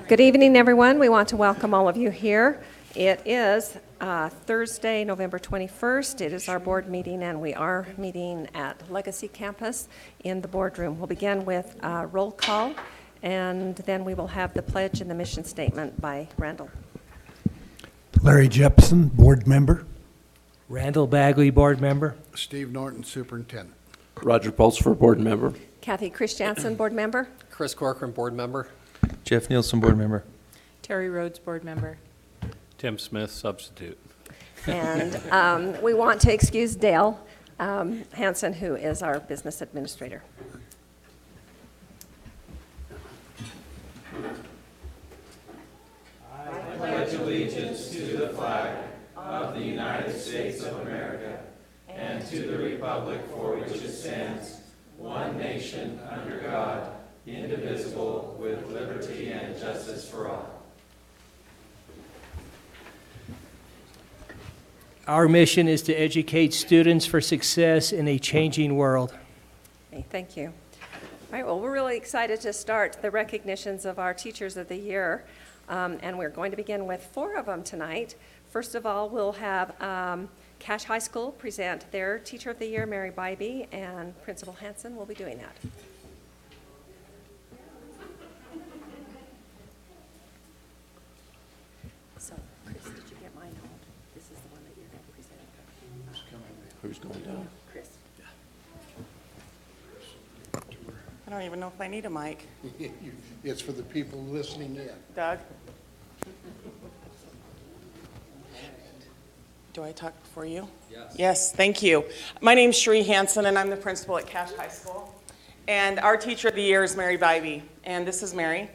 Good evening, everyone. We want to welcome all of you here. It is Thursday, November 21st. It is our board meeting, and we are meeting at Legacy Campus in the boardroom. We'll begin with roll call, and then we will have the pledge and the mission statement by Randall. Larry Jepson, board member. Randall Bagley, board member. Steve Norton, superintendent. Roger Pulsfer, board member. Kathy Christiansen, board member. Chris Corcoran, board member. Jeff Nielsen, board member. Terry Rhodes, board member. Tim Smith, substitute. And we want to excuse Dale Hansen, who is our business administrator. I pledge allegiance to the flag of the United States of America and to the republic for which it stands, one nation under God, indivisible, with liberty and justice for all. Our mission is to educate students for success in a changing world. Okay, thank you. All right, well, we're really excited to start the recognitions of our Teachers of the Year, and we're going to begin with 4 of them tonight. First of all, we'll have Cache High School present their Teacher of the Year, Mary Bybee, and Principal Hansen will be doing that. So, Chris, did you get mine home? This is the one that you're going to present. Who's going down? Chris. I don't even know if I need a mic. It's for the people listening in. Doug? Do I talk before you? Yes. Yes, thank you. My name's Sheree Hansen, and I'm the principal at Cache High School. And our Teacher of the Year is Mary Bybee, and this is Mary.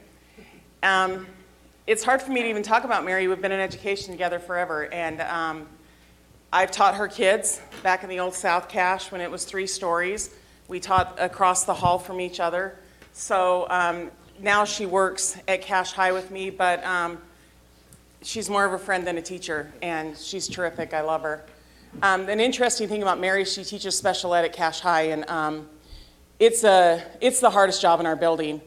It's hard for me to even talk about Mary. We've been in education together forever, and I've taught her kids back in the old South Cache when it was 3 stories. We taught across the hall from each other. So now she works at Cache High with me, but she's more of a friend than a teacher, and she's terrific. I love her. An interesting thing about Mary, she teaches special ed at Cache High, and it's the hardest job in our building.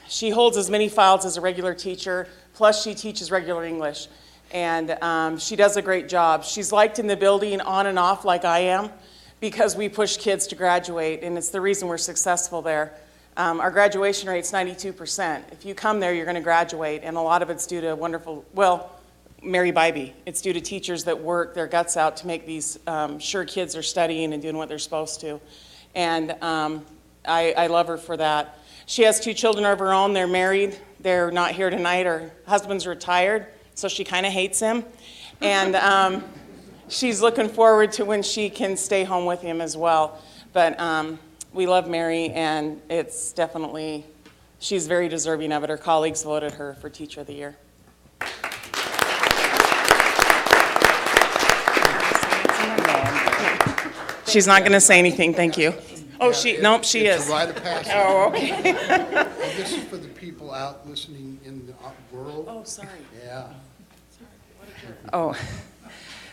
She holds as many files as a regular teacher, plus she teaches regular English, and she does a great job. She's liked in the building on and off like I am, because we push kids to graduate, and it's the reason we're successful there. Our graduation rate's 92%. If you come there, you're going to graduate, and a lot of it's due to Mary Bybee. It's due to teachers that work their guts out to make these sure kids are studying and doing what they're supposed to. And I love her for that. She has 2 children of her own. They're married. They're not here tonight. Her husband's retired, so she kind of hates him. And she's looking forward to when she can stay home with him as well. But we love Mary, and it's definitely, she's very deserving of it. Her colleagues voted her for Teacher of the Year. She's not going to say anything, thank you. Oh, she is. It's a rite of passage. Oh, okay. Well, this is for the people out listening in the world. Oh, sorry. Yeah. Oh,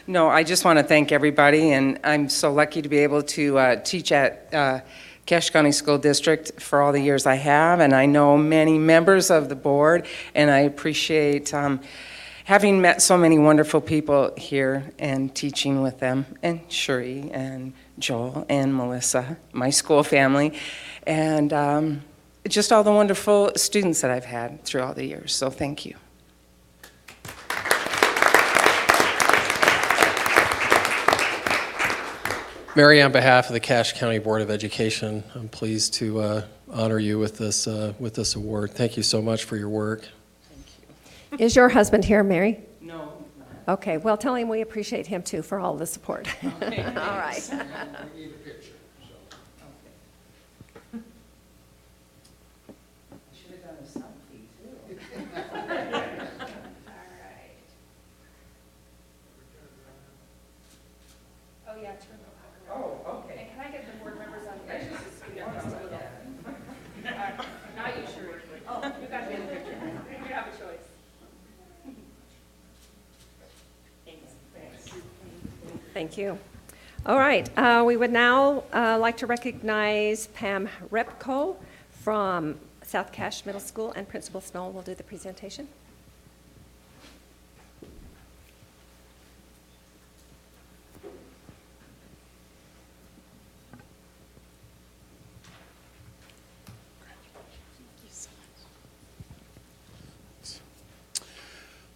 no, I just want to thank everybody, and I'm so lucky to be able to teach at Cache County School District for all the years I have, and I know many members of the board, and I appreciate having met so many wonderful people here and teaching with them, and Sheree and Joel and Melissa, my school family, and just all the wonderful students that I've had throughout the years, so thank you. Mary, on behalf of the Cache County Board of Education, I'm pleased to honor you with this award. Thank you so much for your work. Is your husband here, Mary? No. Okay, well, tell him we appreciate him, too, for all the support. Okay, all right. We need a picture. Should have done a selfie, too. Oh, yeah, turn the Oh, okay. And can I get the board members on the edges? Not you, sure. Oh, you got to be in the picture. You have a choice. Thank you. All right, we would now like to recognize Pam Repko from South Cache Middle School, and Principal Snow will do the presentation.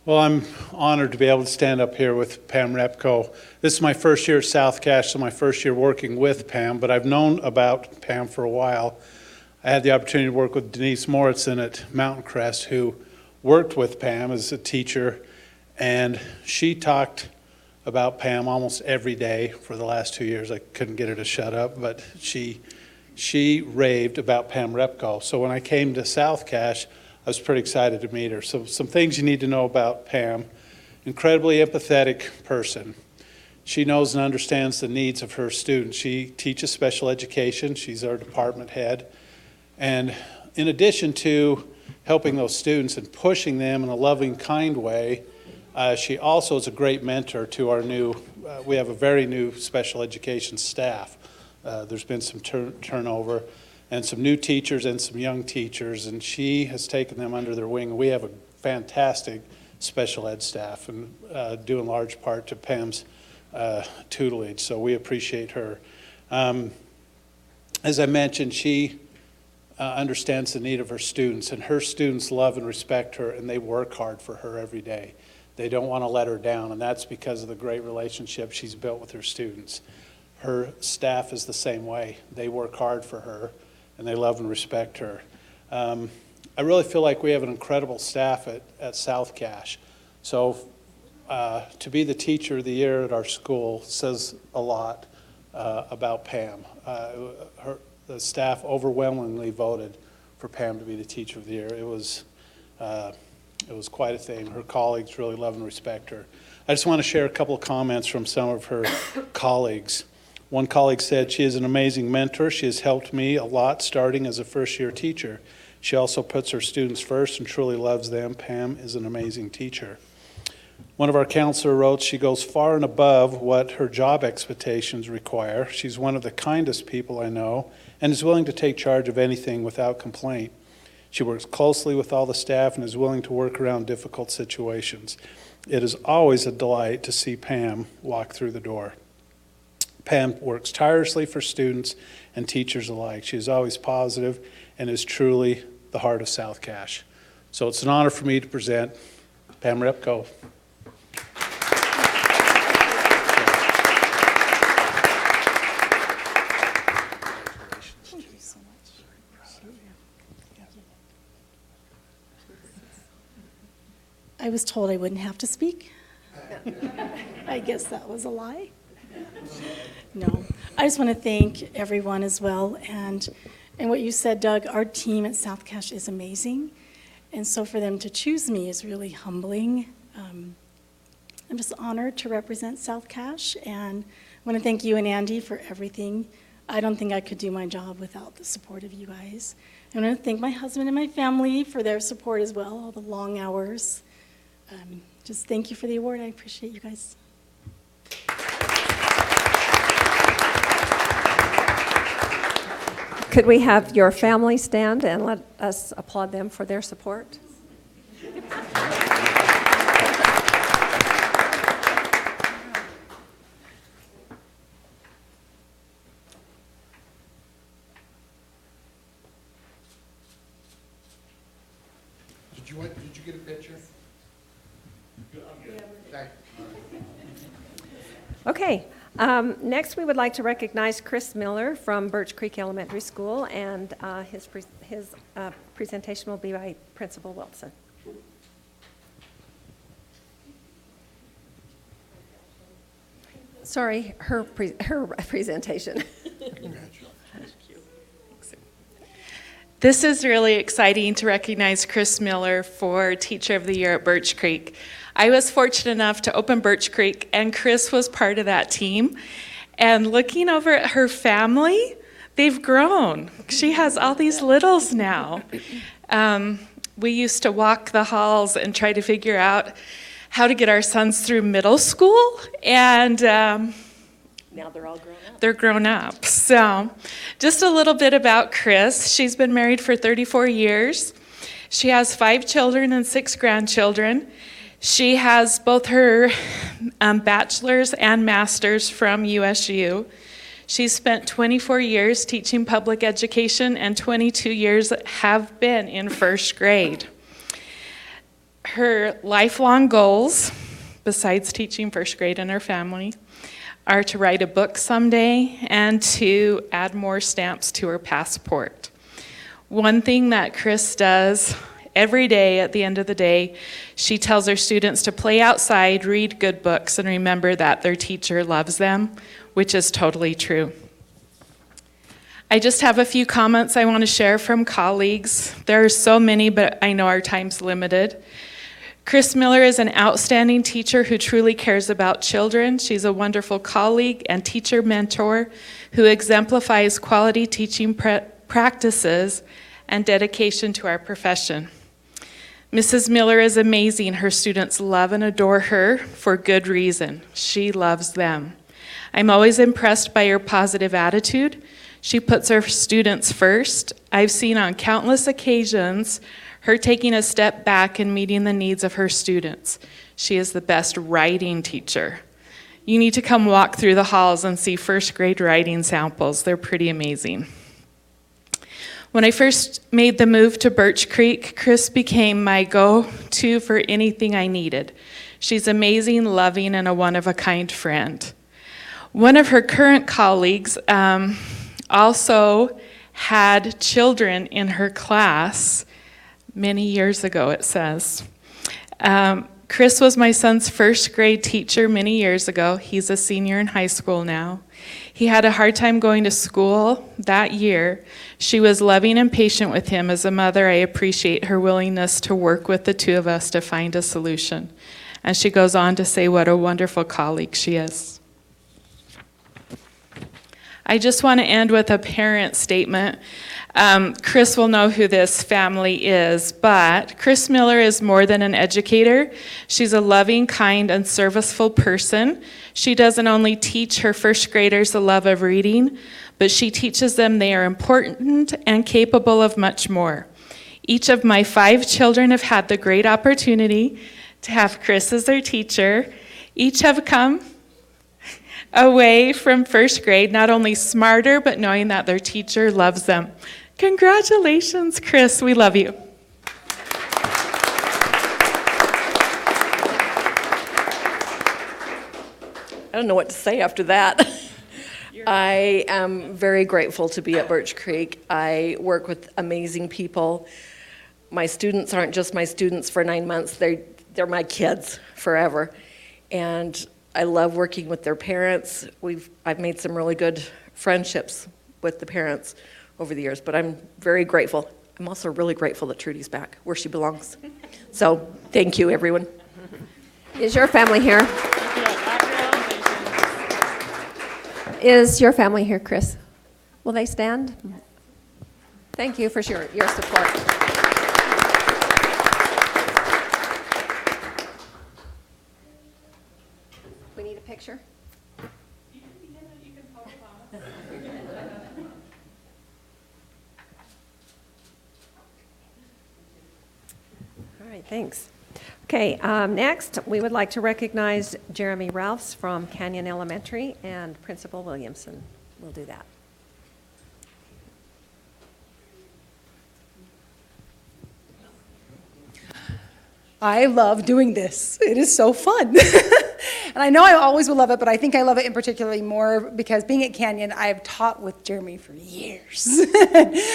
Well, I'm honored to be able to stand up here with Pam Repko. This is my first year at South Cache, so my first year working with Pam, but I've known about Pam for a while. I had the opportunity to work with Denise Moritzen at Mountain Crest, who worked with Pam as a teacher, and she talked about Pam almost every day for the last 2 years. I couldn't get her to shut up, but she raved about Pam Repko. So when I came to South Cache, I was pretty excited to meet her. So some things you need to know about Pam. Incredibly empathetic person. She knows and understands the needs of her students. She teaches special education. She's our department head. And in addition to helping those students and pushing them in a loving, kind way, she also is a great mentor to our we have a very new special education staff. There's been some turnover, and some new teachers and some young teachers, and she has taken them under their wing. We have a fantastic special ed staff, and due in large part to Pam's tutelage, so we appreciate her. As I mentioned, she understands the need of her students, and her students love and respect her, and they work hard for her every day. They don't want to let her down, and that's because of the great relationship she's built with her students. Her staff is the same way. They work hard for her, and they love and respect her. I really feel like we have an incredible staff at South Cache. So to be the teacher of the year at our school says a lot about Pam. The staff overwhelmingly voted for Pam to be the teacher of the year. It was quite a thing. Her colleagues really love and respect her. I just want to share a couple of comments from some of her colleagues. One colleague said, "She is an amazing mentor. She has helped me a lot starting as a first-year teacher. She also puts her students first and truly loves them. Pam is an amazing teacher." One of our counselors wrote, "She goes far and above what her job expectations require. She's one of the kindest people I know and is willing to take charge of anything without complaint. She works closely with all the staff and is willing to work around difficult situations. It is always a delight to see Pam walk through the door." Pam works tirelessly for students and teachers alike. She is always positive and is truly the heart of South Cache. So it's an honor for me to present Pam Repko. I was told I wouldn't have to speak. I guess that was a lie. No, I just want to thank everyone as well. And what you said, Doug, our team at South Cache is amazing. And so for them to choose me is really humbling. I'm just honored to represent South Cache. And I want to thank you and Andy for everything. I don't think I could do my job without the support of you guys. I want to thank my husband and my family for their support as well, all the long hours. Just thank you for the award. I appreciate you guys. Could we have your family stand and let us applaud them for their support? Did you get a picture? Okay. Next, we would like to recognize Chris Miller from Birch Creek Elementary School, and his presentation will be by Principal Wilson. Sorry, her presentation. This is really exciting to recognize Chris Miller for Teacher of the Year at Birch Creek. I was fortunate enough to open Birch Creek, and Chris was part of that team. And looking over at her family, they've grown. She has all these littles now. We used to walk the halls and try to figure out how to get our sons through middle school, and Now they're all grown up. They're grown up. So, just a little bit about Chris. She's been married for 34 years. She has 5 children and 6 grandchildren. She has both her bachelor's and master's from USU. She's spent 24 years teaching public education, and 22 years have been in first grade. Her lifelong goals, besides teaching first grade in her family, are to write a book someday and to add more stamps to her passport. One thing that Chris does every day at the end of the day, she tells her students to play outside, read good books, and remember that their teacher loves them, which is totally true. I just have a few comments I want to share from colleagues. There are so many, but I know our time's limited. Chris Miller is an outstanding teacher who truly cares about children. She's a wonderful colleague and teacher mentor who exemplifies quality teaching practices and dedication to our profession. Mrs. Miller is amazing. Her students love and adore her for good reason. She loves them. I'm always impressed by her positive attitude. She puts her students first. I've seen on countless occasions her taking a step back and meeting the needs of her students. She is the best writing teacher. You need to come walk through the halls and see first grade writing samples. They're pretty amazing. When I first made the move to Birch Creek, Chris became my go-to for anything I needed. She's amazing, loving, and a one-of-a-kind friend. One of her current colleagues also had children in her class many years ago, it says. Chris was my son's first grade teacher many years ago. He's a senior in high school now. He had a hard time going to school that year. She was loving and patient with him. As a mother, I appreciate her willingness to work with the two of us to find a solution. And she goes on to say what a wonderful colleague she is. I just want to end with a parent statement. Chris will know who this family is, but Chris Miller is more than an educator. She's a loving, kind, and serviceful person. She doesn't only teach her first graders the love of reading, but she teaches them they are important and capable of much more. Each of my 5 children have had the great opportunity to have Chris as their teacher. Each have come away from first grade not only smarter, but knowing that their teacher loves them. Congratulations, Chris. We love you. I don't know what to say after that. I am very grateful to be at Birch Creek. I work with amazing people. My students aren't just my students for 9 months. They're my kids forever. And I love working with their parents. I've made some really good friendships with the parents over the years, but I'm very grateful. I'm also really grateful that Trudy's back where she belongs. So thank you, everyone. Is your family here? Is your family here, Chris? Will they stand? Thank you for your support. We need a picture? All right, thanks. Okay, next, we would like to recognize Jeremy Ralphs from Canyon Elementary and Principal Williamson. We'll do that. I love doing this. It is so fun. And I know I always will love it, but I think I love it in particularly more because being at Canyon, I've taught with Jeremy for years.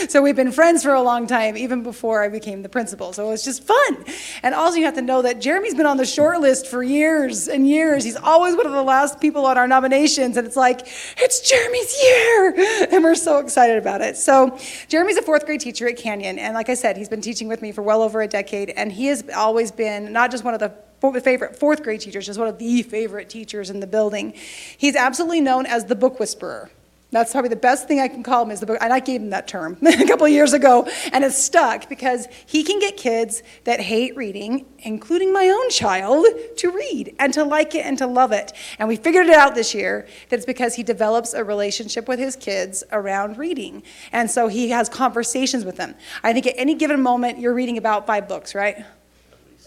So we've been friends for a long time, even before I became the principal. So it was just fun. And also you have to know that Jeremy's been on the short list for years and years. He's always one of the last people on our nominations. And it's like, it's Jeremy's year. And we're so excited about it. So Jeremy's a 4th grade teacher at Canyon. And like I said, he's been teaching with me for well over a decade. And he has always been not just one of the favorite 4th grade teachers, just one of the favorite teachers in the building. He's absolutely known as the book whisperer. That's probably the best thing I can call him is the book, and I gave him that term a couple of years ago, and it's stuck because he can get kids that hate reading, including my own child, to read and to like it and to love it. And we figured it out this year that it's because he develops a relationship with his kids around reading. And so he has conversations with them. I think at any given moment, you're reading about 5 books, right?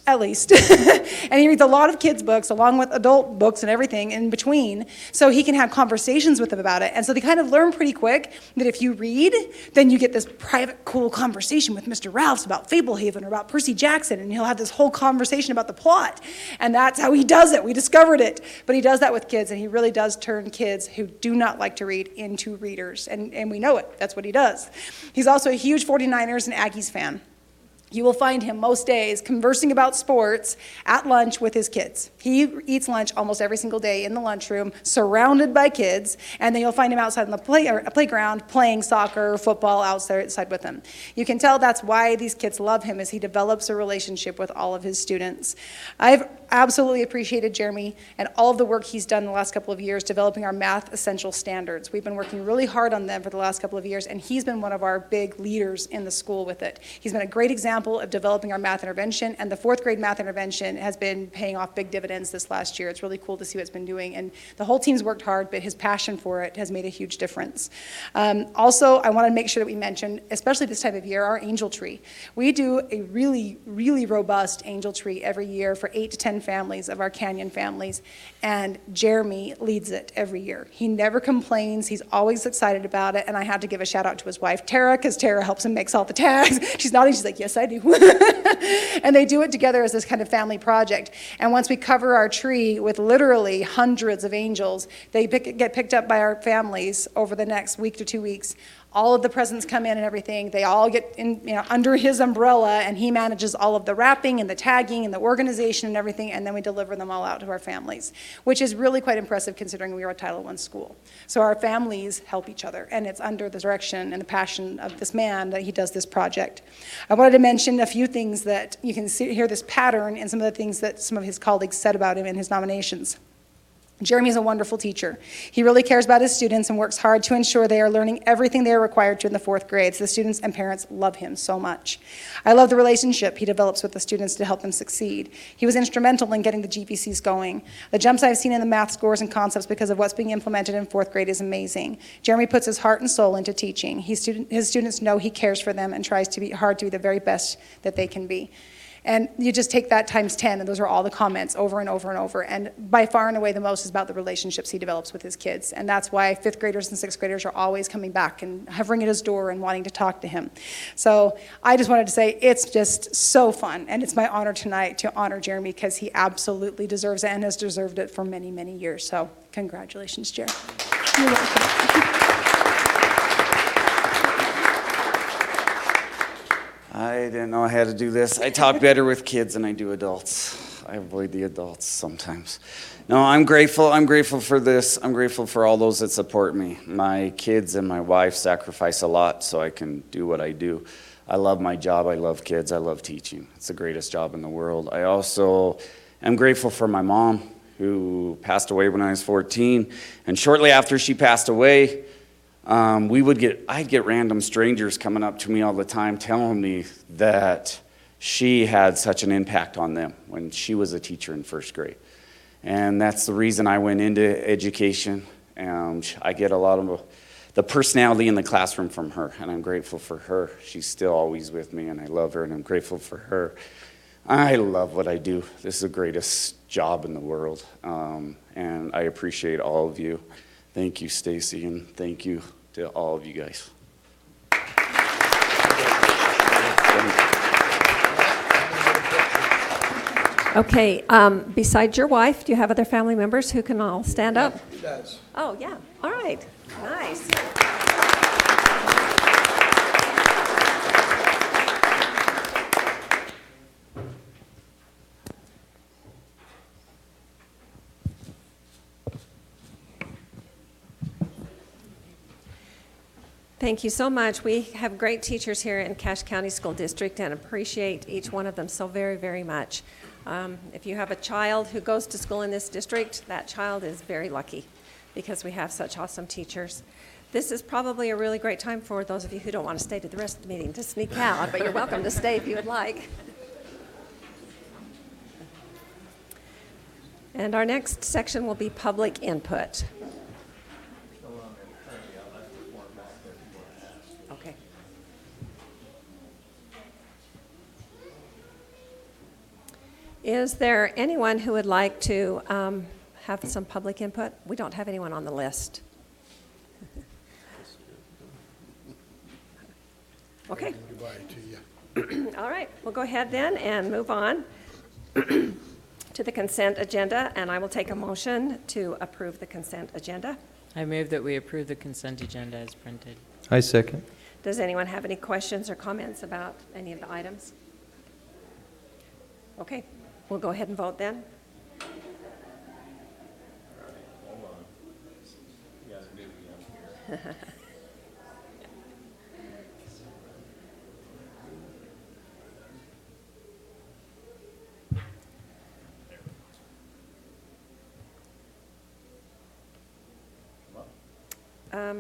At least. And he reads a lot of kids' books along with adult books and everything in between, so he can have conversations with them about it. And so they kind of learn pretty quick that if you read, then you get this private, cool conversation with Mr. Ralphs about Fablehaven or about Percy Jackson, and he'll have this whole conversation about the plot. And that's how he does it. We discovered it. But he does that with kids, and he really does turn kids who do not like to read into readers. And we know it. That's what he does. He's also a huge 49ers and Aggies fan. You will find him most days conversing about sports at lunch with his kids. He eats lunch almost every single day in the lunchroom, surrounded by kids, and then you'll find him outside on the playground playing soccer, football outside with them. You can tell that's why these kids love him, is he develops a relationship with all of his students. I've absolutely appreciated Jeremy and all of the work he's done in the last couple of years developing our math essential standards. We've been working really hard on them for the last couple of years, and he's been one of our big leaders in the school with it. He's been a great example of developing our math intervention, and the 4th grade math intervention has been paying off big dividends this last year. It's really cool to see what it's been doing, and the whole team's worked hard, but his passion for it has made a huge difference. Also, I want to make sure that we mention, especially this time of year, our angel tree. We do a really, really robust angel tree every year for 8 to 10 families of our Canyon families, and Jeremy leads it every year. He never complains. He's always excited about it, and I had to give a shout out to his wife, Tara, because Tara helps him make all the tags. She's nodding. She's like, yes, I do. And they do it together as this kind of family project. And once we cover our tree with literally hundreds of angels, they get picked up by our families over the next week to 2 weeks. All of the presents come in and everything. They all get in, under his umbrella, and he manages all of the wrapping and the tagging and the organization and everything, and then we deliver them all out to our families, which is really quite impressive considering we are a Title I school. So our families help each other, and it's under the direction and the passion of this man that he does this project. I wanted to mention a few things that you can hear this pattern in some of the things that some of his colleagues said about him in his nominations. Jeremy is a wonderful teacher. He really cares about his students and works hard to ensure they are learning everything they are required to in the 4th grade. So the students and parents love him so much. I love the relationship he develops with the students to help them succeed. He was instrumental in getting the GPCs going. The jumps I've seen in the math scores and concepts because of what's being implemented in 4th grade is amazing. Jeremy puts his heart and soul into teaching. His students know he cares for them and tries to be hard to be the very best that they can be. And you just take that times 10, and those are all the comments over and over and over. And by far and away, the most is about the relationships he develops with his kids. And that's why 5th graders and 6th graders are always coming back and hovering at his door and wanting to talk to him. So I just wanted to say it's just so fun. And it's my honor tonight to honor Jeremy because he absolutely deserves it and has deserved it for many, many years. So congratulations, Jeremy. You're welcome. I didn't know I had to do this. I talk better with kids than I do adults. I avoid the adults sometimes. No, I'm grateful. I'm grateful for this. I'm grateful for all those that support me. My kids and my wife sacrifice a lot so I can do what I do. I love my job. I love kids. I love teaching. It's the greatest job in the world. I also am grateful for my mom, who passed away when I was 14. And shortly after she passed away, I'd get random strangers coming up to me all the time telling me that she had such an impact on them when she was a teacher in 1st grade. And that's the reason I went into education. I get a lot of the personality in the classroom from her, and I'm grateful for her. She's still always with me, and I love her, and I'm grateful for her. I love what I do. This is the greatest job in the world, and I appreciate all of you. Thank you, Stacy, and thank you to all of you guys. Okay, besides your wife, do you have other family members who can all stand up? He does. Oh, yeah. All right. Nice. Thank you so much. We have great teachers here in Cache County School District and appreciate each one of them so very, very much. If you have a child who goes to school in this district, that child is very lucky because we have such awesome teachers. This is probably a really great time for those of you who don't want to stay to the rest of the meeting to sneak out, but you're welcome to stay if you would like. And our next section will be public input. Okay. Is there anyone who would like to have some public input? We don't have anyone on the list. Okay. Goodbye to you. All right, we'll go ahead then and move on to the consent agenda, and I will take a motion to approve the consent agenda. I move that we approve the consent agenda as printed. I second. Does anyone have any questions or comments about any of the items? Okay, we'll go ahead and vote then.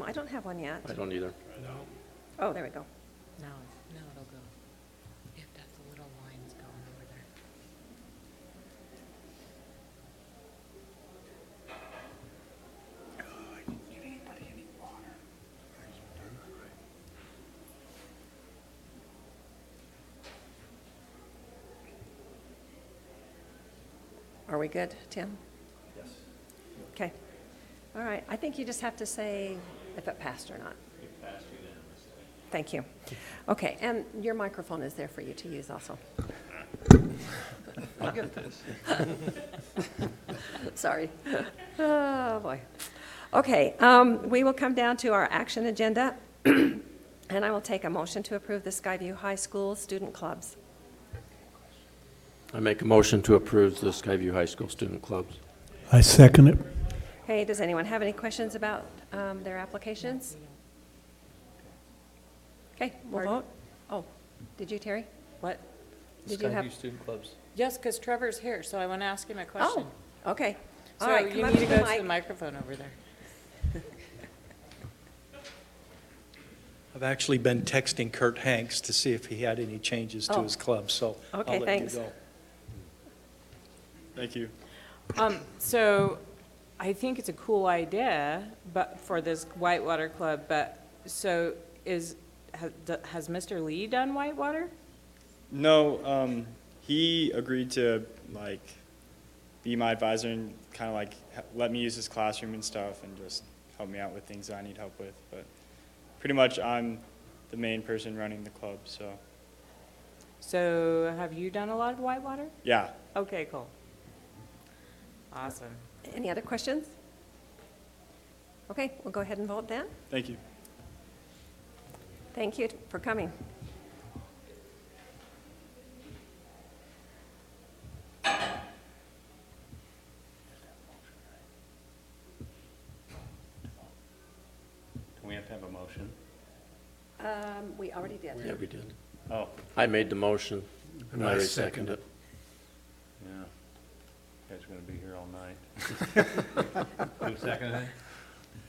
I don't have one yet. I don't either. Oh, there we go. Now it'll go. If that's the little lines going over there. Are we good, Tim? Yes. Okay. All right, I think you just have to say if it passed or not. It passed unanimously. Thank you. Okay, and your microphone is there for you to use also. I'll get this. Sorry. Oh, boy. Okay, we will come down to our action agenda, and I will take a motion to approve the Skyview High School student clubs. I make a motion to approve the Skyview High School student clubs. I second it. Okay, does anyone have any questions about their applications? Okay, we'll vote. Oh, did you, Terry? What? Did you have? Skyview student clubs. Yes, because Trevor's here, so I want to ask him a question. Oh, okay. All So right, you come up need to the go to mic. the microphone over there. I've actually been texting Kurt Hanks to see if he had any changes to Oh. his club, so Okay, I'll let thanks. you go. Thank you. So I think it's a cool idea, but for this Whitewater Club, but so has Mr. Lee done Whitewater? No, he agreed to like be my advisor and kind of like let me use his classroom and stuff and just help me out with things that I need help with. But pretty much I'm the main person running the club, so. So have you done a lot of Whitewater? Yeah. Okay, cool. Awesome. Any other questions? Okay, we'll go ahead and vote then. Thank you. Thank you for coming. Do we have to have a motion? We already did. Yeah, we did. Oh, I made the motion, and And I Larry second seconded it. yeah. You guys are gonna be here all night. Who seconded it?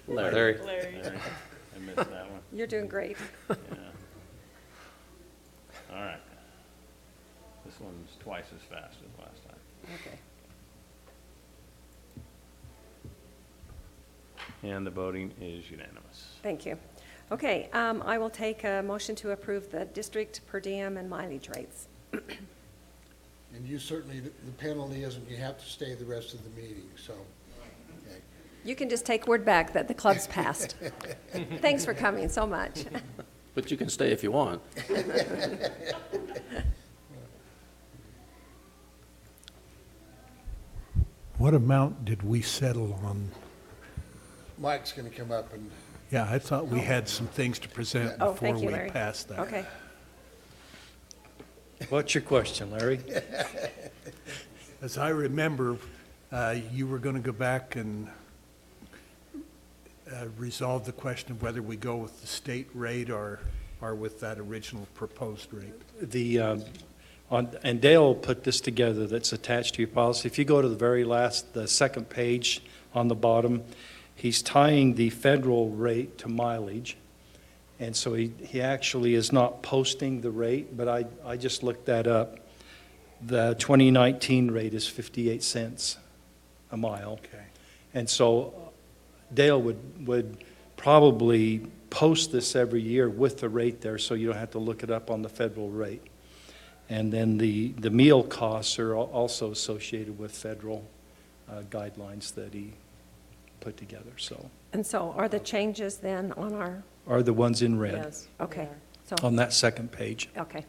Larry. Larry. I missed that one. You're doing great. Yeah. All right. This one's twice as fast as last time. Okay. And the voting is unanimous. Thank you. Okay, I will take a motion to approve the district per diem and mileage rates. And you certainly, the penalty isn't, you have to stay the rest of the meeting, so. Okay. You can just take word back that the club's passed. Thanks for coming so much. But you can stay if you want. What amount did we settle on? Mike's going to come up and, Yeah, I thought we had some things to present Oh, before thank you, we Larry. passed that. Okay. What's your question, Larry? As I remember, you were going to go back and resolve the question of whether we go with the state rate or with that original proposed rate. And Dale put this together that's attached to your policy. If you go to the very last, the second page on the bottom, He's tying the federal rate to mileage, and so he actually is not posting the rate, but I just looked that up. The 2019 rate is 58 cents a mile. Okay. And so Dale would probably post this every year with the rate there, so you don't have to look it up on the federal rate. And then the meal costs are also associated with federal guidelines that he put together, so. And so are the changes then on our, Are the ones in red. Yes. okay, so, On that second page. okay.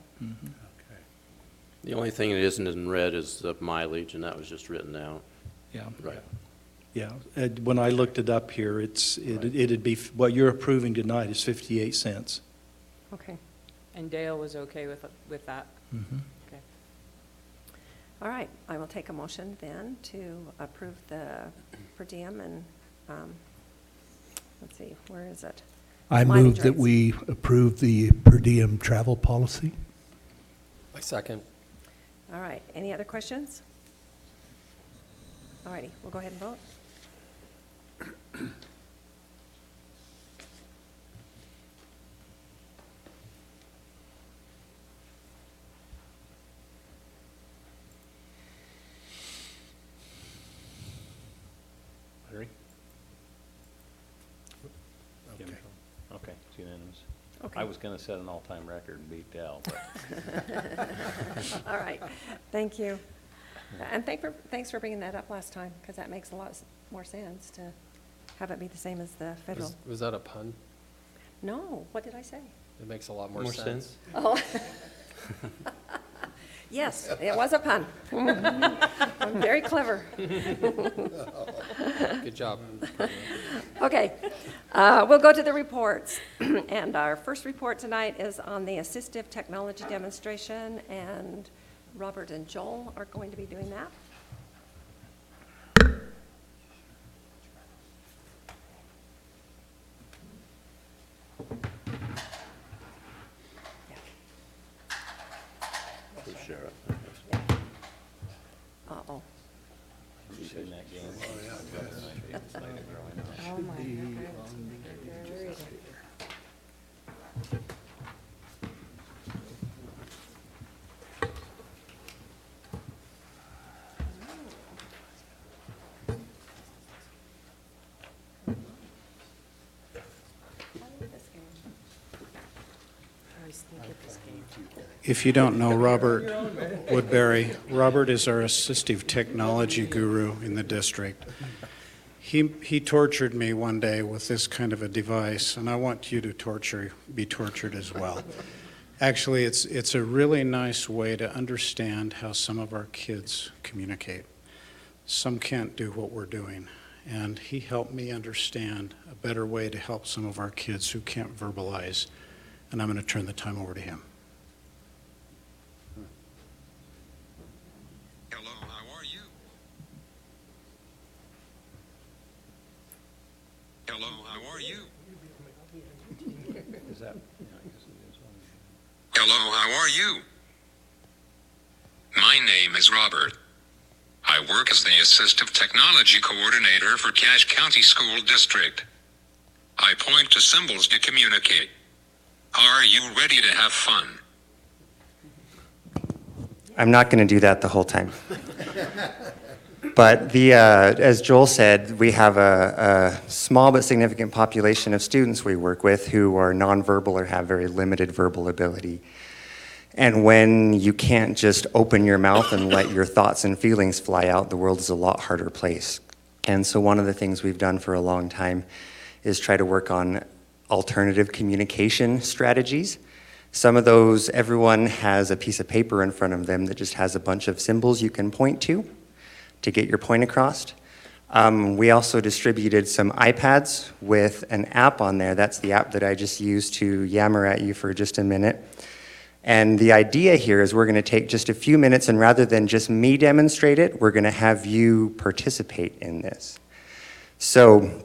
The only thing that isn't in red is the mileage, and that was just written out. Yeah. Right. Yeah, when I looked it up here, it'd be, what you're approving tonight is 58 cents. Okay. And Dale was okay with that? Mhm. Okay. All right, I will take a motion then to approve the per diem and, let's see, where is it? I Mileage move that rates. we approve the per diem travel policy. I second. All right, any other questions? All righty, we'll go ahead and vote. Larry? Okay. Okay, it's unanimous. Okay. I was gonna set an all-time record and beat Dell, but. All right, thank you. And thanks for bringing that up last time, because that makes a lot more sense to have it be the same as the federal. Was that a pun? No, what did I say? It makes a lot more More sense. sense? Oh. Yes, it was a pun. I'm very clever. Good job. Okay, we'll go to the reports. And our first report tonight is on the assistive technology demonstration, and Robert and Joel are going to be doing that. Who's sheriff? Uh-oh. You seen that game? Oh, my God. If you don't know Robert Woodbury, Robert is our assistive technology guru in the district. He tortured me one day with this kind of a device, and I want you to be tortured as well. Actually, it's a really nice way to understand how some of our kids communicate. Some can't do what we're doing, and he helped me understand a better way to help some of our kids who can't verbalize, and I'm going to turn the time over to him. Hello, how are you? Hello, how are you? Is that, yeah, I guess it is on. Hello, how are you? My name is Robert. I work as the Assistive Technology Coordinator for Cache County School District. I point to symbols to communicate. Are you ready to have fun? I'm not going to do that the whole time. But as Joel said, we have a small but significant population of students we work with who are nonverbal or have very limited verbal ability. And when you can't just open your mouth and let your thoughts and feelings fly out, the world is a lot harder place. And so one of the things we've done for a long time is try to work on alternative communication strategies. Some of those, everyone has a piece of paper in front of them that just has a bunch of symbols you can point to get your point across. We also distributed some iPads with an app on there. That's the app that I just used to yammer at you for just a minute. And the idea here is we're going to take just a few minutes, and rather than just me demonstrate it, we're going to have you participate in this. So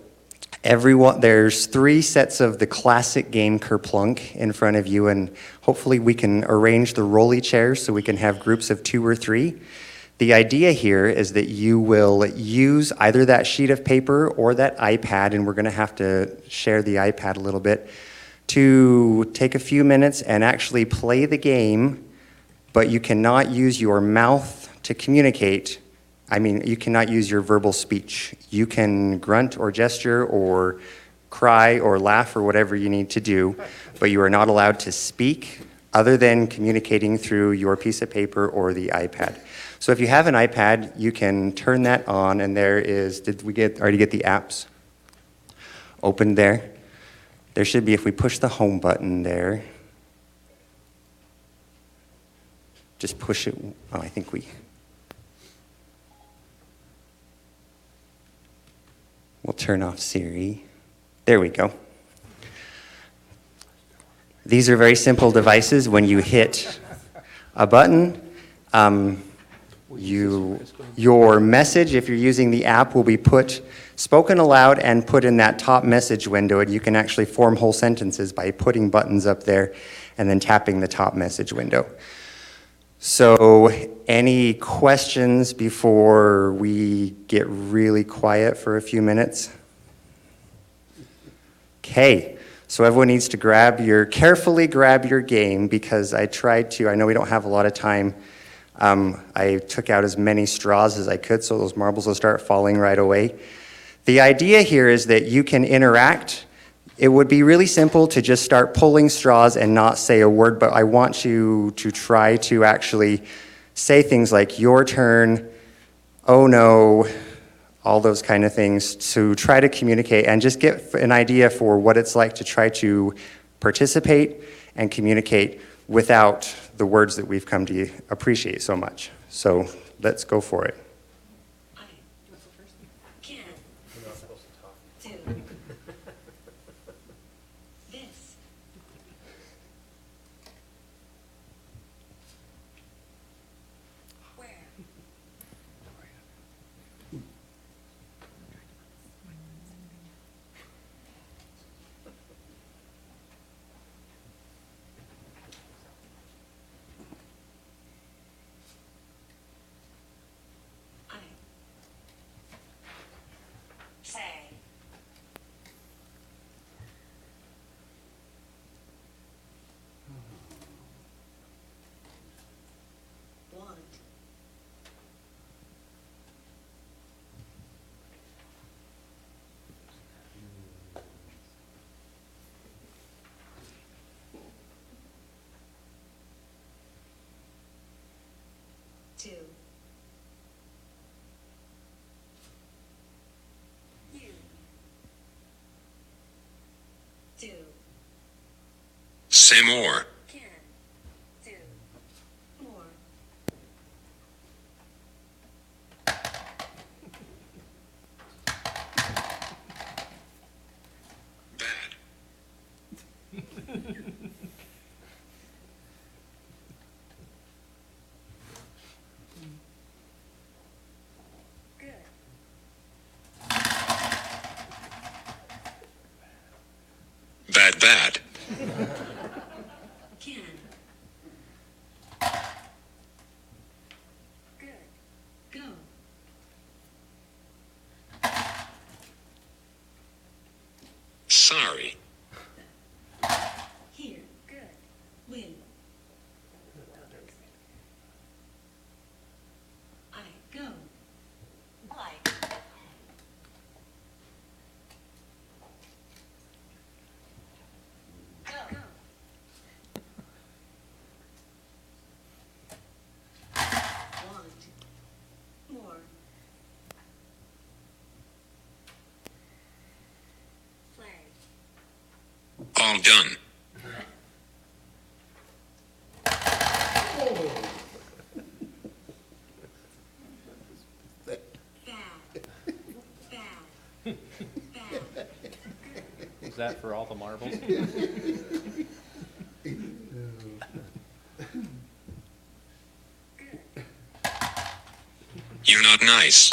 there's 3 sets of the classic game Kerplunk in front of you, and hopefully we can arrange the rolly chairs so we can have groups of 2 or 3. The idea here is that you will use either that sheet of paper or that iPad, and we're going to have to share the iPad a little bit, to take a few minutes and actually play the game, but you cannot use your mouth to communicate. I mean, you cannot use your verbal speech. You can grunt or gesture or cry or laugh or whatever you need to do, but you are not allowed to speak other than communicating through your piece of paper or the iPad. So if you have an iPad, you can turn that on, and there is, did we already get the apps open there? There should be, if we push the home button there, just push it. Oh, I think we'll turn off Siri. There we go. These are very simple devices. When you hit a button, your message, if you're using the app, will be spoken aloud and put in that top message window, and you can actually form whole sentences by putting buttons up there and then tapping the top message window. So, any questions before we get really quiet for a few minutes? Okay, so everyone needs to carefully grab your game, because I know we don't have a lot of time. I took out as many straws as I could, so those marbles will start falling right away. The idea here is that you can interact. It would be really simple to just start pulling straws and not say a word, but I want you to try to actually say things like, your turn, oh no, all those kind of things, to try to communicate and just get an idea for what it's like to try to participate and communicate without the words that we've come to appreciate so much. So let's go for it. Say more. Bad. Sorry. Here, good. Win. I go. Like. Go. Want. More. All done. Is that for all the marbles? You're not nice.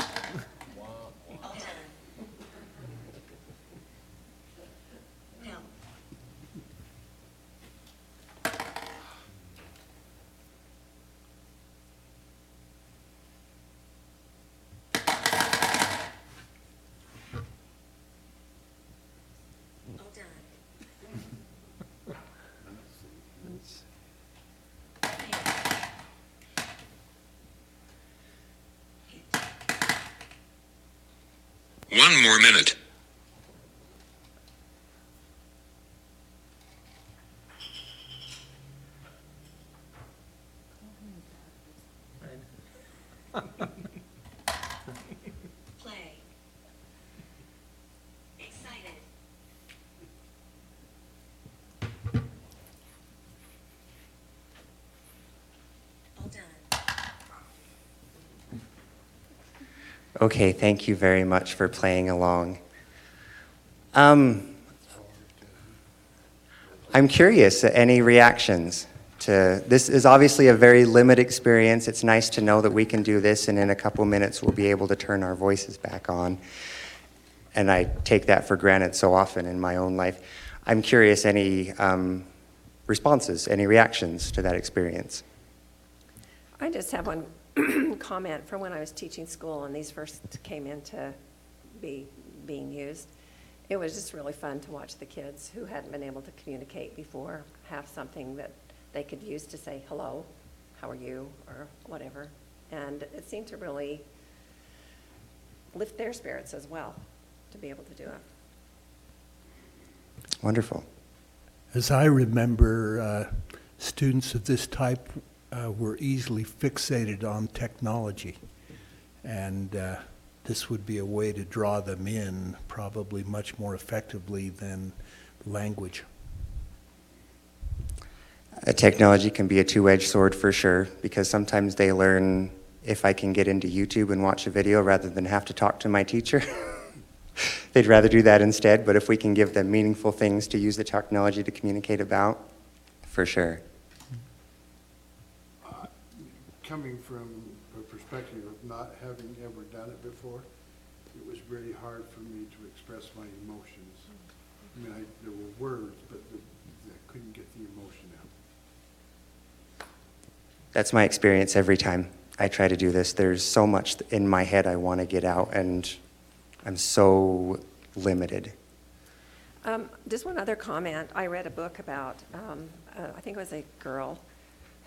1 more minute. Play. Excited. All done. Okay, thank you very much for playing along. I'm curious, any reactions to, this is obviously a very limited experience. It's nice to know that we can do this and in a couple minutes we'll be able to turn our voices back on. And I take that for granted so often in my own life. I'm curious, any responses, any reactions to that experience? I just have one comment from when I was teaching school and these first came into being used. It was just really fun to watch the kids who hadn't been able to communicate before have something that they could use to say hello, how are you, or whatever. And it seemed to really lift their spirits as well to be able to do it. Wonderful. As I remember, students of this type were easily fixated on technology. And this would be a way to draw them in probably much more effectively than language. Technology can be a two-edged sword for sure, because sometimes they learn if I can get into YouTube and watch a video rather than have to talk to my teacher. They'd rather do that instead, but if we can give them meaningful things to use the technology to communicate about, for sure. Coming from a perspective of not having ever done it before, it was really hard for me to express my emotions. I mean, there were words, but I couldn't get the emotion out. That's my experience every time I try to do this. There's so much in my head I want to get out, and I'm so limited. Just one other comment. I read a book about, I think it was a girl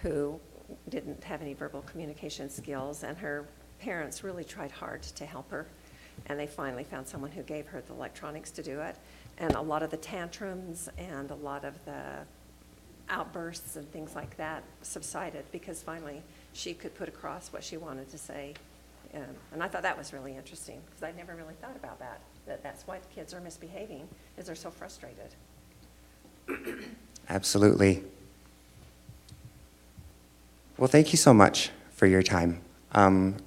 who didn't have any verbal communication skills, and her parents really tried hard to help her. And they finally found someone who gave her the electronics to do it. And a lot of the tantrums and a lot of the outbursts and things like that subsided because finally she could put across what she wanted to say. And I thought that was really interesting because I'd never really thought about that that's why the kids are misbehaving, is they're so frustrated. Absolutely. Well, thank you so much for your time.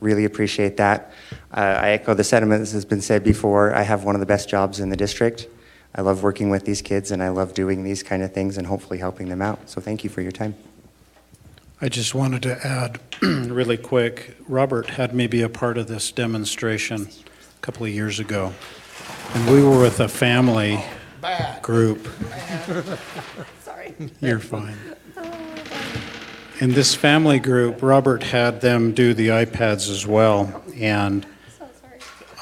Really appreciate that. I echo the sentiment that has been said before. I have one of the best jobs in the district. I love working with these kids, and I love doing these kind of things and hopefully helping them out. So thank you for your time. I just wanted to add really quick, Robert had me be a part of this demonstration a couple of years ago. And we were with a family group. Sorry. You're fine. In this family group, Robert had them do the iPads as well. And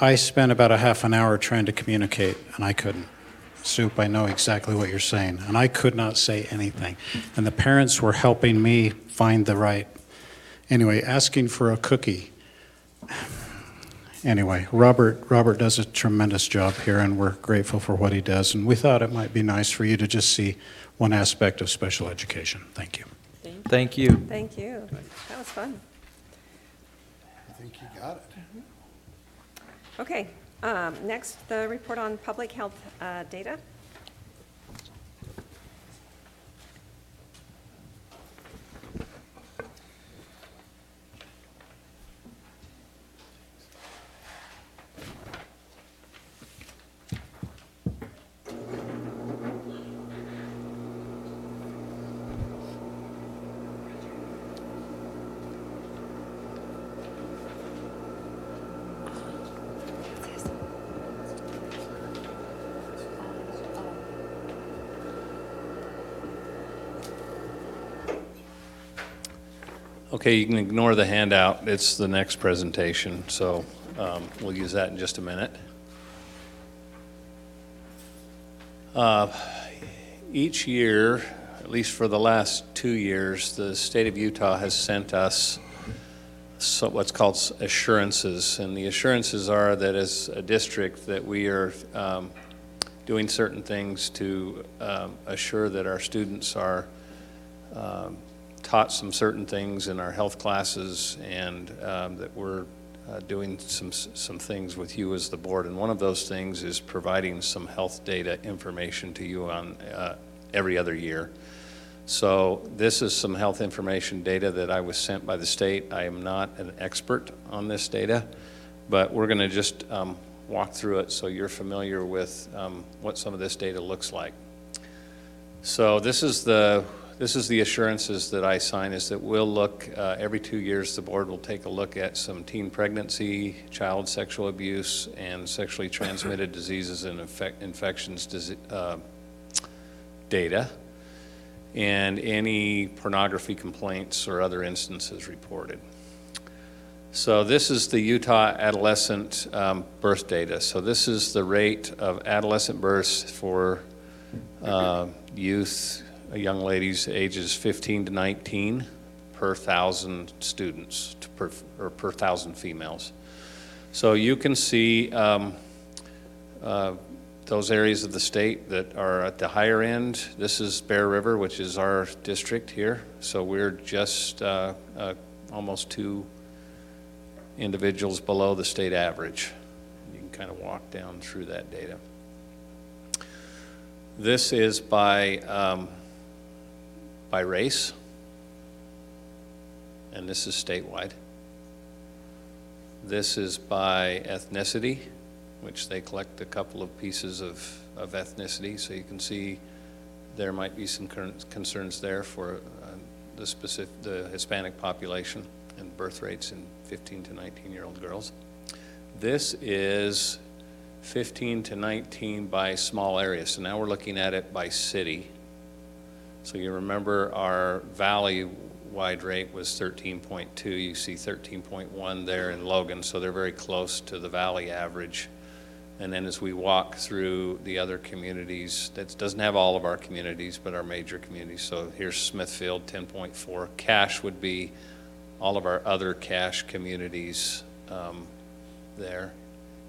I spent about a half an hour trying to communicate, and I couldn't. Soup, I know exactly what you're saying. And I could not say anything. And the parents were helping me find the right, anyway, asking for a cookie. Anyway, Robert does a tremendous job here, and we're grateful for what he does. And we thought it might be nice for you to just see one aspect of special education. Thank you. Thank you. Thank you. That was fun. I think you got it. Okay, next, the report on public health data. Okay, you can ignore the handout. It's the next presentation, so we'll use that in just a minute. Each year, at least for the last 2 years, the state of Utah has sent us what's called assurances. And the assurances are that as a district that we are doing certain things to assure that our students are taught some certain things in our health classes, and that we're doing some things with you as the board. And one of those things is providing some health data information to you on every other year. So this is some health information data that I was sent by the state. I am not an expert on this data, but we're going to just walk through it so you're familiar with what some of this data looks like. So this is the assurances that I sign, is that we'll look every 2 years. The board will take a look at some teen pregnancy, child sexual abuse, and sexually transmitted diseases and infections data, and any pornography complaints or other instances reported. So this is the Utah adolescent birth data. So this is the rate of adolescent births for youth, young ladies ages 15 to 19 per 1,000 students, per 1,000 females. So you can see those areas of the state that are at the higher end. This is Bear River, which is our district here. So we're just almost 2 individuals below the state average. You can kind of walk down through that data. This is by race, and this is statewide. This is by ethnicity, which they collect a couple of pieces of ethnicity, so you can see there might be some concerns there for the Hispanic population and birth rates in 15 to 19-year-old girls. This is 15 to 19 by small areas, so now we're looking at it by city. So you remember our valley-wide rate was 13.2. You see 13.1 there in Logan, so they're very close to the valley average. And then as we walk through the other communities, that doesn't have all of our communities, but our major communities. So here's Smithfield, 10.4. Cache would be all of our other Cache communities there.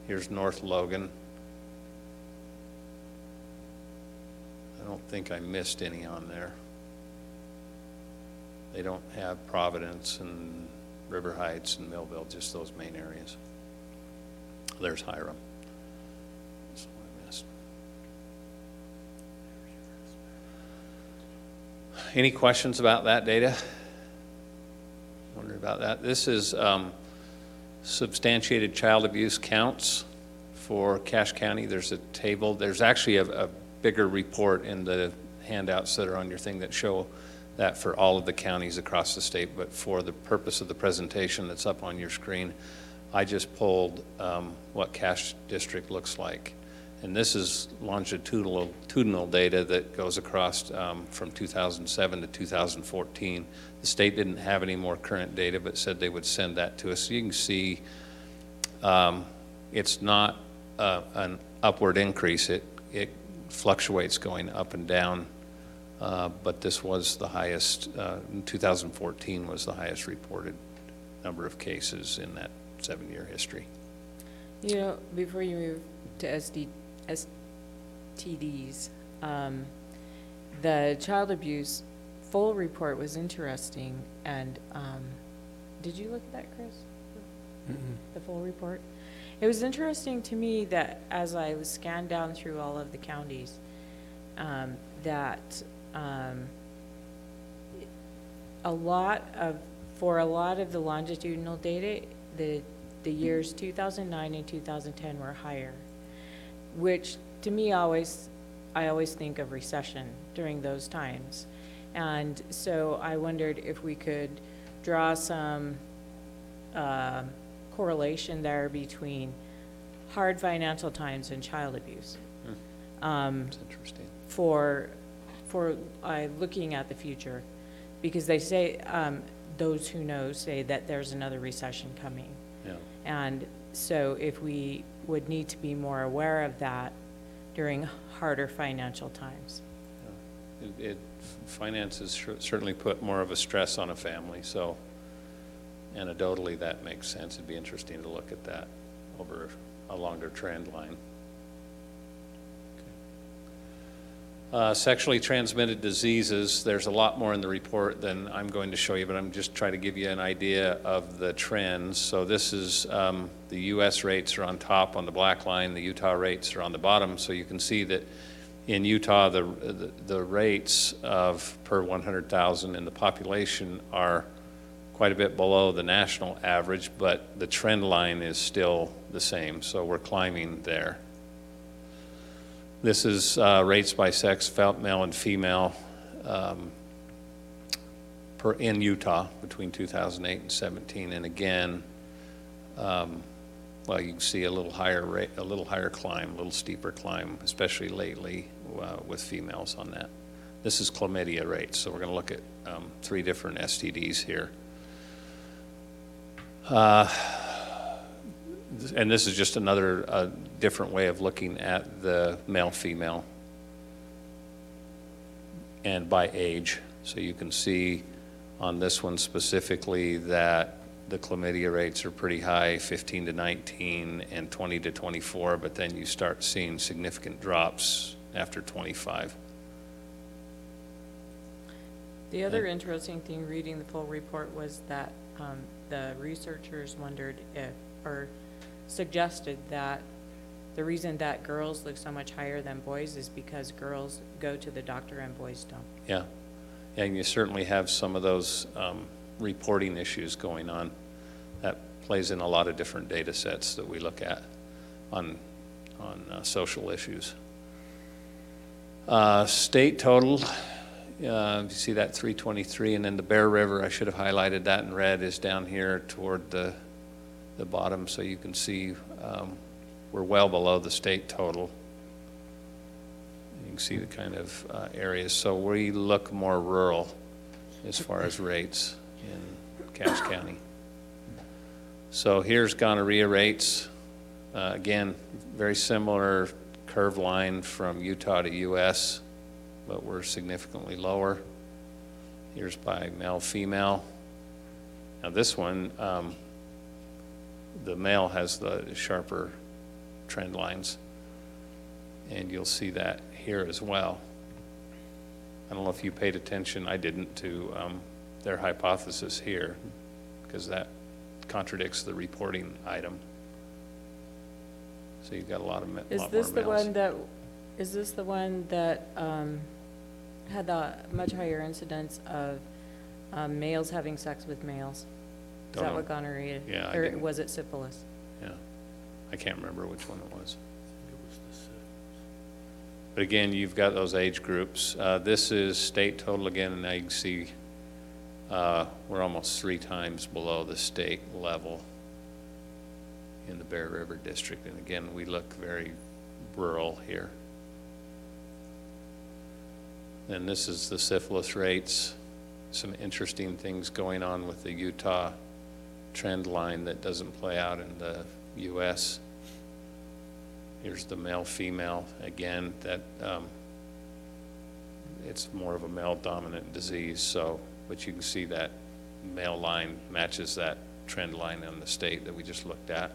Here's North Logan. I don't think I missed any on there. They don't have Providence and River Heights and Millville, just those main areas. There's Hiram. That's what I missed. Any questions about that data? Wonder about that. This is substantiated child abuse counts for Cache County. There's a table. There's actually a bigger report in the handouts that are on your thing that show that for all of the counties across the state, but for the purpose of the presentation that's up on your screen, I just pulled what Cache District looks like. And this is longitudinal data that goes across from 2007 to 2014. The state didn't have any more current data, but said they would send that to us. So you can see it's not an upward increase. It fluctuates going up and down, but this was the highest, in 2014 was the highest reported number of cases in that 7-year history. You know, before you move to STDs, the child abuse full report was interesting, and did you look at that, Chris? The full report? It was interesting to me that as I was scanned down through all of the counties, for a lot of the longitudinal data, the years 2009 and 2010 were higher, which to me I always think of recession during those times. And so I wondered if we could draw some correlation there between hard financial times and child abuse. That's interesting. For looking at the future, because they say, those who know say that there's another recession coming. Yeah. And so if we would need to be more aware of that during harder financial times. Finances certainly put more of a stress on a family, so, anecdotally, that makes sense. It'd be interesting to look at that over a longer trend line. Sexually transmitted diseases, there's a lot more in the report than I'm going to show you, but I'm just trying to give you an idea of the trends. So this is the U.S. rates are on top on the black line, the Utah rates are on the bottom. So you can see that in Utah, the rates of per 100,000 in the population are quite a bit below the national average, but the trend line is still the same. So we're climbing there. This is rates by sex, male and female, in Utah between 2008 and 17. And again, well, you can see a little higher rate, a little higher climb, a little steeper climb, especially lately with females on that. This is chlamydia rates, so we're going to look at 3 different STDs here. And this is just another different way of looking at the male-female and by age. So you can see on this one specifically that the chlamydia rates are pretty high, 15 to 19 and 20 to 24, but then you start seeing significant drops after 25. The other interesting thing reading the full report was that the researchers wondered if, or suggested that the reason that girls look so much higher than boys is because girls go to the doctor and boys don't. Yeah, and you certainly have some of those reporting issues going on. That plays in a lot of different data sets that we look at on social issues. State total, you see that 323, and then the Bear River, I should have highlighted that in red, is down here toward the bottom, so you can see we're well below the state total. You can see the kind of areas. So we look more rural as far as rates in Cache County. So here's gonorrhea rates. Again, very similar curve line from Utah to US, but we're significantly lower. Here's by male-female. Now this one, the male has the sharper trend lines, and you'll see that here as well. I don't know if you paid attention, I didn't, to their hypothesis here, because that contradicts the reporting item. So you've got a lot more males. Is this the one that had the much higher incidence of males having sex with males? Is that what gonorrhea is? Yeah. Or was it syphilis? Yeah. I can't remember which one it was. But again, you've got those age groups. This is state total again, and now you can see we're almost 3 times below the state level in the Bear River District. And again, we look very rural here. And this is the syphilis rates. Some interesting things going on with the Utah trend line that doesn't play out in the US. Here's the male-female again, that it's more of a male-dominant disease, so, but you can see that male line matches that trend line on the state that we just looked at.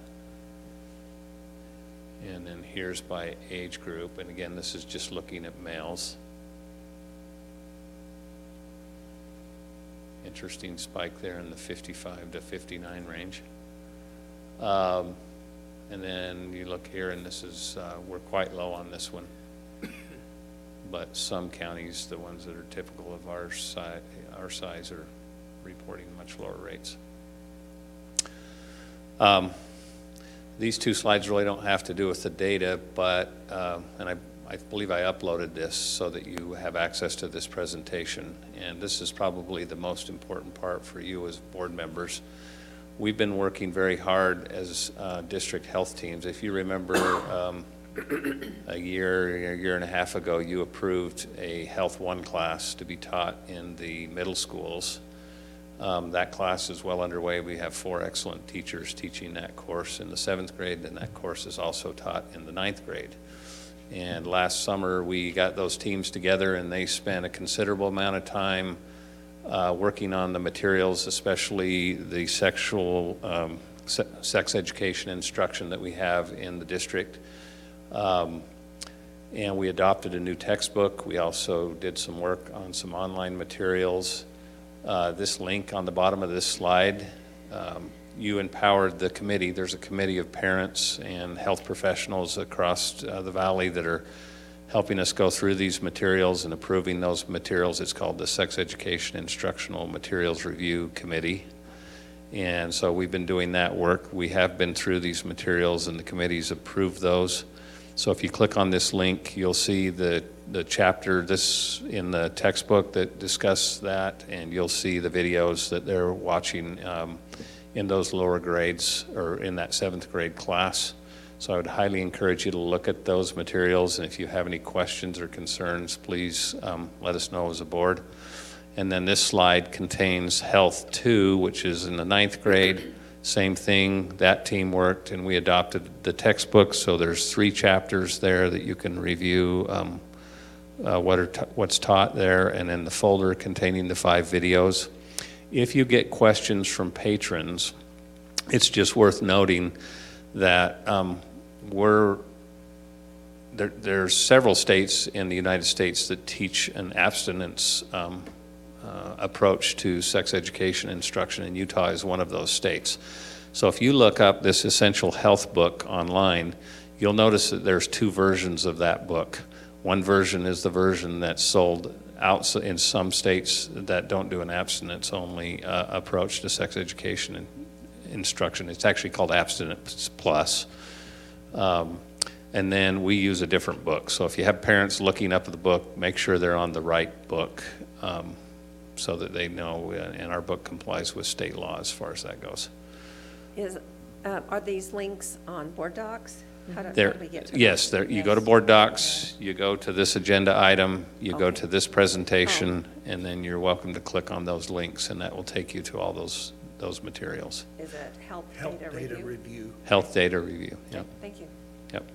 And then here's by age group, and again, this is just looking at males. Interesting spike there in the 55 to 59 range. And then you look here, and this is, we're quite low on this one. But some counties, the ones that are typical of our size are reporting much lower rates. These 2 slides really don't have to do with the data, but, and I believe I uploaded this so that you have access to this presentation. And this is probably the most important part for you as board members. We've been working very hard as district health teams. If you remember a year and a half ago, you approved a Health 1 class to be taught in the middle schools. That class is well underway. We have 4 excellent teachers teaching that course in the 7th grade, and that course is also taught in the 9th grade. And last summer, we got those teams together, and they spent a considerable amount of time working on the materials, especially the sex education instruction that we have in the district. And we adopted a new textbook. We also did some work on some online materials. This link on the bottom of this slide, you empowered the committee. There's a committee of parents and health professionals across the valley that are helping us go through these materials and approving those materials. It's called the Sex Education Instructional Materials Review Committee. And so we've been doing that work. We have been through these materials and the committee's approved those. So if you click on this link, you'll see the chapter in the textbook that discuss that, and you'll see the videos that they're watching in those lower grades or in that 7th grade class. So I would highly encourage you to look at those materials, and if you have any questions or concerns, please let us know as a board. And then this slide contains Health 2, which is in the 9th grade. Same thing, that team worked and we adopted the textbook, so there's 3 chapters there that you can review what's taught there, and then the folder containing the 5 videos. If you get questions from patrons, it's just worth noting that there's several states in the United States that teach an abstinence approach to sex education instruction, and Utah is one of those states. So if you look up this Essential Health book online, you'll notice that there's 2 versions of that book. One version is the version that's sold out in some states that don't do an abstinence-only approach to sex education and instruction. It's actually called Abstinence Plus. And then we use a different book. So if you have parents looking up the book, make sure they're on the right book. So that they know, and our book complies with state law as far as that goes. Are these links on board docs? How do we get to them? Yes, you go to board docs, you go to this agenda item, you go to this presentation, and then you're welcome to click on those links, and that will take you to all those materials. Is it Health Data Review? Health Data Review, yep. Thank you. Yep.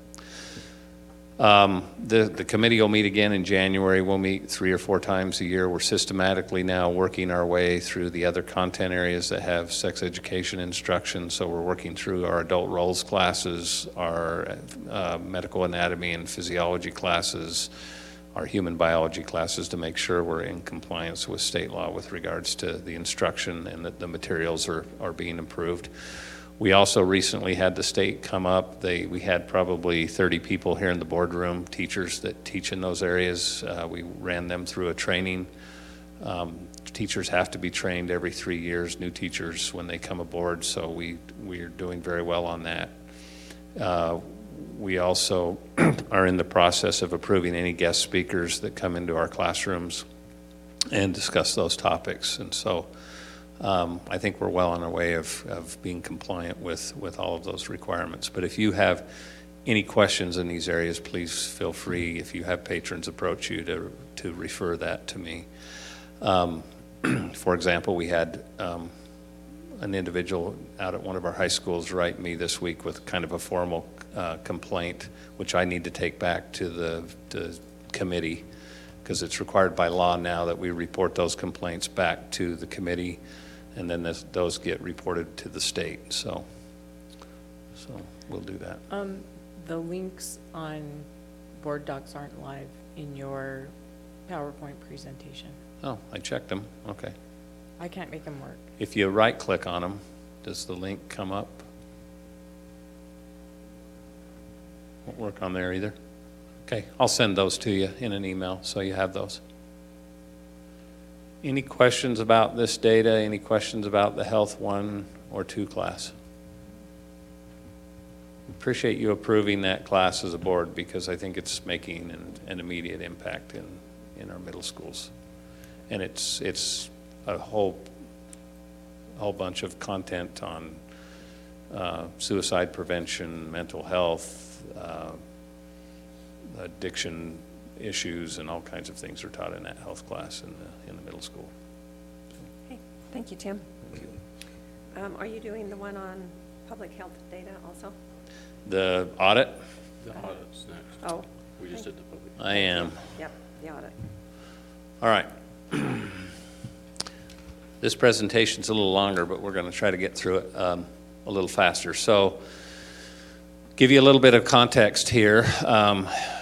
The committee will meet again in January. We'll meet 3 or 4 times a year. We're systematically now working our way through the other content areas that have sex education instruction. So we're working through our adult roles classes, our medical anatomy and physiology classes, our human biology classes, to make sure we're in compliance with state law with regards to the instruction and that the materials are being improved. We also recently had the state come up. We had probably 30 people here in the boardroom, teachers that teach in those areas. We ran them through a training. Teachers have to be trained every 3 years, new teachers when they come aboard, so we're doing very well on that. We also are in the process of approving any guest speakers that come into our classrooms and discuss those topics. And so I think we're well on our way of being compliant with all of those requirements. But if you have any questions in these areas, please feel free, if you have patrons approach you, to refer that to me. For example, we had an individual out at one of our high schools write me this week with kind of a formal complaint, which I need to take back to the committee, because it's required by law now that we report those complaints back to the committee, and then those get reported to the state. So we'll do that. The links on board docs aren't live in your PowerPoint presentation. Oh, I checked them. Okay. I can't make them work. If you right-click on them, does the link come up? Won't work on there either. Okay, I'll send those to you in an email so you have those. Any questions about this data? Any questions about the Health 1 or 2 class? Appreciate you approving that class as a board, because I think it's making an immediate impact in our middle schools. And it's a whole bunch of content on suicide prevention, mental health, addiction issues, and all kinds of things are taught in that health class in the middle school. Okay, thank you, Tim. Are you doing the one on public health data also? The audit? The audit's next. Oh. We just did the public. I am. Yep, the audit. All right. This presentation's a little longer, but we're going to try to get through it a little faster. So, give you a little bit of context here.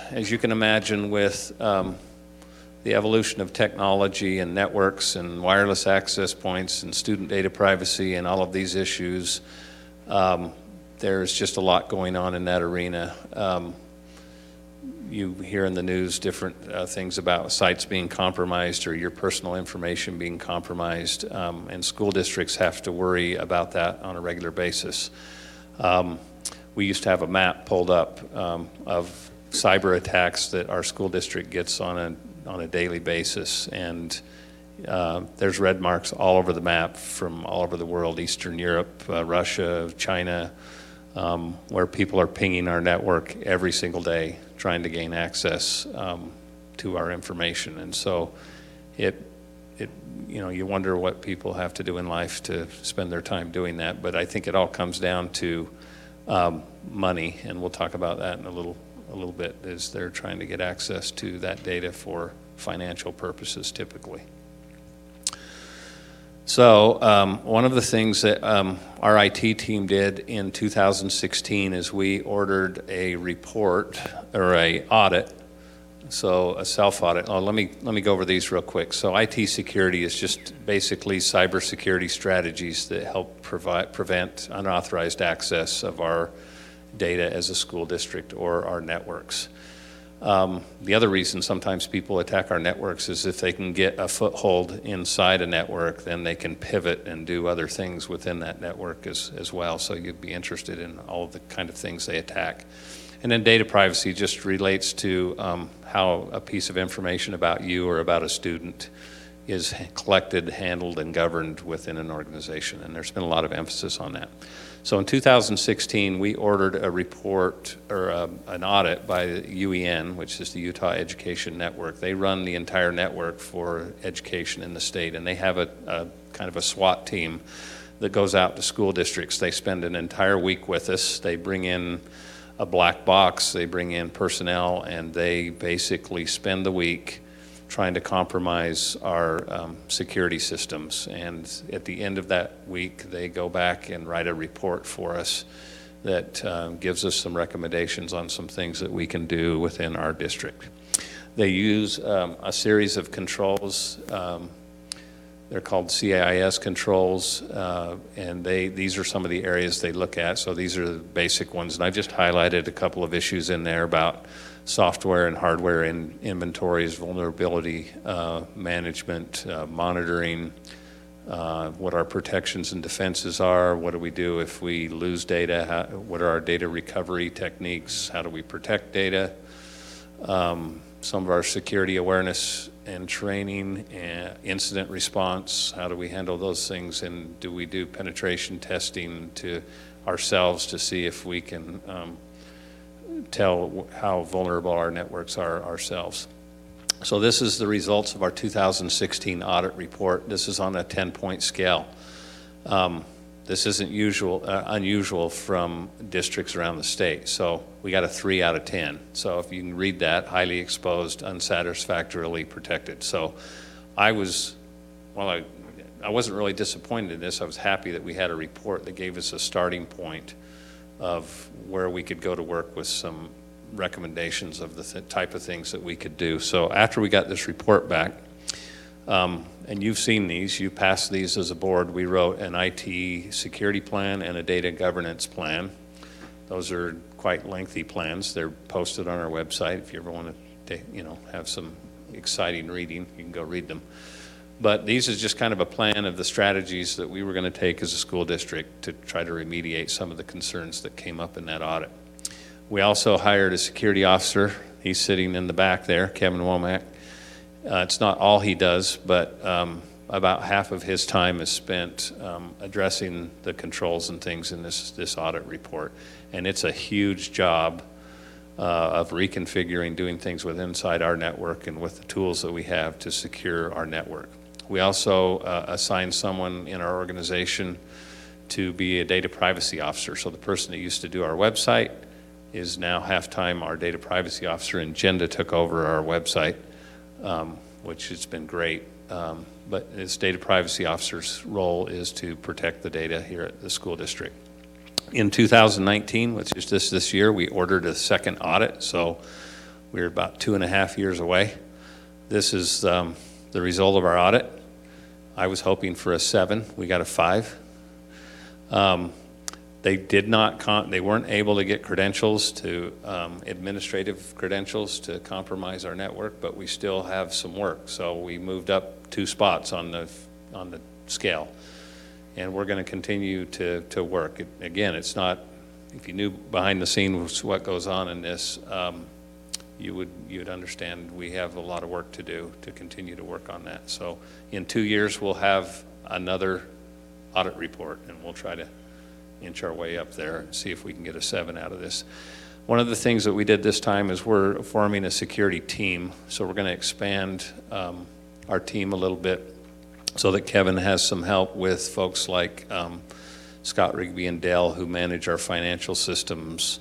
As you can imagine, with the evolution of technology and networks and wireless access points and student data privacy and all of these issues, there's just a lot going on in that arena. You hear in the news different things about sites being compromised or your personal information being compromised, and school districts have to worry about that on a regular basis. We used to have a map pulled up of cyber attacks that our school district gets on a daily basis, and there's red marks all over the map from all over the world, Eastern Europe, Russia, China, where people are pinging our network every single day trying to gain access to our information. And so you wonder what people have to do in life to spend their time doing that, but I think it all comes down to money, and we'll talk about that in a little bit, as they're trying to get access to that data for financial purposes typically. So one of the things that our IT team did in 2016 is we ordered a report or a audit, so a self-audit. Let me go over these real quick. So IT security is just basically cybersecurity strategies that help prevent unauthorized access of our data as a school district or our networks. The other reason sometimes people attack our networks is if they can get a foothold inside a network, then they can pivot and do other things within that network as well. So you'd be interested in all of the kind of things they attack. And then data privacy just relates to how a piece of information about you or about a student is collected, handled, and governed within an organization. And there's been a lot of emphasis on that. So in 2016, we ordered a report or an audit by the UEN, which is the Utah Education Network. They run the entire network for education in the state, and they have a kind of a SWAT team that goes out to school districts. They spend an entire week with us. They bring in a black box, they bring in personnel, and they basically spend the week trying to compromise our security systems. And at the end of that week, they go back and write a report for us that gives us some recommendations on some things that we can do within our district. They use a series of controls. They're called CAIS controls, and these are some of the areas they look at. So these are the basic ones, and I just highlighted a couple of issues in there about software and hardware inventories, vulnerability management, monitoring, what our protections and defenses are, what do we do if we lose data, what are our data recovery techniques, how do we protect data, some of our security awareness and training, and incident response, how do we handle those things, and do we do penetration testing to ourselves to see if we can tell how vulnerable our networks are ourselves. So this is the results of our 2016 audit report. This is on a 10-point scale. This isn't unusual from districts around the state. So we got a 3 out of 10. So if you can read that, highly exposed, unsatisfactorily protected. So I wasn't really disappointed in this. I was happy that we had a report that gave us a starting point of where we could go to work with some recommendations of the type of things that we could do. So after we got this report back, and you've seen these, you passed these as a board, we wrote an IT security plan and a data governance plan. Those are quite lengthy plans. They're posted on our website. If you ever want to have some exciting reading, you can go read them. But these is just kind of a plan of the strategies that we were going to take as a school district to try to remediate some of the concerns that came up in that audit. We also hired a security officer. He's sitting in the back there, Kevin Womack. It's not all he does, but about half of his time is spent addressing the controls and things in this audit report. And it's a huge job of reconfiguring, doing things with inside our network and with the tools that we have to secure our network. We also assigned someone in our organization to be a data privacy officer. So the person that used to do our website is now half-time our data privacy officer, and Jenda took over our website, which has been great. but its data privacy officer's role is to protect the data here at the school district. In 2019, which is just this year, we ordered a second audit, so we're about 2.5 years away. This is the result of our audit. I was hoping for a 7, we got a 5. They weren't able to get credentials to, administrative credentials to compromise our network, but we still have some work. So we moved up 2 spots on the scale. And we're going to continue to work. Again, it's not, if you knew behind the scenes what goes on in this, you would understand we have a lot of work to do to continue to work on that. So in 2 years, we'll have another audit report, and we'll try to inch our way up there and see if we can get a 7 out of this. One of the things that we did this time is we're forming a security team. So we're going to expand our team a little bit so that Kevin has some help with folks like Scott Rigby and Dell, who manage our financial systems,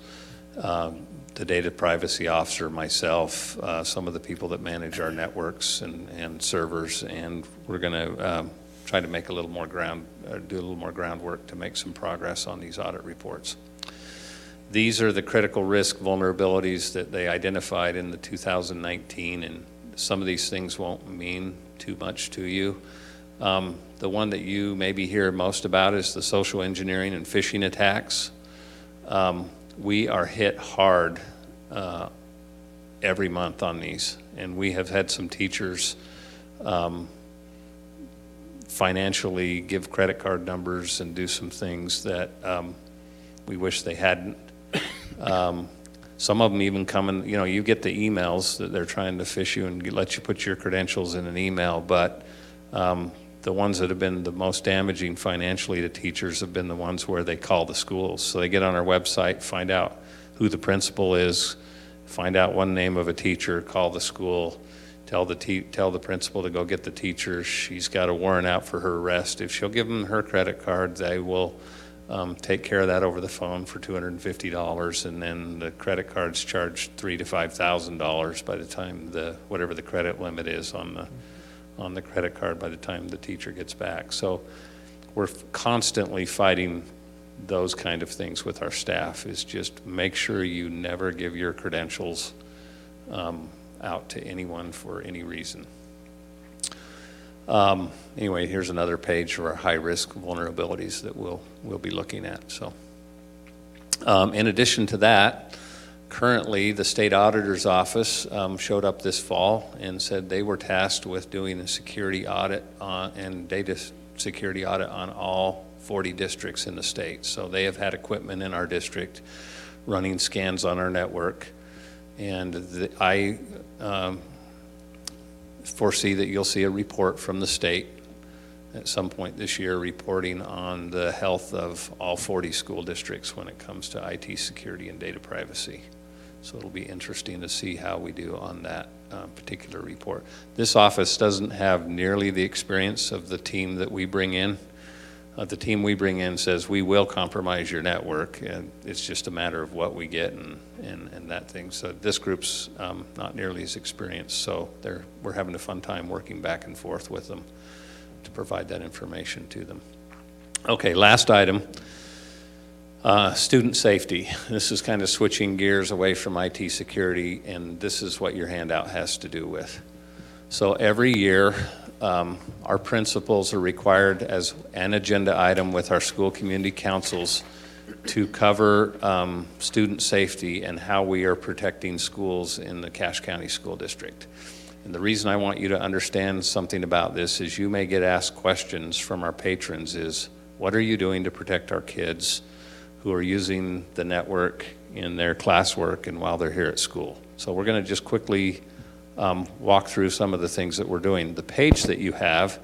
the data privacy officer, myself, some of the people that manage our networks and servers, and we're going to try to make do a little more groundwork to make some progress on these audit reports. These are the critical risk vulnerabilities that they identified in the 2019, and some of these things won't mean too much to you. The one that you maybe hear most about is the social engineering and phishing attacks. We are hit hard every month on these, and we have had some teachers financially give credit card numbers and do some things that we wish they hadn't. Some of them even come in, you get the emails that they're trying to phish you and let you put your credentials in an email, but the ones that have been the most damaging financially to teachers have been the ones where they call the schools. So they get on our website, find out who the principal is, find out one name of a teacher, call the school, tell the principal to go get the teacher. She's got a warrant out for her arrest. If she'll give them her credit card, they will take care of that over the phone for $250, and then the credit card's charged $3,000 to $5,000 by the time whatever the credit limit is on the credit card by the time the teacher gets back. So we're constantly fighting those kind of things with our staff, is just make sure you never give your credentials out to anyone for any reason. Anyway, here's another page of our high-risk vulnerabilities that we'll be looking at. So, in addition to that, currently the state auditor's office showed up this fall and said they were tasked with doing a security audit and data security audit on all 40 districts in the state. So they have had equipment in our district running scans on our network, and I foresee that you'll see a report from the state at some point this year reporting on the health of all 40 school districts when it comes to IT security and data privacy. So it'll be interesting to see how we do on that particular report. This office doesn't have nearly the experience of the team that we bring in. The team we bring in says we will compromise your network, and it's just a matter of what we get and that thing. So this group's not nearly as experienced, so we're having a fun time working back and forth with them to provide that information to them. Okay, last item, student safety. This is kind of switching gears away from IT security, and this is what your handout has to do with. So every year, our principals are required as an agenda item with our school community councils to cover student safety and how we are protecting schools in the Cache County School District. And the reason I want you to understand something about this is you may get asked questions from our patrons is, what are you doing to protect our kids who are using the network in their classwork and while they're here at school? So we're going to just quickly walk through some of the things that we're doing. The page that you have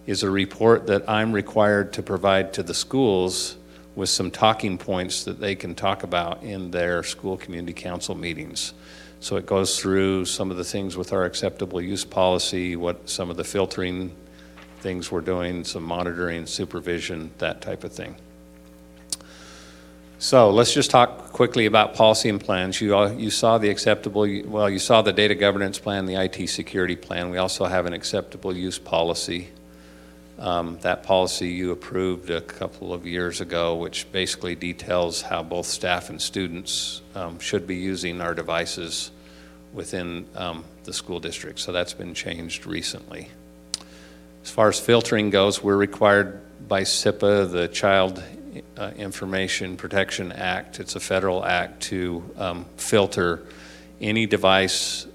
is a report that I'm required to provide to the schools with some talking points that they can talk about in their school community council meetings. So it goes through some of the things with our acceptable use policy, what some of the filtering things we're doing, some monitoring, supervision, that type of thing. So let's just talk Quickly about policy and plans, you saw the you saw the data governance plan, the IT security plan. We also have an acceptable use policy. That policy you approved a couple of years ago, which basically details how both staff and students should be using our devices within the school district. So that's been changed recently. As far as filtering goes, we're required by SIPA, the Child Information Protection Act. It's a federal act to filter any device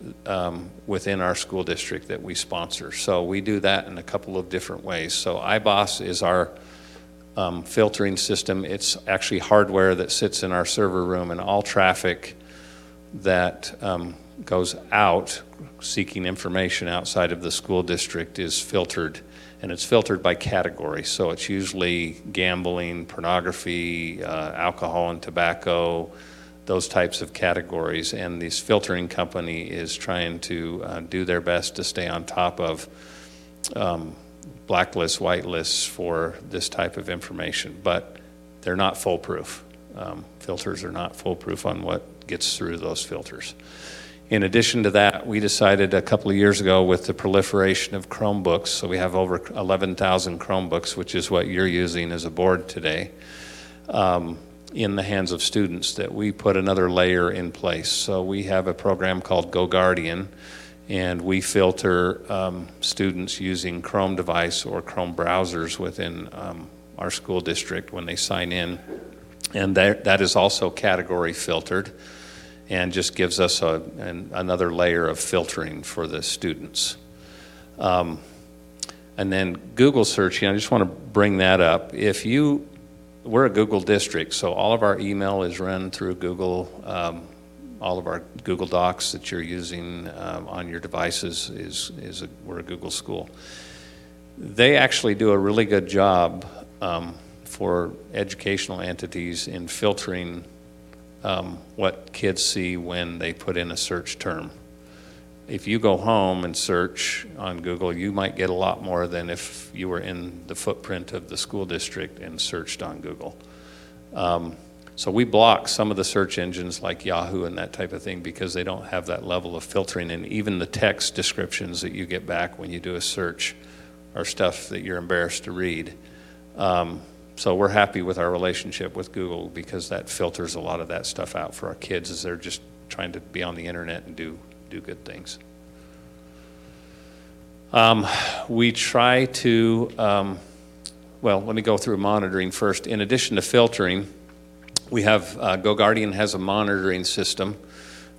within our school district that we sponsor. So we do that in a couple of different ways. So iBoss is our filtering system. It's actually hardware that sits in our server room, and all traffic that goes out seeking information outside of the school district is filtered, and it's filtered by category. So it's usually gambling, pornography, alcohol and tobacco, those types of categories. And this filtering company is trying to do their best to stay on top of blacklists, whitelists for this type of information, but they're not foolproof. Filters are not foolproof on what gets through those filters. In addition to that, we decided a couple of years ago with the proliferation of Chromebooks, so we have over 11,000 Chromebooks, which is what you're using as a board today, in the hands of students, that we put another layer in place. So we have a program called GoGuardian, and we filter students using Chrome device or Chrome browsers within our school district when they sign in. And that is also category filtered, and just gives us another layer of filtering for the students. And then Google searching, I just want to bring that up. We're a Google district, so all of our email is run through Google. All of our Google Docs that you're using on your devices we're a Google school. They actually do a really good job for educational entities in filtering what kids see when they put in a search term. If you go home and search on Google, you might get a lot more than if you were in the footprint of the school district and searched on Google. So we block some of the search engines like Yahoo and that type of thing because they don't have that level of filtering, and even the text descriptions that you get back when you do a search are stuff that you're embarrassed to read. So we're happy with our relationship with Google because that filters a lot of that stuff out for our kids as they're just trying to be on the internet and do good things. We try to, well, let me go through monitoring first. In addition to filtering, we have, GoGuardian has a monitoring system,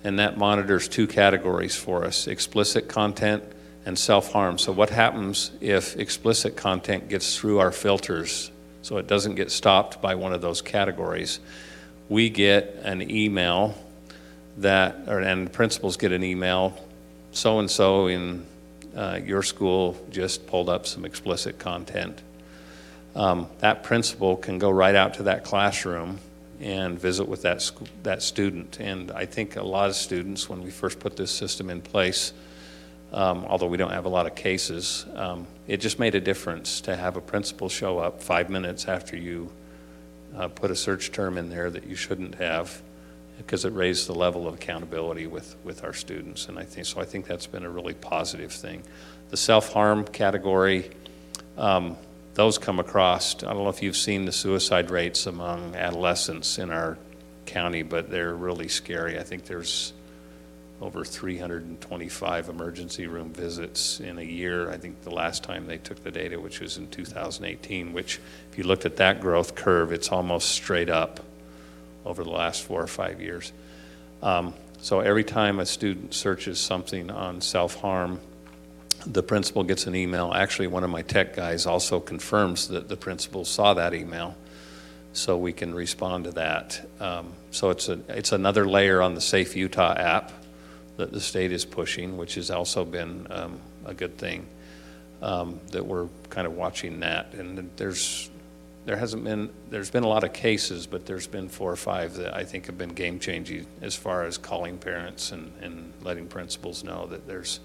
and that monitors two categories for us: explicit content and self-harm. So what happens if explicit content gets through our filters so it doesn't get stopped by one of those categories? We get an email and principals get an email, so-and-so in your school just pulled up some explicit content. That principal can go right out to that classroom and visit with that student. And I think a lot of students, when we first put this system in place, although we don't have a lot of cases, it just made a difference to have a principal show up 5 minutes after you put a search term in there that you shouldn't have, because it raised the level of accountability with our students. And I think that's been a really positive thing. The self-harm category, those come across. I don't know if you've seen the suicide rates among adolescents in our county, but they're really scary. I think there's over 325 emergency room visits in a year. I think the last time they took the data, which was in 2018, which if you looked at that growth curve, it's almost straight up over the last 4 or 5 years. So every time a student searches something on self-harm, the principal gets an email. Actually, one of my tech guys also confirms that the principal saw that email, so we can respond to that. So it's another layer on the Safe Utah app that the state is pushing, which has also been a good thing, that we're kind of watching that. And there's been a lot of cases, but there's been 4 or 5 that I think have been game-changing as far as calling parents and letting principals know that there's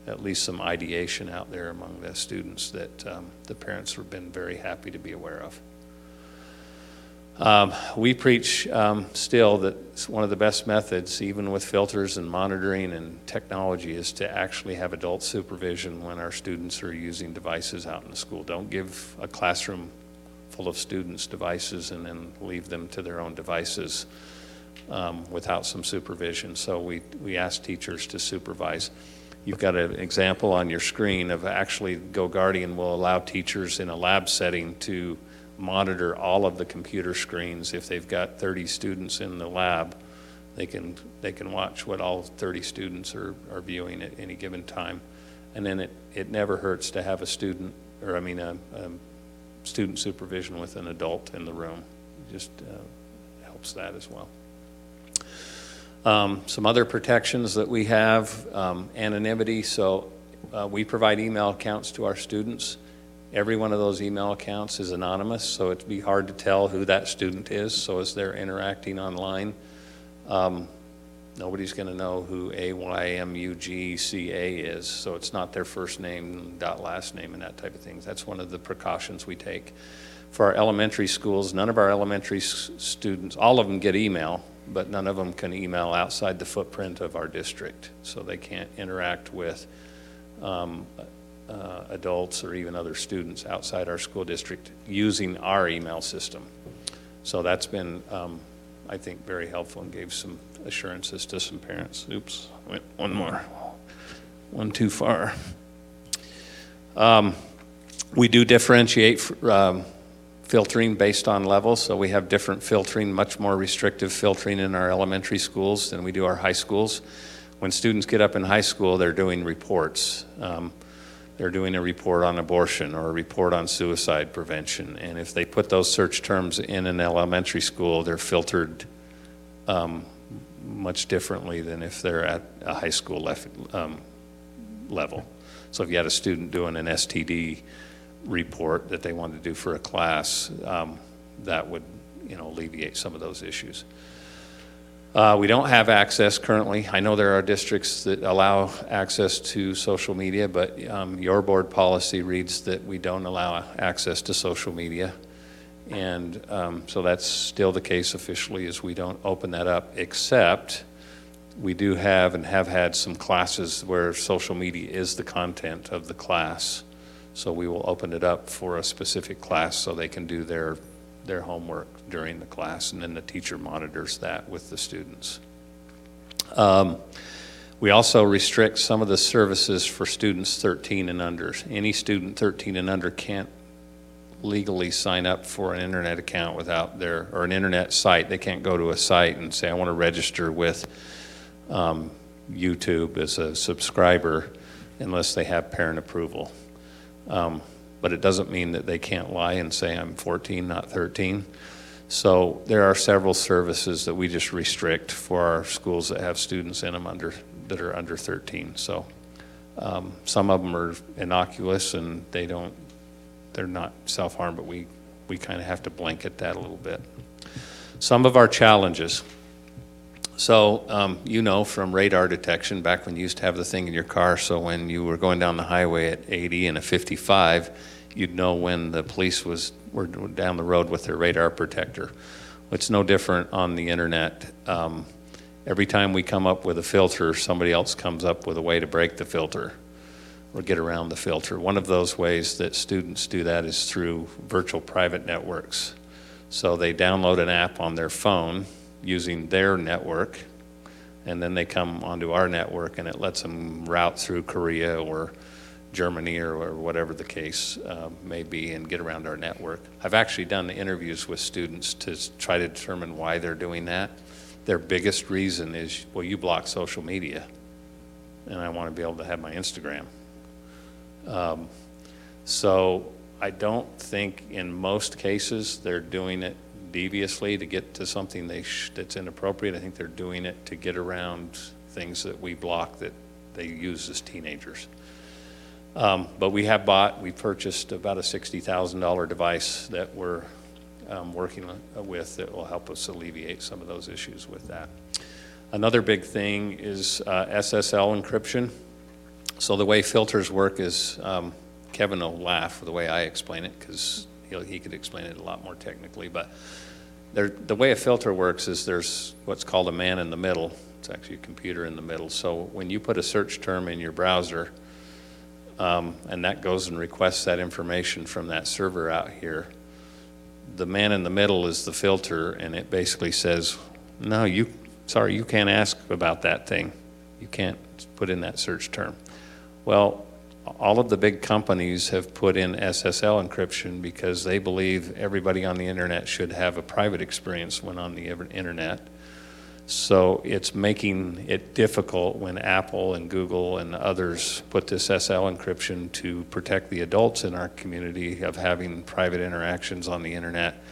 at least some ideation out there among the students that the parents have been very happy to be aware of. We preach still that one of the best methods, even with filters and monitoring and technology, is to actually have adult supervision when our students are using devices out in the school. Don't give a classroom full of students devices and then leave them to their own devices without some supervision. So we ask teachers to supervise. You've got an example on your screen of actually GoGuardian will allow teachers in a lab setting to monitor all of the computer screens. If they've got 30 students in the lab, they can watch what all 30 students are viewing at any given time. And then it never hurts to have a student supervision with an adult in the room. It just helps that as well. Some other protections that we have, anonymity. So we provide email accounts to our students. Every one of those email accounts is anonymous, so it'd be hard to tell who that student is. So as they're interacting online, nobody's going to know who AYMUGCA is. So it's not their first name, dot last name, and that type of thing. That's one of the precautions we take. For our elementary schools, none of our elementary students, all of them get email, but none of them can email outside the footprint of our district. So they can't interact with adults or even other students outside our school district using our email system. So that's been, I think, very helpful and gave some assurances to some parents. Oops, I went one too far. We do differentiate filtering based on levels, so we have different filtering, much more restrictive filtering in our elementary schools than we do our high schools. When students get up in high school, they're doing reports. They're doing a report on abortion or a report on suicide prevention, and if they put those search terms in an elementary school, they're filtered much differently than if they're at a high school level. So if you had a student doing an STD report that they wanted to do for a class, that would alleviate some of those issues. We don't have access currently. I know there are districts that allow access to social media, but your board policy reads that we don't allow access to social media. And so that's still the case officially, is we don't open that up, except we do have and have had some classes where social media is the content of the class. So we will open it up for a specific class so they can do their homework during the class, and then the teacher monitors that with the students. We also restrict some of the services for students 13 and under. Any student 13 and under can't legally sign up for an internet account without or an internet site. They can't go to a site and say, I want to register with YouTube as a subscriber unless they have parent approval. But it doesn't mean that they can't lie and say I'm 14, not 13. So there are several services that we just restrict for our schools that have students in them that are under 13. So some of them are innocuous and they're not self-harm, but we kind of have to blanket that a little bit. Some of our challenges. So from radar detection, back when you used to have the thing in your car, so when you were going down the highway at 80 and a 55, you'd know when the police were down the road with their radar protector. It's no different on the internet. Every time we come up with a filter, somebody else comes up with a way to break the filter or get around the filter. One of those ways that students do that is through virtual private networks. So they download an app on their phone using their network, and then they come onto our network and it lets them route through Korea or Germany or whatever the case may be and get around our network. I've actually done interviews with students to try to determine why they're doing that. Their biggest reason is, well, you block social media and I want to be able to have my Instagram. So I don't think in most cases they're doing it deviously to get to something that's inappropriate. I think they're doing it to get around things that we block that they use as teenagers. But we purchased about a $60,000 device that we're working with that will help us alleviate some of those issues with that. Another big thing is SSL encryption. So the way filters work is, Kevin will laugh the way I explain it because he could explain it a lot more technically, but the way a filter works is there's what's called a man in the middle. It's actually a computer in the middle. So when you put a search term in your browser, and that goes and requests that information from that server out here, the man in the middle is the filter, and it basically says, no, you can't ask about that thing. You can't put in that search term. Well, all of the big companies have put in SSL encryption because they believe everybody on the internet should have a private experience when on the internet. So it's making it difficult when Apple and Google and others put this SSL encryption to protect the adults in our community of having private interactions on the internet.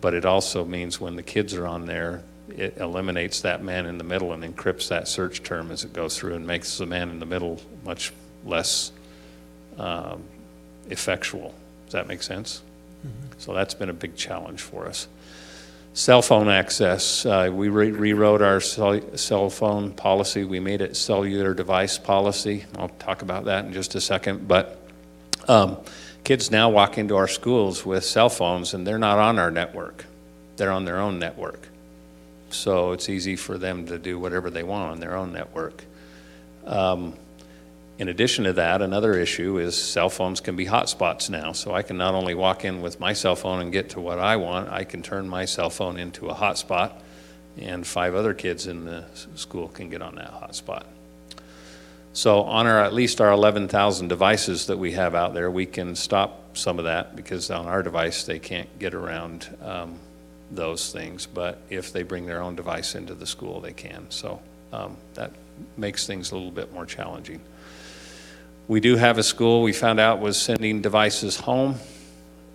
But it also means when the kids are on there, it eliminates that man in the middle and encrypts that search term as it goes through and makes the man in the middle much less effectual. Does that make sense? Mm-hmm. So that's been a big challenge for us. Cell phone access. We rewrote our cell phone policy. We made it cellular device policy. I'll talk about that in just a second. But kids now walk into our schools with cell phones and they're not on our network. They're on their own network. So it's easy for them to do whatever they want on their own network. In addition to that, another issue is cell phones can be hotspots now. So I can not only walk in with my cell phone and get to what I want, I can turn my cell phone into a hotspot, and 5 other kids in the school can get on that hotspot. So on at least our 11,000 devices that we have out there, we can stop some of that because on our device they can't get around those things. But if they bring their own device into the school, they can. So that makes things a little bit more challenging. We do have a school we found out was sending devices home.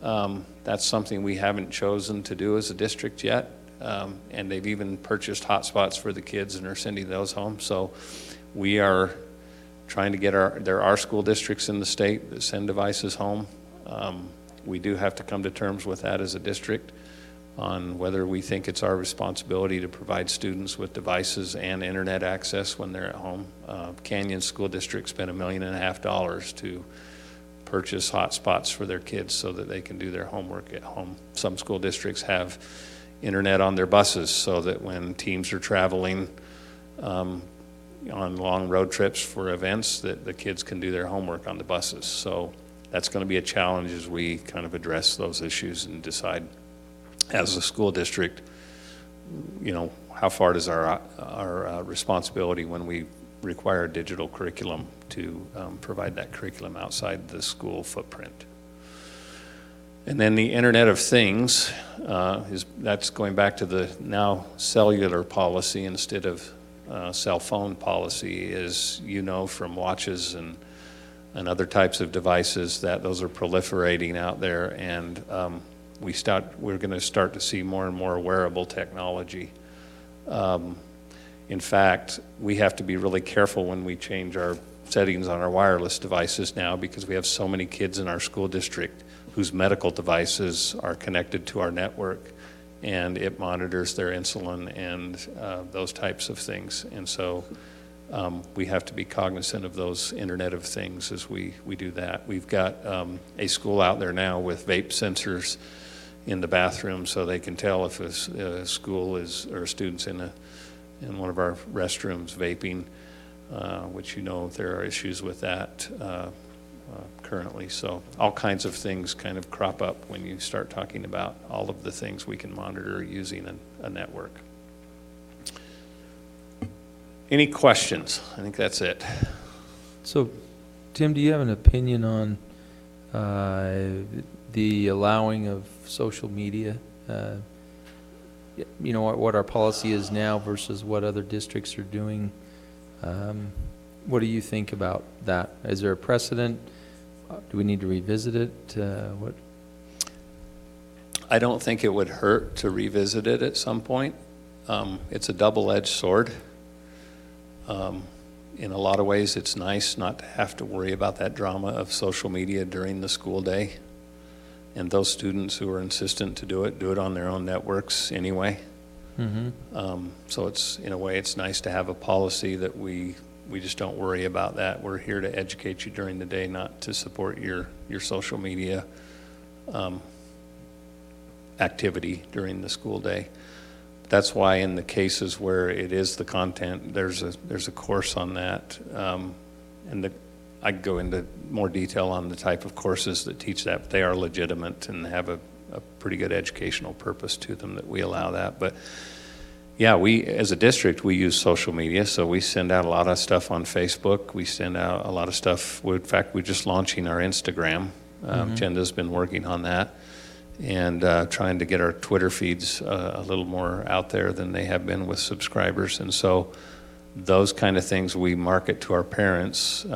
That's something we haven't chosen to do as a district yet. And they've even purchased hotspots for the kids and are sending those home. So we are trying to get there are school districts in the state that send devices home. We do have to come to terms with that as a district on whether we think it's our responsibility to provide students with devices and internet access when they're at home. Canyon School District spent $1.5 million to purchase hotspots for their kids so that they can do their homework at home. Some school districts have internet on their buses so that when teams are traveling on long road trips for events, that the kids can do their homework on the buses. So that's going to be a challenge as we kind of address those issues and decide as a school district, you know, how far does our responsibility when we require digital curriculum to provide that curriculum outside the school footprint. And then the Internet of Things, that's going back to the now cellular policy instead of cell phone policy, is, you know, from watches and other types of devices that those are proliferating out there, and we're going to start to see more and more wearable technology. In fact, we have to be really careful when we change our settings on our wireless devices now because we have so many kids in our school district whose medical devices are connected to our network, and it monitors their insulin and those types of things. And so we have to be cognizant of those Internet of Things as we do that. We've got a school out there now with vape sensors in the bathroom so they can tell if a school is, or a student's in one of our restrooms vaping, which, you know, there are issues with that currently. So all kinds of things kind of crop up when you start talking about all of the things we can monitor using a network. Any questions? I think that's it. So, Tim, do you have an opinion on the allowing of social media? You know, what our policy is now versus what other districts are doing. What do you think about that? Is there a precedent? Do we need to revisit it? What? I don't think it would hurt to revisit it at some point. It's a double-edged sword. In a lot of ways, it's nice not to have to worry about that drama of social media during the school day. And those students who are insistent to do it on their own networks anyway. Mm-hmm. So it's, in a way, it's nice to have a policy that we just don't worry about that. We're here to educate you during the day, not to support your social media activity during the school day. That's why in the cases where it is the content, there's a course on that. I can go into more detail on the type of courses that teach that, but they are legitimate and have a pretty good educational purpose to them that we allow that. But yeah, we, as a district, we use social media, so we send out a lot of stuff on Facebook. We send out a lot of stuff. In fact, we're just launching our Instagram. Jenda's been working on that and trying to get our Twitter feeds a little more out there than they have been with subscribers. And so those kind of things we market to our parents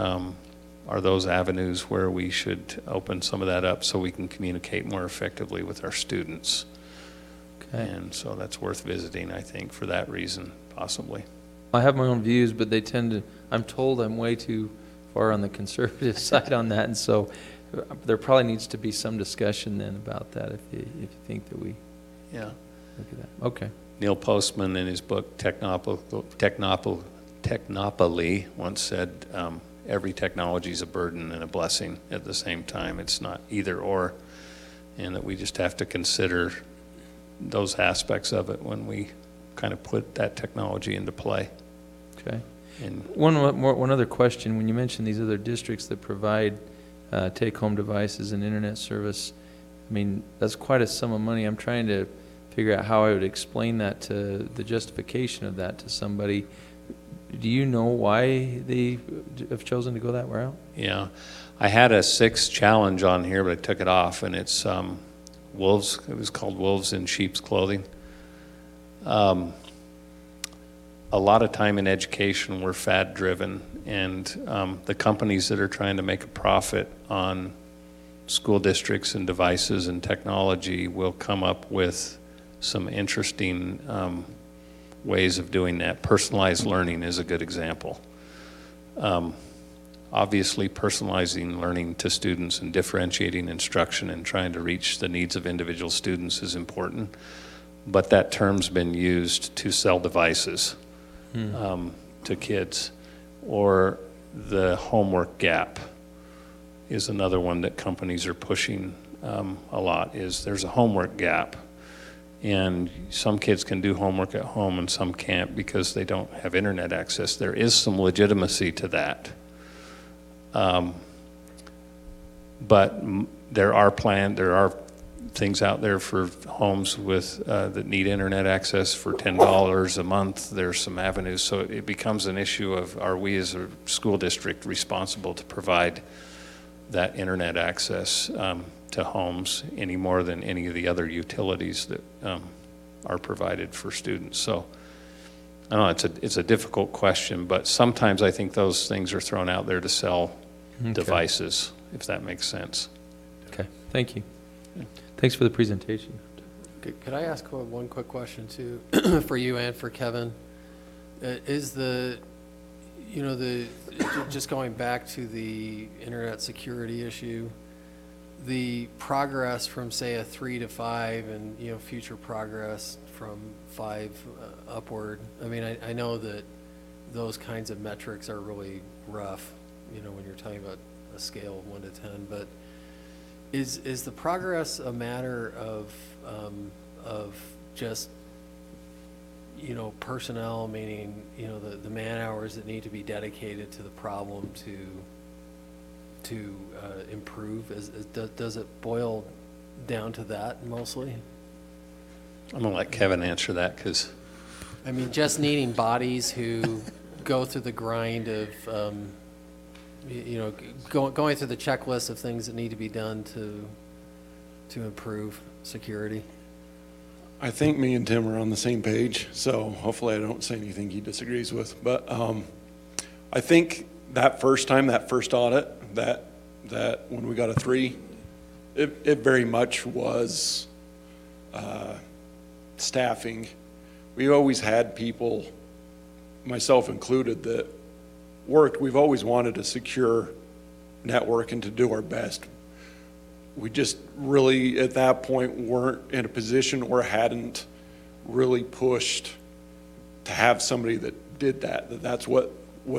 are those avenues where we should open some of that up so we can communicate more effectively with our students. Okay. And so that's worth visiting, I think, for that reason, possibly. I have my own views, but they tend to, I'm told I'm way too far on the conservative side on that, and so there probably needs to be some discussion then about that if you think that we look at that. Okay. Neil Postman in his book Technopoly once said, every technology is a burden and a blessing at the same time. It's not either or, and that we just have to consider those aspects of it when we kind of put that technology into play. Okay. And one other question. When you mentioned these other districts that provide take-home devices and internet service, I mean, that's quite a sum of money. I'm trying to figure out how I would explain that to the justification of that to somebody. Do you know why they have chosen to go that route? Yeah, I had a 6 challenge on here, but I took it off, and it's wolves. It was called Wolves in Sheep's Clothing. A lot of time in education, we're fad-driven, and the companies that are trying to make a profit on school districts and devices and technology will come up with some interesting ways of doing that. Personalized learning is a good example. Obviously, personalizing learning to students and differentiating instruction and trying to reach the needs of individual students is important, but that term's been used to sell devices to kids. Or the homework gap is another one that companies are pushing a lot, is there's a homework gap. And some kids can do homework at home and some can't because they don't have internet access. There is some legitimacy to that. But there are things out there for homes with that need internet access for $10 a month. There's some avenues. So it becomes an issue of, are we as a school district responsible to provide that internet access to homes any more than any of the other utilities that are provided for students? So I don't know, it's a difficult question, but sometimes I think those things are thrown out there to sell devices, if that makes sense. Okay, thank you. Thanks for the presentation. Could I ask one quick question too, for you and for Kevin? Is just going back to the internet security issue, the progress from say a 3 to 5 and future progress from 5 upward, I mean, I know that those kinds of metrics are really rough, when you're talking about a scale of 1 to 10, but is the progress a matter of just personnel, meaning the man hours that need to be dedicated to the problem to improve? Does it boil down to that mostly? I'm gonna let Kevin answer that, because I mean, just needing bodies who go through the grind of going through the checklist of things that need to be done to improve security. I think me and Tim are on the same page, so hopefully I don't say anything he disagrees with. But I think that first audit, that when we got a 3, it very much was staffing. We always had people, myself included, that worked. We've always wanted a secure network and to do our best. We just really, at that point, weren't in a position or hadn't really pushed to have somebody that did that. That's what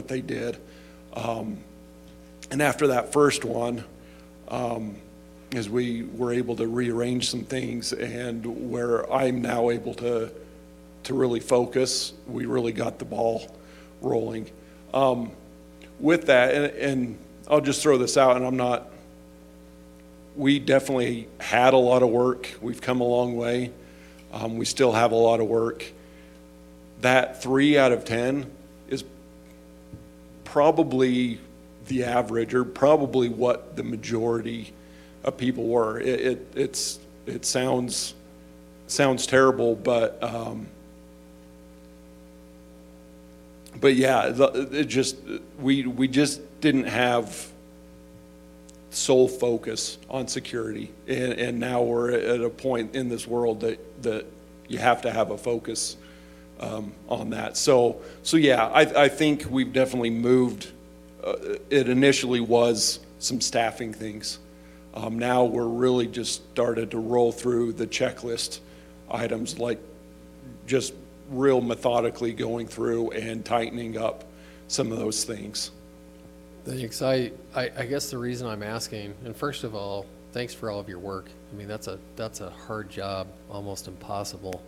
they did. And after that first one, as we were able to rearrange some things, and where I'm now able to really focus, we really got the ball rolling. With that, and I'll just throw this out, and we definitely had a lot of work. We've come a long way. We still have a lot of work. That 3 out of 10 is probably the average, or probably what the majority of people were. It sounds terrible, but yeah, we just didn't have sole focus on security, and now we're at a point in this world that you have to have a focus on that. So yeah, I think we've definitely moved. It initially was some staffing things. Now we're really just started to roll through the checklist items, like just real methodically going through and tightening up some of those things. Thanks. I guess the reason I'm asking, and first of all, thanks for all of your work. I mean, that's a hard job, almost impossible.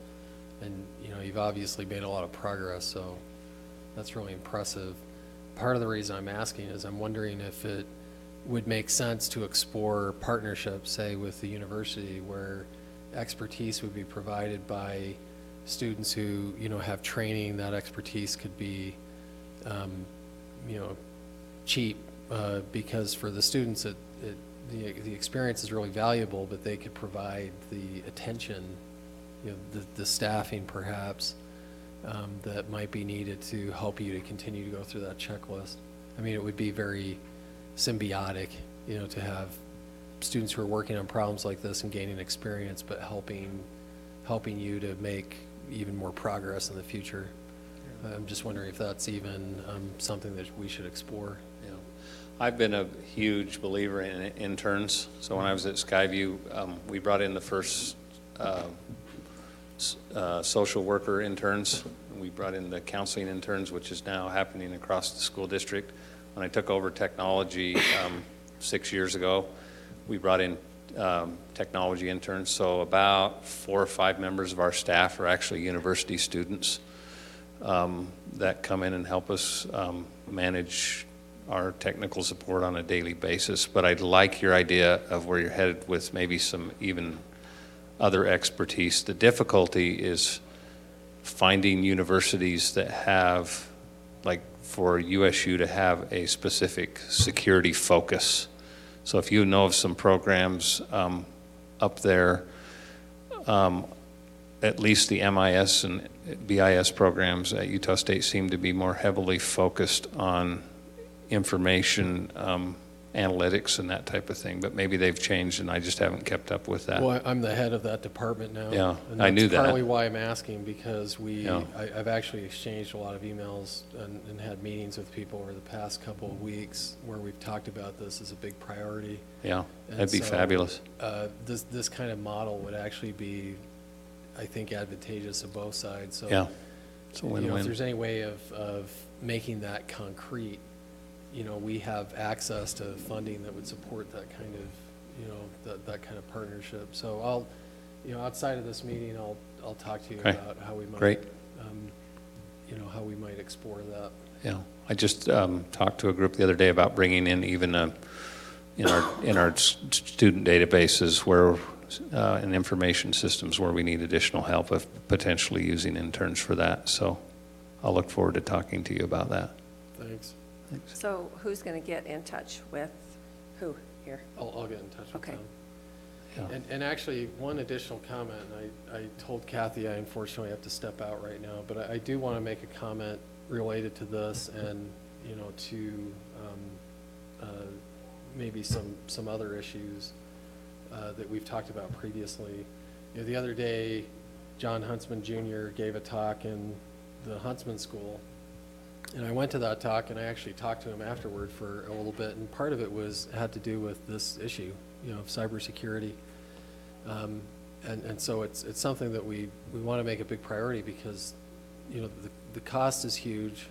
And, you know, you've obviously made a lot of progress, so that's really impressive. Part of the reason I'm asking is I'm wondering if it would make sense to explore partnerships, say, with the university, where expertise would be provided by students who, you know, have training. That expertise could be, you know, cheap, because for the students, the experience is really valuable, but they could provide the attention, you know, the staffing perhaps, that might be needed to help you to continue to go through that checklist. I mean, it would be very symbiotic, you know, to have students who are working on problems like this and gaining experience, but helping you to make even more progress in the future. I'm just wondering if that's even something that we should explore. Yeah. I've been a huge believer in interns. So when I was at Skyview, we brought in the first social worker interns. We brought in the counseling interns, which is now happening across the school district. When I took over technology 6 years ago, we brought in technology interns. So about 4 or 5 members of our staff are actually university students that come in and help us manage our technical support on a daily basis. But I'd like your idea of where you're headed with maybe some even other expertise. The difficulty is finding universities that have, like for USU to have a specific security focus. So if you know of some programs up there, at least the MIS and BIS programs at Utah State seem to be more heavily focused on information analytics and that type of thing, but maybe they've changed and I just haven't kept up with that. Well, I'm the head of that department now. Yeah, and I knew that. That's partly why I'm asking, because Yeah. I've actually exchanged a lot of emails and had meetings with people over the past couple of weeks where we've talked about this as a big priority. Yeah, And that'd be so, fabulous. This kind of model would actually be, I think, advantageous to both sides. So, Yeah, it's a you know, win-win. if there's any way of making that concrete, you know, we have access to funding that would support that kind of, you know, that kind of partnership. So I'll, you know, outside of this meeting, I'll talk to you Okay. about how we might, Great. You know, how we might explore that. Yeah, I just talked to a group the other day about bringing in even in our student databases where and information systems where we need additional help of potentially using interns for that. So I'll look forward to talking to you about that. Thanks. So who's going to get in touch with who here? I'll get in touch with Okay. them. Yeah. And actually, one additional comment, I told Kathy I unfortunately have to step out right now, but I do want to make a comment related to this and, you know, to maybe some other issues that we've talked about previously. You know, the other day, John Huntsman Jr. gave a talk in the Huntsman School, and I went to that talk and I actually talked to him afterward for a little bit, and part of it had to do with this issue, you know, of cybersecurity. And so it's something that we want to make a big priority because, you know, the cost is huge.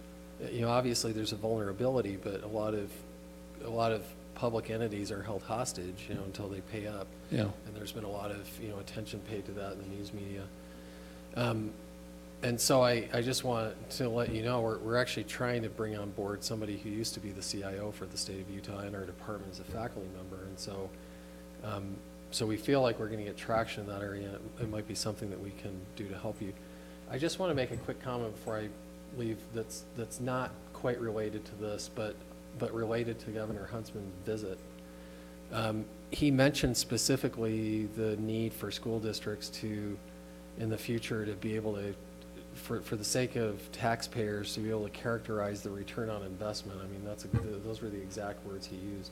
You know, obviously there's a vulnerability, but a lot of public entities are held hostage, until they pay up. Yeah. And there's been a lot of, attention paid to that in the news media. And so I just want to let you know, we're actually trying to bring on board somebody who used to be the CIO for the state of Utah in our department as a faculty member. And so, so we feel like we're going to get traction in that area. It might be something that we can do to help you. I just want to make a quick comment before I leave that's not quite related to this, but related to Governor Huntsman's visit. He mentioned specifically the need for school districts to, in the future, to be able to, for the sake of taxpayers, to be able to characterize the return on investment. I mean, those were the exact words he used.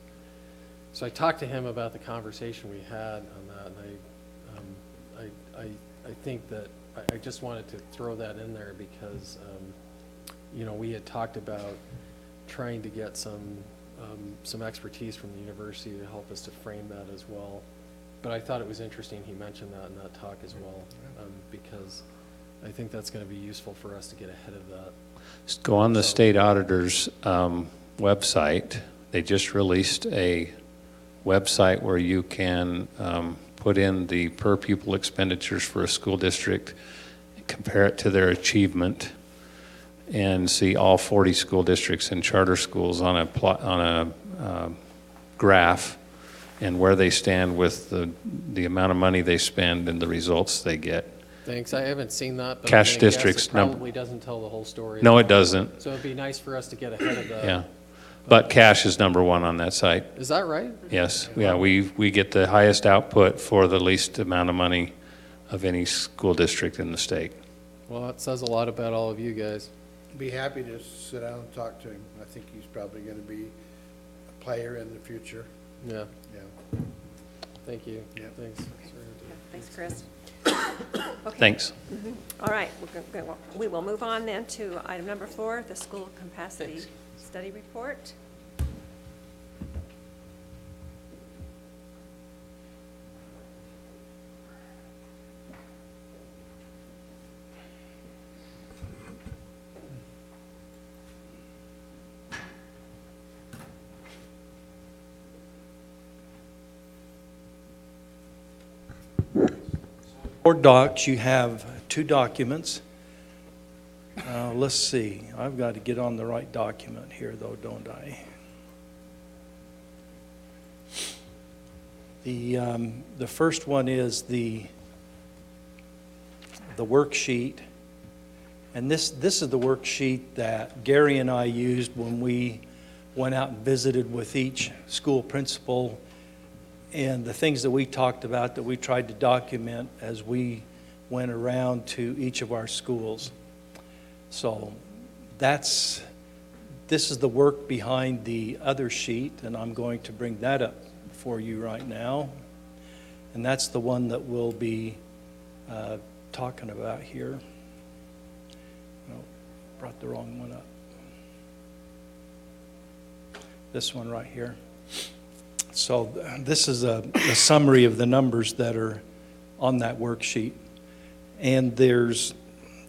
So I talked to him about the conversation we had on that, and I think that I just wanted to throw that in there because, we had talked about trying to get some expertise from the university to help us to frame that as well. But I thought it was interesting he mentioned that in that talk as well, because I think that's going to be useful for us to get ahead of that. Just go on the state auditor's website. They just released a website where you can put in the per pupil expenditures for a school district, compare it to their achievement, and see all 40 school districts and charter schools on a graph, and where they stand with the amount of money they spend and the results they get. Thanks. I haven't seen that, but Cash I'm gonna guess districts it probably doesn't tell the whole story. No, it doesn't. So it'd be nice for us to get ahead of that. Yeah, but cash is number one on that site. Is that right? Yes, yeah, we get the highest output for the least amount of money of any school district in the state. Well, that says a lot about all of you guys. Be happy to sit down and talk to him. I think he's probably going to be a player in the future. Yeah. Yeah. Thank you. Yeah. Thanks. Thanks, Chris. Okay. Thanks. All right, we will move on then to item number 4, the school capacity study report. Board docs, you have 2 documents. Let's see, I've got to get on the right document here though, don't I? The first one is the worksheet. And this is the worksheet that Gary and I used when we went out and visited with each school principal, and the things that we talked about that we tried to document as we went around to each of our schools. So this is the work behind the other sheet, and I'm going to bring that up for you right now. And that's the one that we'll be talking about here. No, brought the wrong one up. This one right here. So this is a summary of the numbers that are on that worksheet. And there's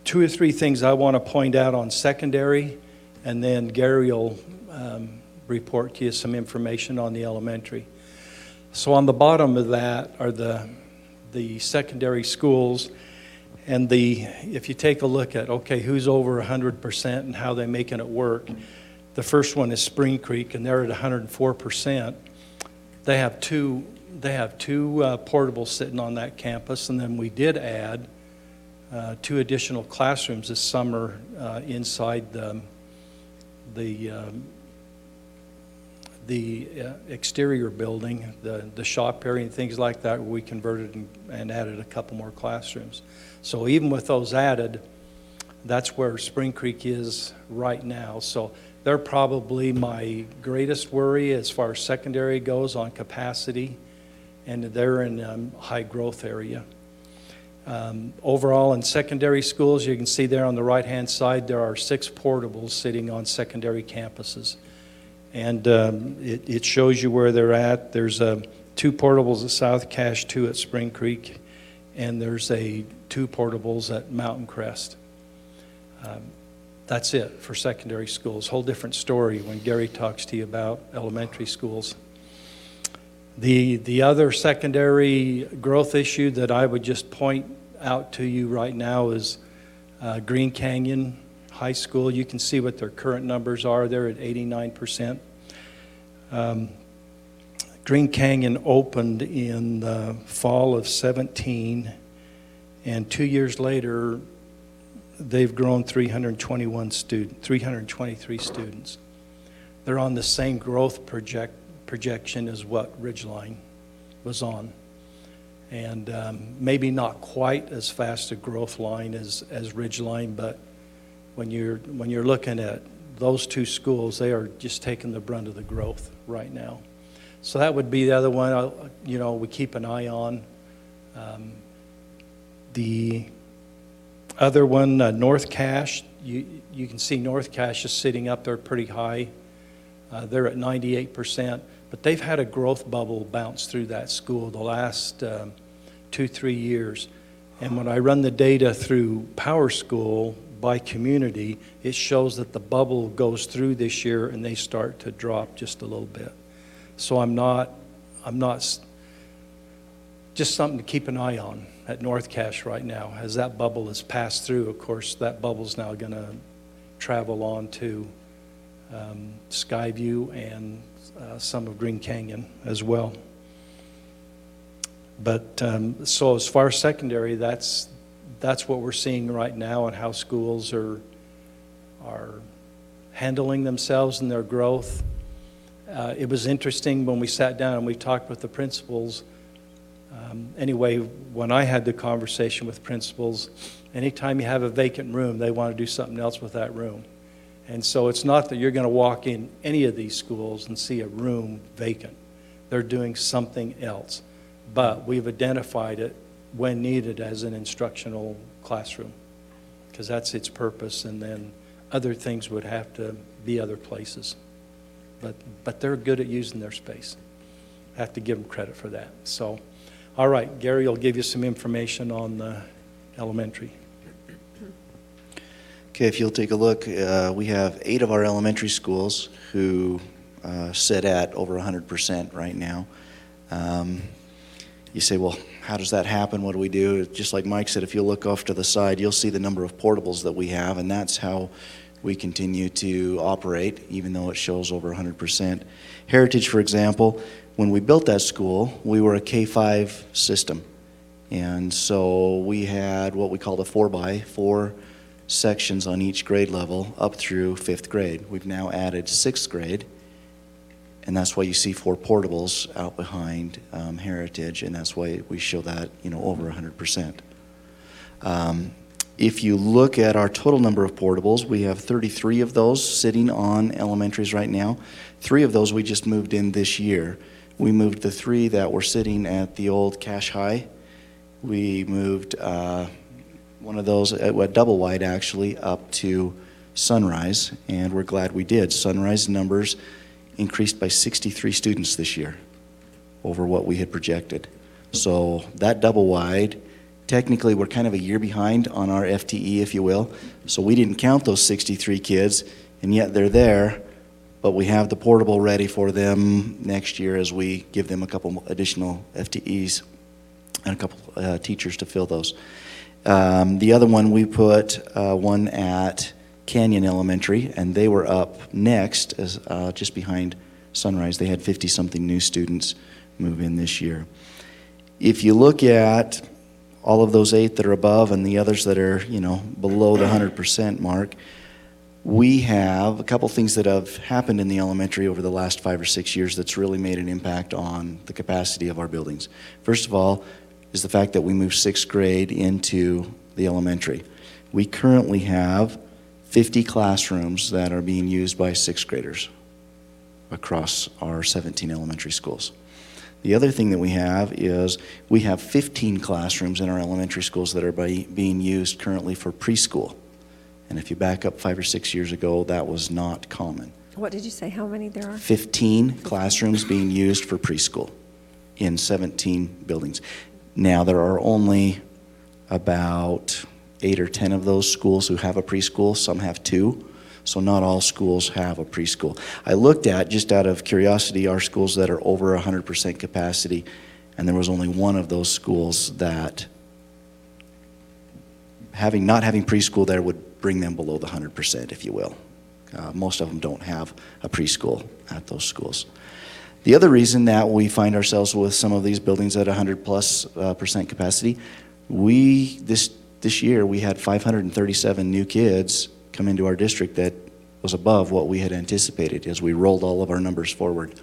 2 or 3 things I want to point out on secondary, and then Gary will report to you some information on the elementary. So on the bottom of that are the secondary schools, and if you take a look at, okay, who's over 100% and how they're making it work, the first one is Spring Creek, and they're at 104%. They have two portables sitting on that campus, and then we did add 2 additional classrooms this summer inside the exterior building, the shop area and things like that, where we converted and added a couple more classrooms. So even with those added, that's where Spring Creek is right now. So they're probably my greatest worry as far as secondary goes on capacity, and they're in a high growth area. Overall in secondary schools, you can see there on the right-hand side, there are 6 portables sitting on secondary campuses. And it shows you where they're at. There's 2 portables at South Cache, 2 at Spring Creek, and there's 2 portables at Mountain Crest. That's it for secondary schools. Whole different story when Gary talks to you about elementary schools. The other secondary growth issue that I would just point out to you right now is Green Canyon High School. You can see what their current numbers are. They're at 89%. Green Canyon opened in the fall of 17, and 2 years later, they've grown 323 students. They're on the same growth projection as what Ridgeline was on. And maybe not quite as fast a growth line as Ridgeline, but when you're looking at those two schools, they are just taking the brunt of the growth right now. So that would be the other one, we keep an eye on. The other one, North Cache, you can see North Cache is sitting up there pretty high. They're at 98%, but they've had a growth bubble bounce through that school the last 2-3 years. And when I run the data through Power School by community, it shows that the bubble goes through this year and they start to drop just a little bit. So I'm not, just something to keep an eye on at North Cache right now. As that bubble is passed through, of course, that bubble's now going to travel on to Skyview and some of Green Canyon as well. But so as far as secondary, that's what we're seeing right now and how schools are handling themselves and their growth. It was interesting when we sat down and we talked with the principals. Anyway, when I had the conversation with principals, anytime you have a vacant room, they want to do something else with that room. And so it's not that you're going to walk in any of these schools and see a room vacant. They're doing something else. But we've identified it when needed as an instructional classroom, because that's its purpose, and then other things would have to be other places. But they're good at using their space. I have to give them credit for that. So, all right, Gary will give you some information on the elementary. Okay, if you'll take a look, we have 8 of our elementary schools who sit at over 100% right now. You say, well, how does that happen? What do we do? Just like Mike said, if you look off to the side, you'll see the number of portables that we have, and that's how we continue to operate, even though it shows over 100%. Heritage, for example, when we built that school, we were a K-5 system. And so we had what we called a 4x4 sections on each grade level up through 5th grade. We've now added 6th grade, and that's why you see 4 portables out behind Heritage, and that's why we show that, over 100%. If you look at our total number of portables, we have 33 of those sitting on elementaries right now. 3 of those we just moved in this year. We moved the 3 that were sitting at the old Cache High. We moved one of those, a double wide actually, up to Sunrise, and we're glad we did. Sunrise numbers increased by 63 students this year over what we had projected. So that double wide, technically we're kind of a year behind on our FTE, if you will. So we didn't count those 63 kids, and yet they're there, but we have the portable ready for them next year as we give them a couple additional FTEs and a couple teachers to fill those. The other one, we put one at Canyon Elementary, and they were up next, as just behind Sunrise. They had 50-something new students move in this year. If you look at all of those 8 that are above and the others that are, below the 100% mark, we have a couple things that have happened in the elementary over the last 5 or 6 years that's really made an impact on the capacity of our buildings. First of all is the fact that we moved 6th grade into the elementary. We currently have 50 classrooms that are being used by 6th graders across our 17 elementary schools. The other thing that we have is we have 15 classrooms in our elementary schools that are being used currently for preschool. And if you back up 5 or 6 years ago, that was not common. What did you say, how many there are? 15 classrooms being used for preschool in 17 buildings. Now, there are only about 8 or 10 of those schools who have a preschool. Some have 2. So not all schools have a preschool. I looked at, just out of curiosity, our schools that are over 100% capacity, and there was only one of those schools that not having preschool there would bring them below the 100%, if you will. Most of them don't have a preschool at those schools. The other reason that we find ourselves with some of these buildings at 100+% capacity, this year we had 537 new kids come into our district that was above what we had anticipated as we rolled all of our numbers forward.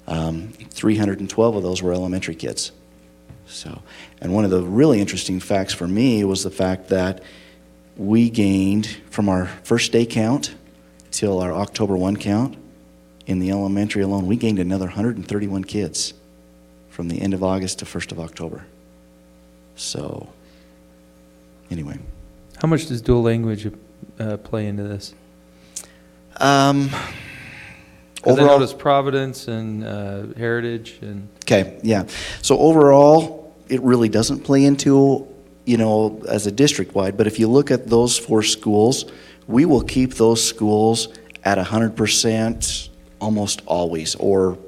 312 of those were elementary kids. So, and one of the really interesting facts for me was the fact that we gained, from our first day count till our October 1 count, in the elementary alone, we gained another 131 kids from the end of August to 1st of October. So, anyway. How much does dual language play into this? Because I noticed Providence and Heritage and... Okay, yeah. So overall, it really doesn't play into, as a district-wide, but if you look at those 4 schools, we will keep those schools at 100% almost always, or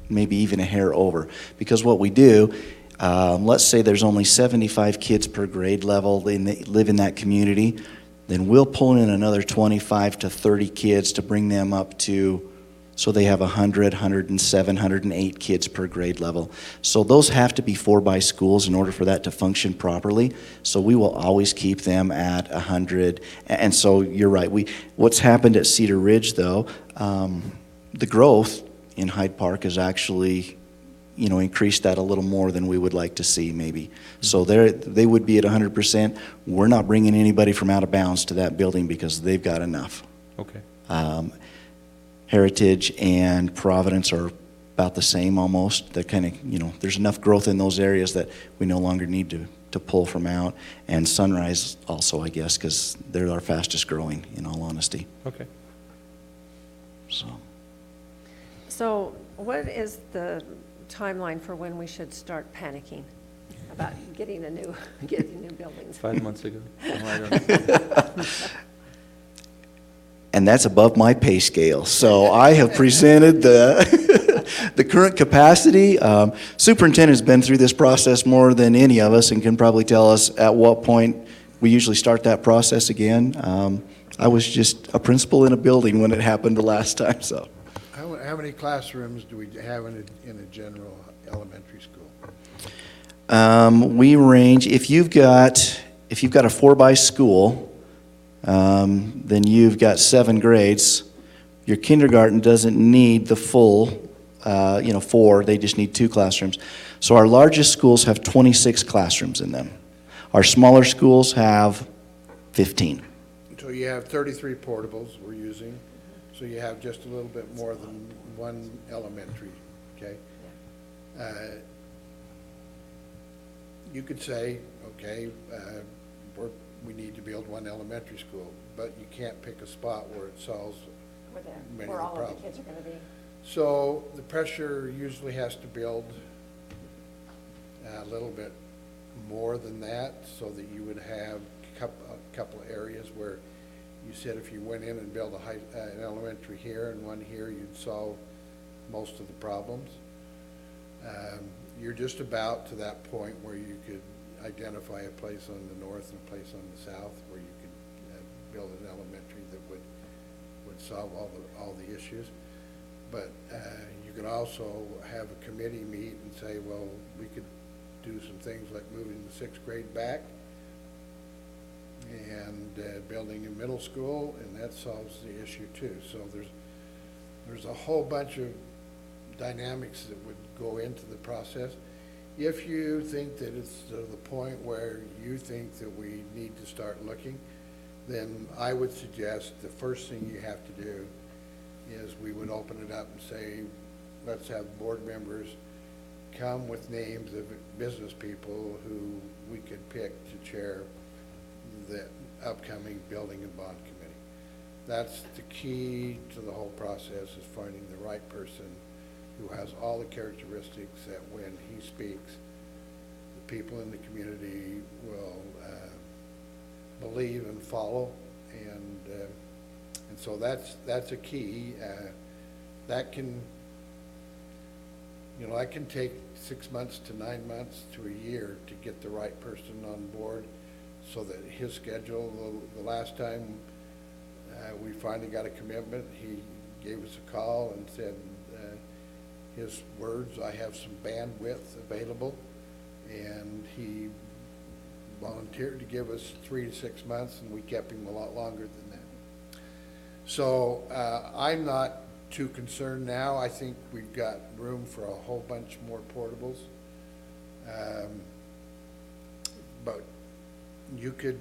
maybe even a hair over. Because what we do, let's say there's only 75 kids per grade level live in that community, then we'll pull in another 25 to 30 kids to bring them up to, so they have 100, 107, 108 kids per grade level. So those have to be 4-by schools in order for that to function properly. So we will always keep them at 100. And so you're right. What's happened at Cedar Ridge, though, the growth in Hyde Park has actually, increased that a little more than we would like to see, maybe. So they would be at 100%. We're not bringing anybody from out of bounds to that building because they've got enough. Okay. Heritage and Providence are about the same almost. They're kind of, there's enough growth in those areas that we no longer need to pull from out. And Sunrise also, I guess, because they're our fastest growing, in all honesty. Okay. So what is the timeline for when we should start panicking about getting new buildings? 5 months ago. No, I don't know. And that's above my pay scale. So I have presented the current capacity. Superintendent's been through this process more than any of us and can probably tell us at what point we usually start that process again. I was just a principal in a building when it happened the last time, so. How many classrooms do we have in a general elementary school? We range, if you've got a 4-by school, then you've got 7 grades. Your kindergarten doesn't need the full, 4, they just need 2 classrooms. So our largest schools have 26 classrooms in them. Our smaller schools have 15. So you have 33 portables we're using, so you have just a little bit more than one elementary, okay? You could say, okay, we need to build one elementary school, but you can't pick a spot where it solves many of the problems. Where all of the kids are going to be. So the pressure usually has to build a little bit more than that, so that you would have a couple of areas where you said if you went in and built an elementary here and one here, you'd solve most of the problems. You're just about to that point where you could identify a place on the north and a place on the south where you could build an elementary that would solve all the issues. But you could also have a committee meet and say, well, we could do some things like moving the 6th grade back and building a middle school, and that solves the issue too. So there's a whole bunch of dynamics that would go into the process. If you think that it's to the point where you think that we need to start looking, then I would suggest the first thing you have to do is we would open it up and say, let's have board members come with names of business people who we could pick to chair the upcoming building and bond committee. That's the key to the whole process, is finding the right person who has all the characteristics that when he speaks, the people in the community will believe and follow, and And so that's a key. That can, that can take 6 months to 9 months to a year to get the right person on board so that his schedule, the last time we finally got a commitment, he gave us a call and said, his words, I have some bandwidth available, and he volunteered to give us 3 to 6 months, and we kept him a lot longer than that. So I'm not too concerned now. I think we've got room for a whole bunch more portables. But you could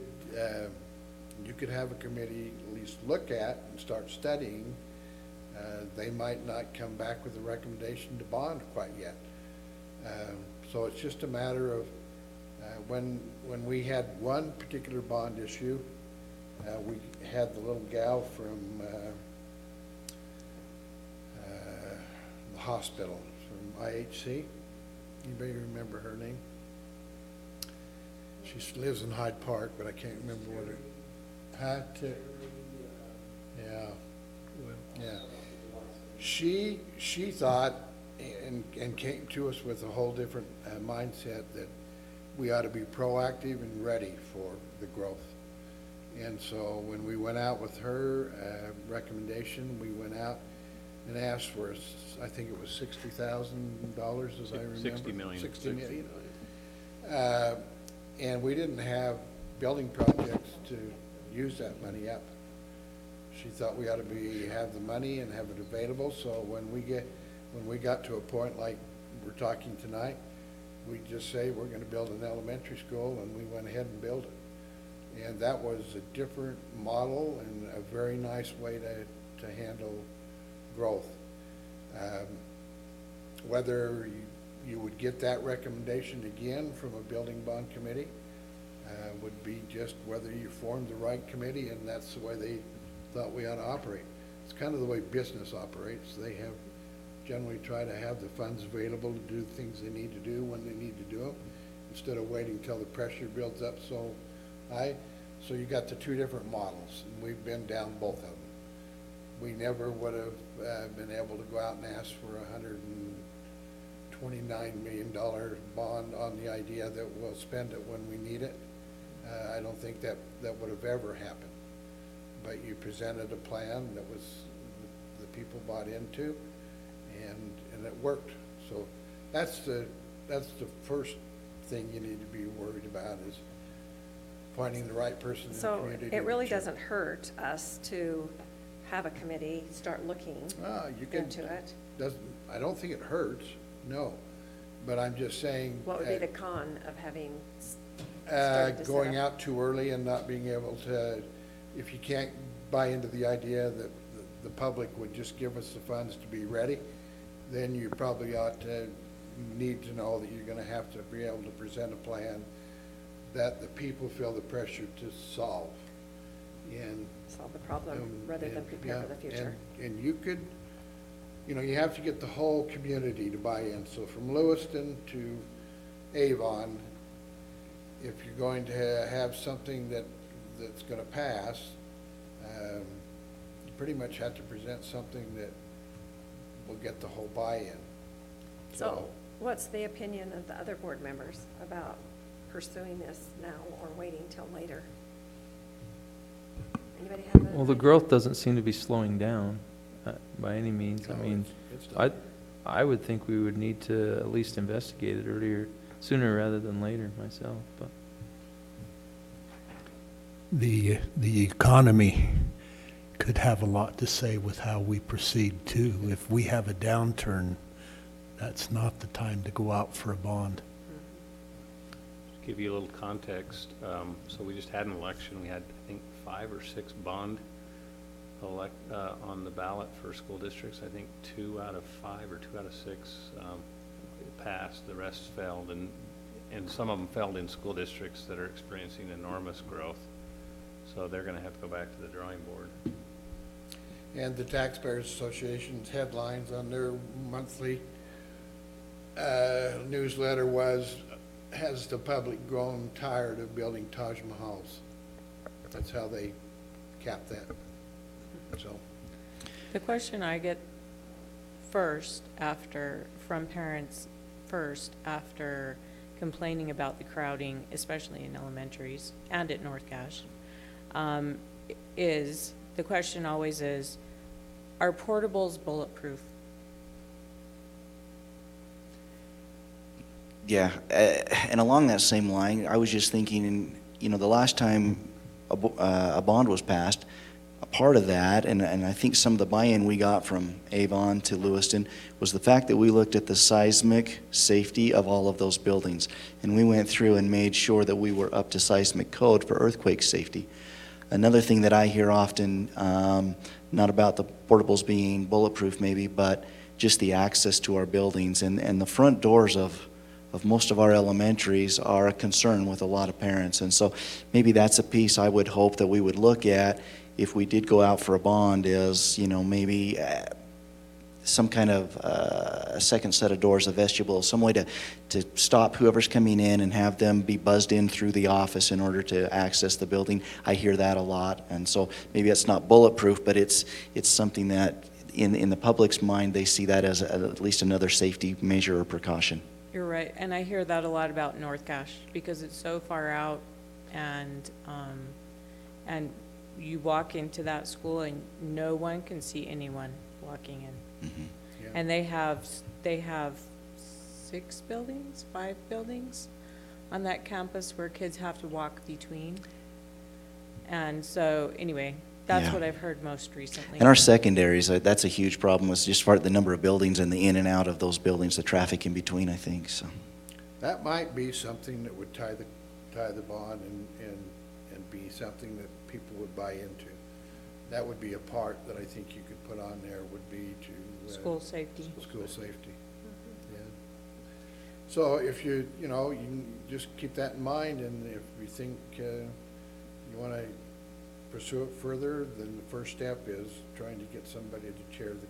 have a committee at least look at and start studying. They might not come back with a recommendation to bond quite yet. So it's just a matter of when we had one particular bond issue, we had the little gal from the hospital, from IHC. Anybody remember her name? She lives in Hyde Park, but I can't remember what her. Yeah. She thought and came to us with a whole different mindset that we ought to be proactive and ready for the growth. And so when we went out with her recommendation, we went out and asked for, I think it was $60,000, as I remember. 60 million. 60 million. And we didn't have building projects to use that money up. She thought we ought to have the money and have it available, so when we got to a point like we're talking tonight, we just say we're gonna build an elementary school, and we went ahead and built it. And that was a different model and a very nice way to handle growth. Whether you would get that recommendation again from a building bond committee would be just whether you formed the right committee, and that's the way they thought we ought to operate. It's kind of the way business operates. They have generally try to have the funds available to do things they need to do when they need to do them, instead of waiting till the pressure builds up so high. So you got the two different models, and we've been down both of them. We never would have been able to go out and ask for $129 million bond on the idea that we'll spend it when we need it. I don't think that would have ever happened. But you presented a plan that was the people bought into, and it worked. So that's the first thing you need to be worried about, is finding the right person in the So community. it really doesn't hurt us to have a committee start looking into it. I don't think it hurts, no. But I'm just saying. What would be the con of having started to set Going up? out too early and not being able to, if you can't buy into the idea that the public would just give us the funds to be ready, then you probably ought to need to know that you're gonna have to be able to present a plan that the people feel the pressure to solve. And Solve the problem rather than prepare for the future. And you could, you have to get the whole community to buy in. So from Lewiston to Avon, if you're going to have something that's gonna pass, you pretty much have to present something that will get the whole buy-in. So what's the opinion of the other board members about pursuing this now or waiting till later? Anybody have a? Well, the growth doesn't seem to be slowing down by any means. I mean, I would think we would need to at least investigate it sooner rather than later myself, but. The economy could have a lot to say with how we proceed too. If we have a downturn, that's not the time to go out for a bond. To give you a little context, so we just had an election. We had, I think, 5 or 6 bond on the ballot for school districts. I think 2 out of 5 or 2 out of 6 passed. The rest failed, and some of them failed in school districts that are experiencing enormous growth. So they're going to have to go back to the drawing board. And the Taxpayers Association's headlines on their monthly newsletter was, has the public grown tired of building Taj Mahals? That's how they capped that. So, The question I get from parents first after complaining about the crowding, especially in elementaries and at North Cache, the question always is, are portables bulletproof? Yeah, and along that same line, I was just thinking, the last time a bond was passed, a part of that, and I think some of the buy-in we got from Avon to Lewiston, was the fact that we looked at the seismic safety of all of those buildings. And we went through and made sure that we were up to seismic code for earthquake safety. Another thing that I hear often, not about the portables being bulletproof maybe, but just the access to our buildings. And the front doors of most of our elementaries are a concern with a lot of parents. And so maybe that's a piece I would hope that we would look at if we did go out for a bond, is, maybe some kind of a second set of doors, a vestibule, some way to stop whoever's coming in and have them be buzzed in through the office in order to access the building. I hear that a lot. And so maybe it's not bulletproof, but it's something that in the public's mind, they see that as at least another safety measure or precaution. You're right, and I hear that a lot about North Cache because it's so far out, and you walk into that school and no one can see anyone walking in. Mm-hmm. Yeah. And they have 5 buildings on that campus where kids have to walk between. And so, anyway, that's Yeah. what I've heard most recently. And our secondaries, that's a huge problem, was just the number of buildings and the in and out of those buildings, the traffic in between, I think, so. that might be something that would tie the bond and be something that people would buy into. That would be a part that I think you could put on there, would be to. School safety. School safety. Yeah. So if you can just keep that in mind, and if you think you want to pursue it further, then the first step is trying to get somebody to chair the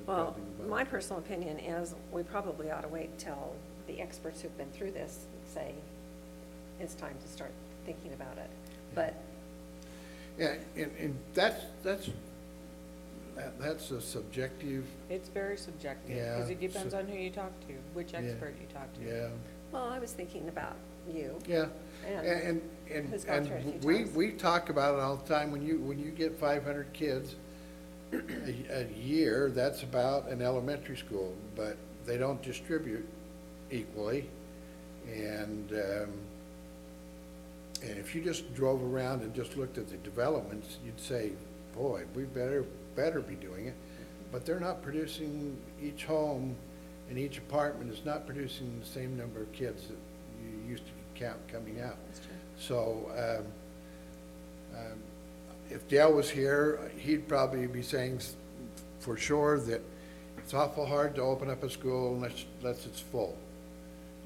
Well, building bond. my personal opinion is we probably ought to wait till the experts who've been through this say it's time to start thinking about it. But Yeah, and that's a subjective, It's very subjective, Yeah, because it depends so- on who you talk to, which Yeah. expert you talk to. yeah. well, I was thinking about you. Yeah, And who's gone through it a few times. we talk about it all the time. When you get 500 kids a year, that's about an elementary school, but they don't distribute equally. And if you just drove around and just looked at the developments, you'd say, boy, we better be doing it. But they're not producing, each home and each apartment is not producing the same number of kids that you used to count coming out. So if Dale was here, he'd probably be saying for sure that it's awful hard to open up a school unless it's full.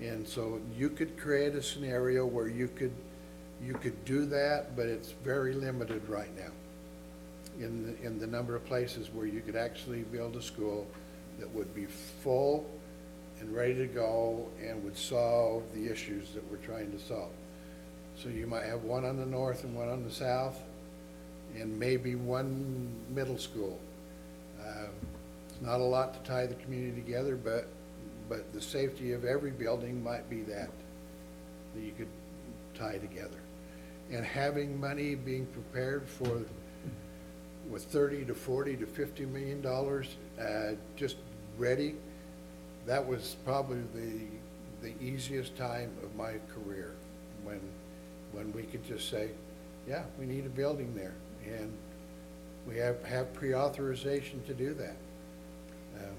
And so you could create a scenario where you could do that, but it's very limited right now in the number of places where you could actually build a school that would be full and ready to go and would solve the issues that we're trying to solve. So you might have one on the north and one on the south, and maybe one middle school. It's not a lot to tie the community together, but the safety of every building might be that you could tie together. And having money being prepared for, with 30 to 40 to $50 million just ready, that was probably the easiest time of my career, when we could just say, yeah, we need a building there, and we have pre-authorization to do that.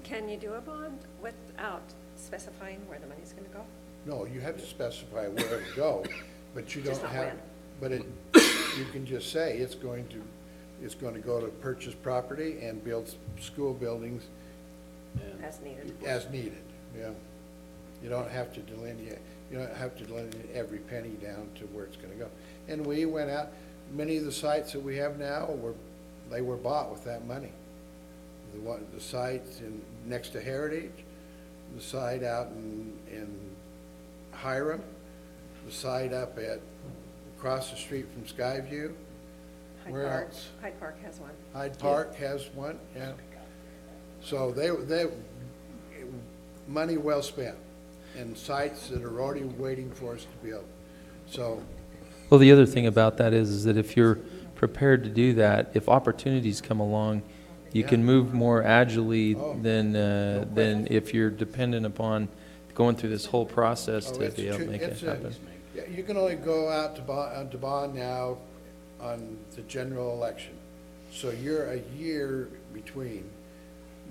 Can you do a bond without specifying where the money's going to go? No, you have to specify where to go, but you Just don't not have, when. but you can just say it's going to go to purchase property and build school buildings As needed. as needed, yeah. You don't have to delineate every penny down to where it's gonna go. And we went out, many of the sites that we have now were bought with that money. The sites next to Heritage, the site out in Hiram, the site across the street from Skyview, Where else? Hyde Park has one. Hyde Park has one, yeah. So they, money well spent, and sites that are already waiting for us to build. So, Well, the other thing about that is that if you're prepared to do that, if opportunities come along, you can move more agilely than if you're dependent upon going through this whole process to be able to make it happen. yeah, you can only go out to bond now on the general election. So you're a year between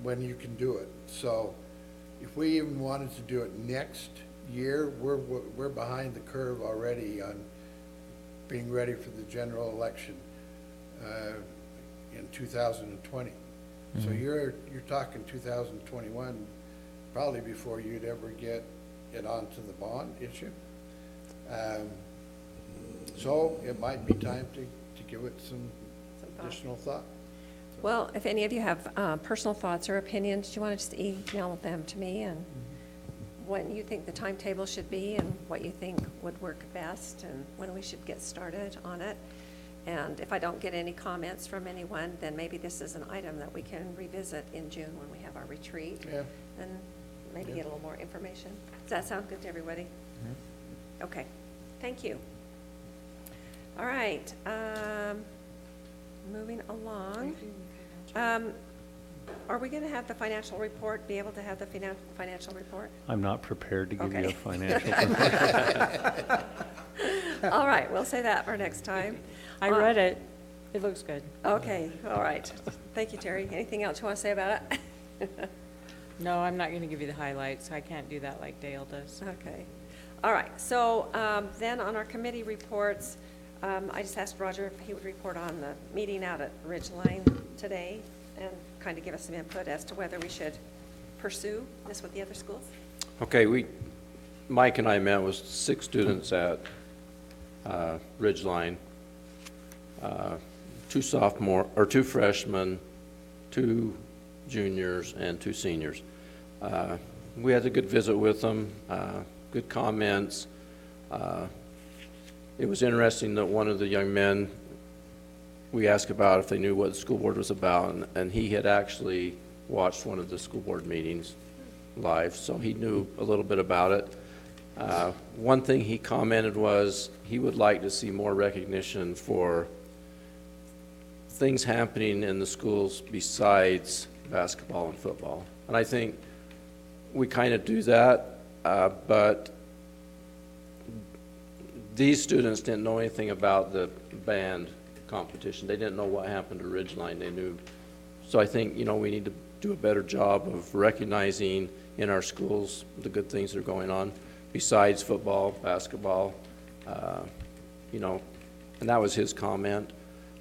when you can do it. So if we even wanted to do it next year, we're behind the curve already on being ready for the general election in 2020. So you're talking 2021, probably before you'd ever get it onto the bond issue. So it might be time to give it some additional thought. Well, if any of you have personal thoughts or opinions, do you want to just email them to me and what you think the timetable should be and what you think would work best and when we should get started on it? And if I don't get any comments from anyone, then maybe this is an item that we can revisit in June when we have our retreat. Yeah. And maybe get a little more information. Does that sound good to everybody? Okay, thank you. All right, moving along. Are we going to have the financial report, be able to have the financial report? I'm not prepared to give you Okay. a financial. All right, we'll say that for next time. I read it. It looks good. Okay, all right. Thank you, Terry. Anything else you want to say about it? No, I'm not going to give you the highlights. I can't do that like Dale does. Okay. All right, so then on our committee reports, I just asked Roger if he would report on the meeting out at Ridgeline today and kind of give us some input as to whether we should pursue this with the other schools. Okay, Mike and I met with 6 students at Ridgeline, 2 freshmen, 2 juniors, and 2 seniors. We had a good visit with them, good comments. It was interesting that one of the young men, we asked about if they knew what the school board was about, and he had actually watched one of the school board meetings live, so he knew a little bit about it. One thing he commented was he would like to see more recognition for things happening in the schools besides basketball and football. And I think we kind of do that, but these students didn't know anything about the band competition. They didn't know what happened to Ridgeline. They knew. So I think, we need to do a better job of recognizing in our schools the good things that are going on besides football, basketball, and that was his comment.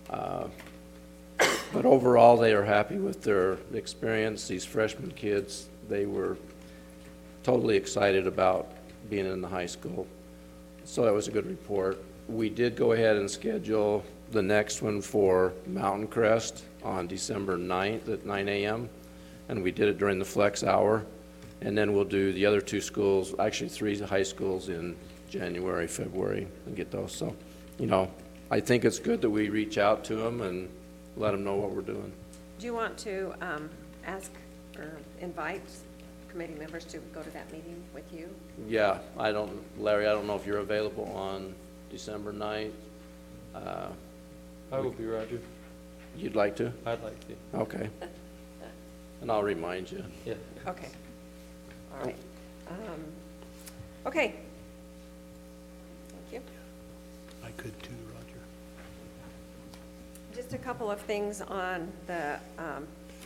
But overall, they are happy with their experience. These freshman kids, they were totally excited about being in the high school. So that was a good report. We did go ahead and schedule the next one for Mountain Crest on December 9th at 9 a.m. And we did it during the flex hour. And then we'll do the other 2 schools, actually 3 high schools in January, February, and get those. So, I think it's good that we reach out to them and let them know what we're doing. Do you want to ask or invite committee members to go to that meeting with you? Yeah, Larry, I don't know if you're available on December 9th. I will be, Roger. You'd like to? I'd like to. Okay. And I'll remind you. Yeah. Okay. All right. Okay. Thank you. I could too, Roger. Just a couple of things on the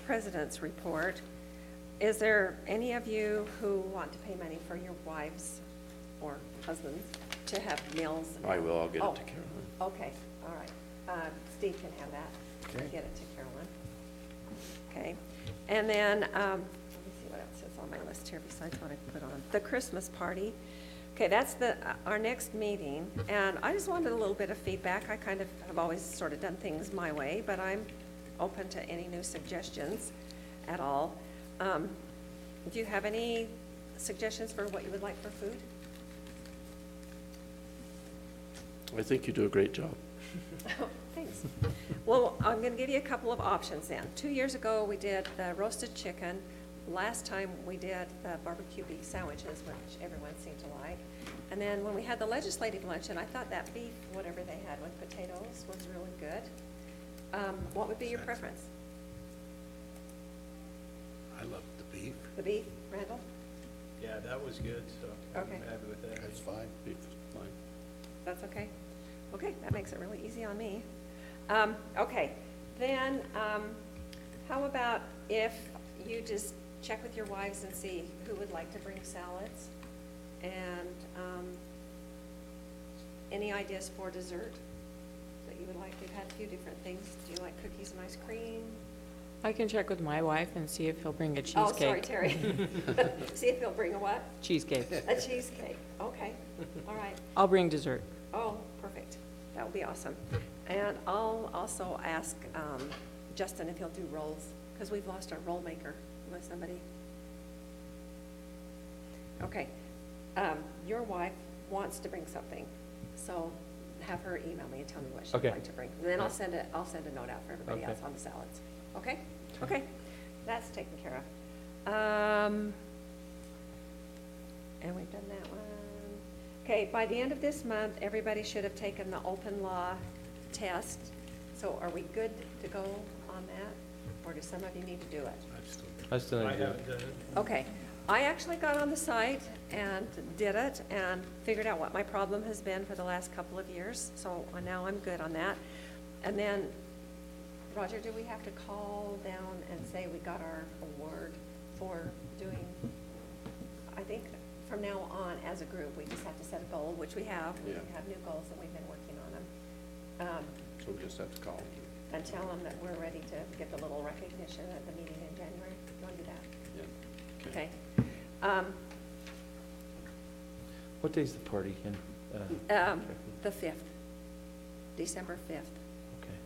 president's report. Is there any of you who want to pay money for your wives or husbands to have meals? I will. I'll get it to Carolyn. Okay, all right. Steve can have that. Okay. Get it to Carolyn. Okay. And then, let me see what else is on my list here besides what I put on. The Christmas party. Okay, that's our next meeting. And I just wanted a little bit of feedback. I kind of have always sort of done things my way, but I'm open to any new suggestions at all. Do you have any suggestions for what you would like for food? I think you do a great job. Thanks. Well, I'm going to give you a couple of options then. 2 years ago, we did the roasted chicken. Last time, we did the barbecue beef sandwiches, which everyone seemed to like. And then when we had the legislative luncheon, I thought that beef, whatever they had with potatoes, was really good. What would be your preference? I love the beef. The beef, Randall? Yeah, that was good, so Okay. I'm happy with that. That's fine. Beef, fine. That's okay? Okay, that makes it really easy on me. Okay, then, how about if you just check with your wives and see who would like to bring salads? And, any ideas for dessert that you would like? We've had a few different things. Do you like cookies and ice cream? I can check with my wife and see if he'll bring a cheesecake. Oh, sorry, Terry. See if he'll bring a what? Cheesecake. A cheesecake, okay, all right. I'll bring dessert. Oh, perfect. That would be awesome. And I'll also ask Justin if he'll do rolls, because we've lost our roll maker. Unless somebody. Okay. Your wife wants to bring something, so have her email me and tell me what she'd Okay. like to bring. And then I'll send a note out for everybody Okay. else on the salads. Okay? Okay. That's taken care of. And we've done that one. Okay, by the end of this month, everybody should have taken the open law test. So are we good to go on that? Or do some of you need to do it? I still I need to do haven't it. done it. Okay, I actually got on the site and did it and figured out what my problem has been for the last couple of years. So now I'm good on that. And then, Roger, do we have to call down and say we got our award for doing, I think from now on, as a group, we just have to set a goal, which we have. We Yeah. have new goals and we've been working on them. So we just have to call them. And tell them that we're ready to give the little recognition at the meeting in January. You want to do that? Yeah. Okay. What day's the party again? The 5th, December 5th. Okay.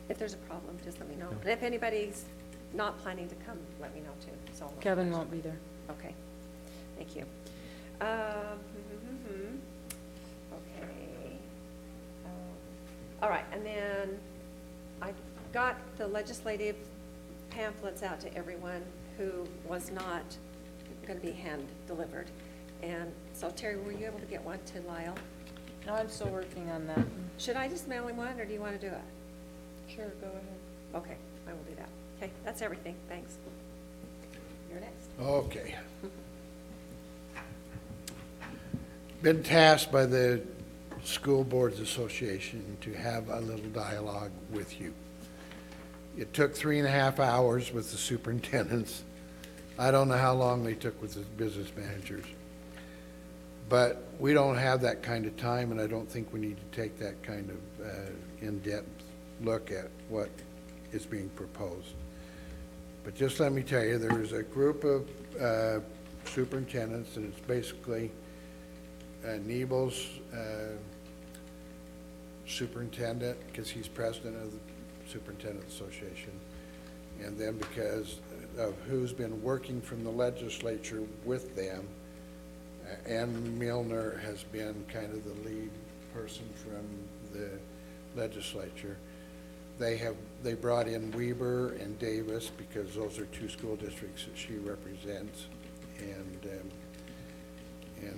If there's a problem, just let me know. And if anybody's not planning to come, let me know too. So Kevin won't be there. Okay, thank you. Okay. All right, and then I got the legislative pamphlets out to everyone who was not going to be hand-delivered. And so Terry, were you able to get one to Lyle? No, I'm still working on that. Should I just mail him one, or do you want to do it? Sure, go ahead. Okay, I will do that. Okay, that's everything, thanks. You're next. Okay. Been tasked by the School Boards Association to have a little dialogue with you. It took 3.5 hours with the superintendents. I don't know how long they took with the business managers. But we don't have that kind of time, and I don't think we need to take that kind of in-depth look at what is being proposed. But just let me tell you, there's a group of superintendents, and it's basically Nebel's superintendent, because he's president of the Superintendent Association, and then because of who's been working from the legislature with them, Ann Milner has been kind of the lead person from the legislature. They brought in Weber and Davis because those are two school districts that she represents, and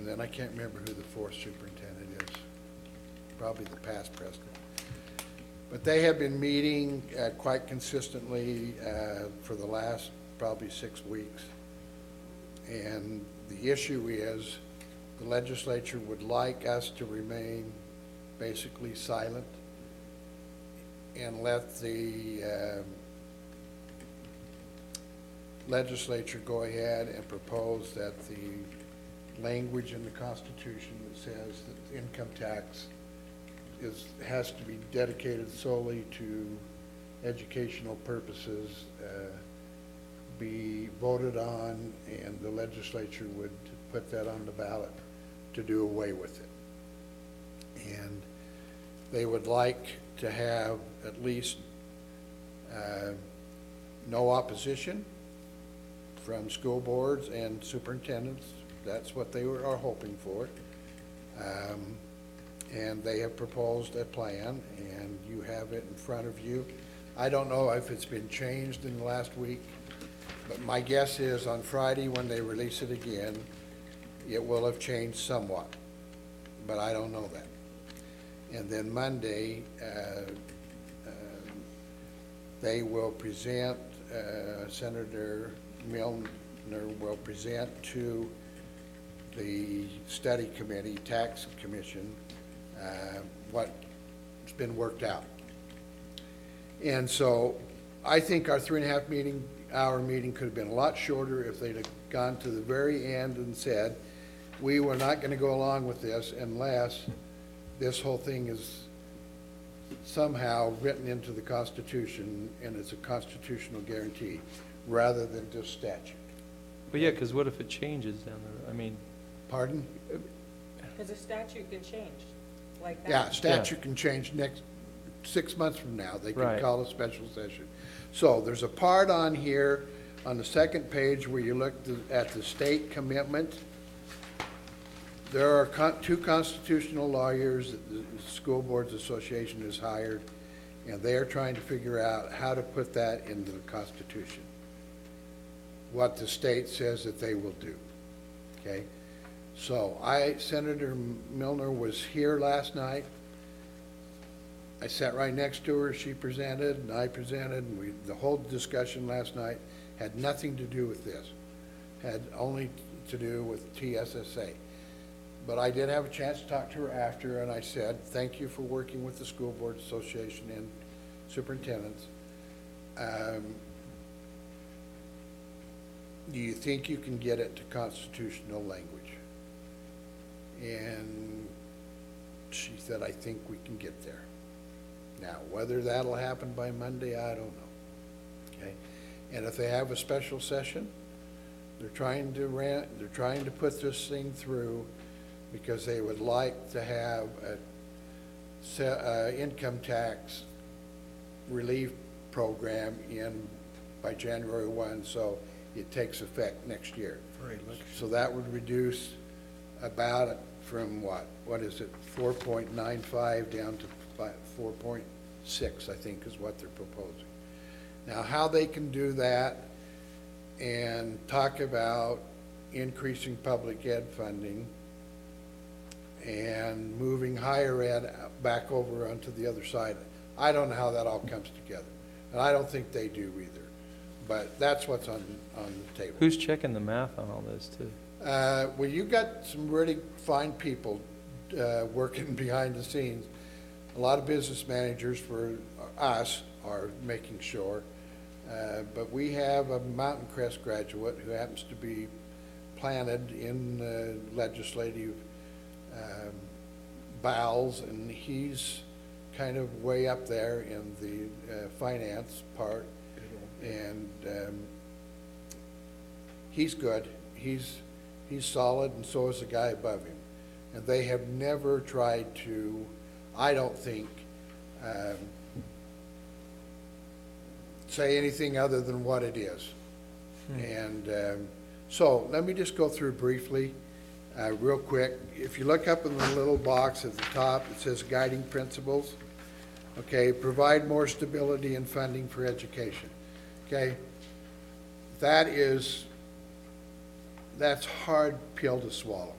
then I can't remember who the fourth superintendent is, probably the past president. But they have been meeting quite consistently for the last probably 6 weeks. And the issue is the legislature would like us to remain basically silent and let the legislature go ahead and propose that the language in the Constitution that says that income tax has to be dedicated solely to educational purposes be voted on, and the legislature would put that on the ballot to do away with it. And they would like to have at least no opposition from school boards and superintendents. That's what they are hoping for. And they have proposed a plan, and you have it in front of you. I don't know if it's been changed in the last week, but my guess is on Friday, when they release it again, it will have changed somewhat, but I don't know that. And then Monday, they will present, Senator Milner will present to the study committee, tax commission, what's been worked out. And so I think our 3.5-hour meeting could have been a lot shorter if they'd have gone to the very end and said, we were not going to go along with this unless this whole thing is somehow written into the Constitution and it's a constitutional guarantee rather than just statute. Well, yeah, because what if it changes down the road? I mean. Pardon? Because a statute can change like that. Yeah, statute can change next 6 months from now. They can Right. call a special session. So there's a part on here on the second page where you look at the state commitment. There are two constitutional lawyers that the School Boards Association has hired, and they are trying to figure out how to put that into the Constitution, what the state says that they will do, okay? So Senator Milner was here last night. I sat right next to her, she presented, and I presented, and the whole discussion last night had nothing to do with this, had only to do with TSSA. But I did have a chance to talk to her after, and I said, thank you for working with the School Board Association and superintendents. Do you think you can get it to constitutional language? And she said, I think we can get there. Now, whether that'll happen by Monday, I don't know, okay? And if they have a special session, they're trying to put this thing through because they would like to have a income tax relief program in by January 1, so it takes effect next year. So that would reduce about from what is it, 4.95 down to 4.6, I think is what they're proposing. Now, how they can do that and talk about increasing public ed funding and moving higher ed back over onto the other side, I don't know how that all comes together. And I don't think they do either. But that's what's on the table. Who's checking the math on all this, too? Well, you got some really fine people working behind the scenes. A lot of business managers for us are making sure. But we have a Mountain Crest graduate who happens to be planted in the legislative bowels, and he's kind of way up there in the finance part. And he's good. He's solid, and so is the guy above him. And they have never tried to, I don't think, say anything other than what it is. And so let me just go through briefly, real quick. If you look up in the little box at the top, it says guiding principles. Okay, provide more stability and funding for education. Okay, that's hard pill to swallow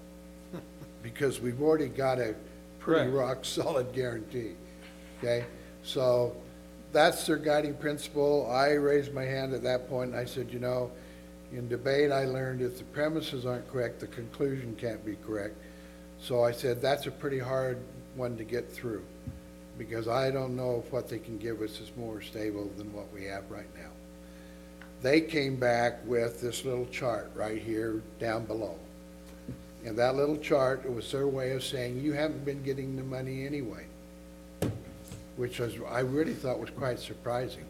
because we've already got a pretty rock solid guarantee. Okay, so that's their guiding principle. I raised my hand at that point and I said, you know, in debate I learned if the premises aren't correct, the conclusion can't be correct. So I said that's a pretty hard one to get through because I don't know if what they can give us is more stable than what we have right now. They came back with this little chart right here down below. And that little chart, it was their way of saying, you haven't been getting the money anyway, which I really thought was quite surprising.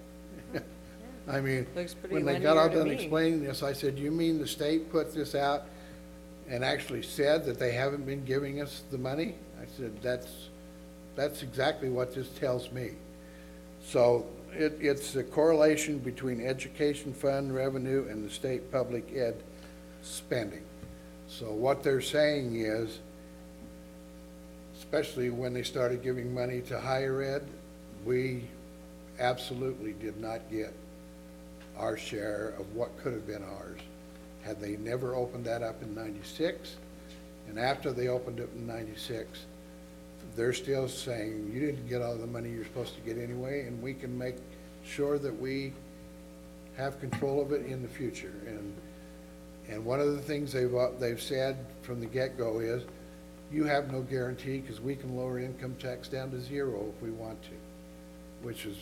I mean, when they got all done explaining this, I said, you mean the state put this out and actually said that they haven't been giving us the money? I said, that's exactly what this tells me. So it's a correlation between education fund revenue and the state public ed spending. So what they're saying is especially when they started giving money to higher ed, we absolutely did not get our share of what could have been ours had they never opened that up in 96. And after they opened it in 96, they're still saying, you didn't get all the money you're supposed to get anyway, and we can make sure that we have control of it in the future. And one of the things they've said from the get-go is, you have no guarantee because we can lower income tax down to 0 if we want to, which is,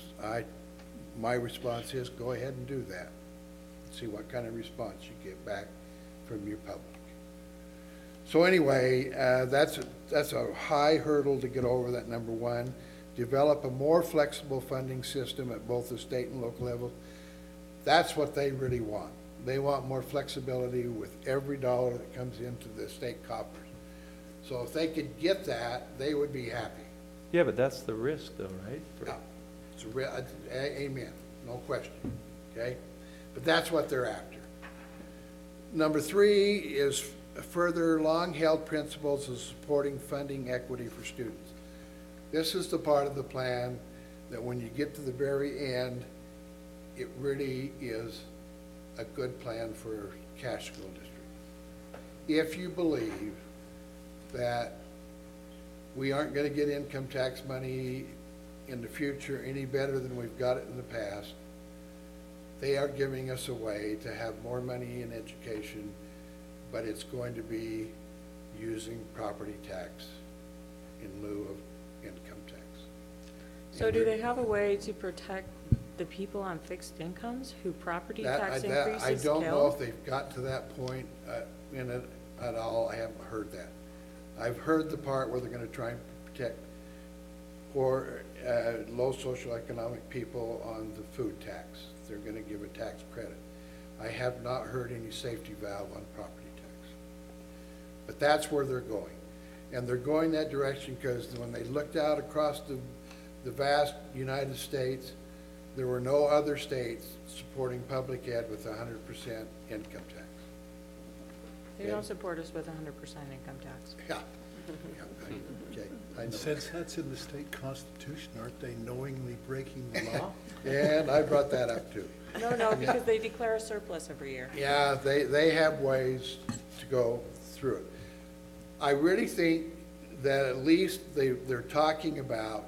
my response is, go ahead and do that. See what kind of response you get back from your public. So anyway, that's a high hurdle to get over, that number one. Develop a more flexible funding system at both the state and local level. That's what they really want. They want more flexibility with every dollar that comes into the state coffers. So if they could get that, they would be happy. Yeah, but that's the risk though, right? Yeah, it's amen, no question, okay? But that's what they're after. Number 3 is further long-held principles of supporting funding equity for students. This is the part of the plan that when you get to the very end, it really is a good plan for Cache School District. If you believe that we aren't going to get income tax money in the future any better than we've got it in the past, they are giving us a way to have more money in education, but it's going to be using property tax in lieu of income tax. So do they have a way to protect the people on fixed incomes who property tax increases I don't know kill? if they've got to that point in it at all. I haven't heard that. I've heard the part where they're going to try and protect poor, low socioeconomic people on the food tax. They're going to give a tax credit. I have not heard any safety valve on property tax. But that's where they're going. And they're going that direction because when they looked out across the vast United States, there were no other states supporting public ed with 100% income tax. They don't support us with 100% income tax. Yeah. Okay, I know. Since that's in the state constitution, aren't they knowingly breaking the law? And I brought that up too. No, because they declare a surplus every year. Yeah, they have ways to go through it. I really think that at least they're talking about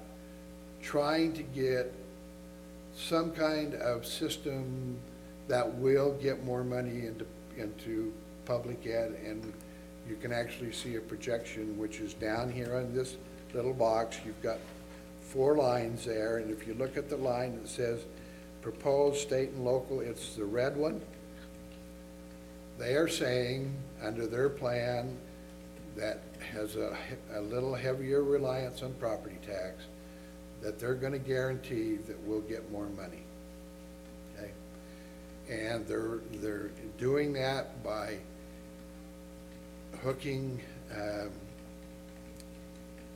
trying to get some kind of system that will get more money into public ed, and you can actually see a projection which is down here on this little box. You've got 4 lines there, and if you look at the line that says proposed state and local, it's the red one. They are saying under their plan that has a little heavier reliance on property tax, that they're going to guarantee that we'll get more money. Okay, and they're doing that by hooking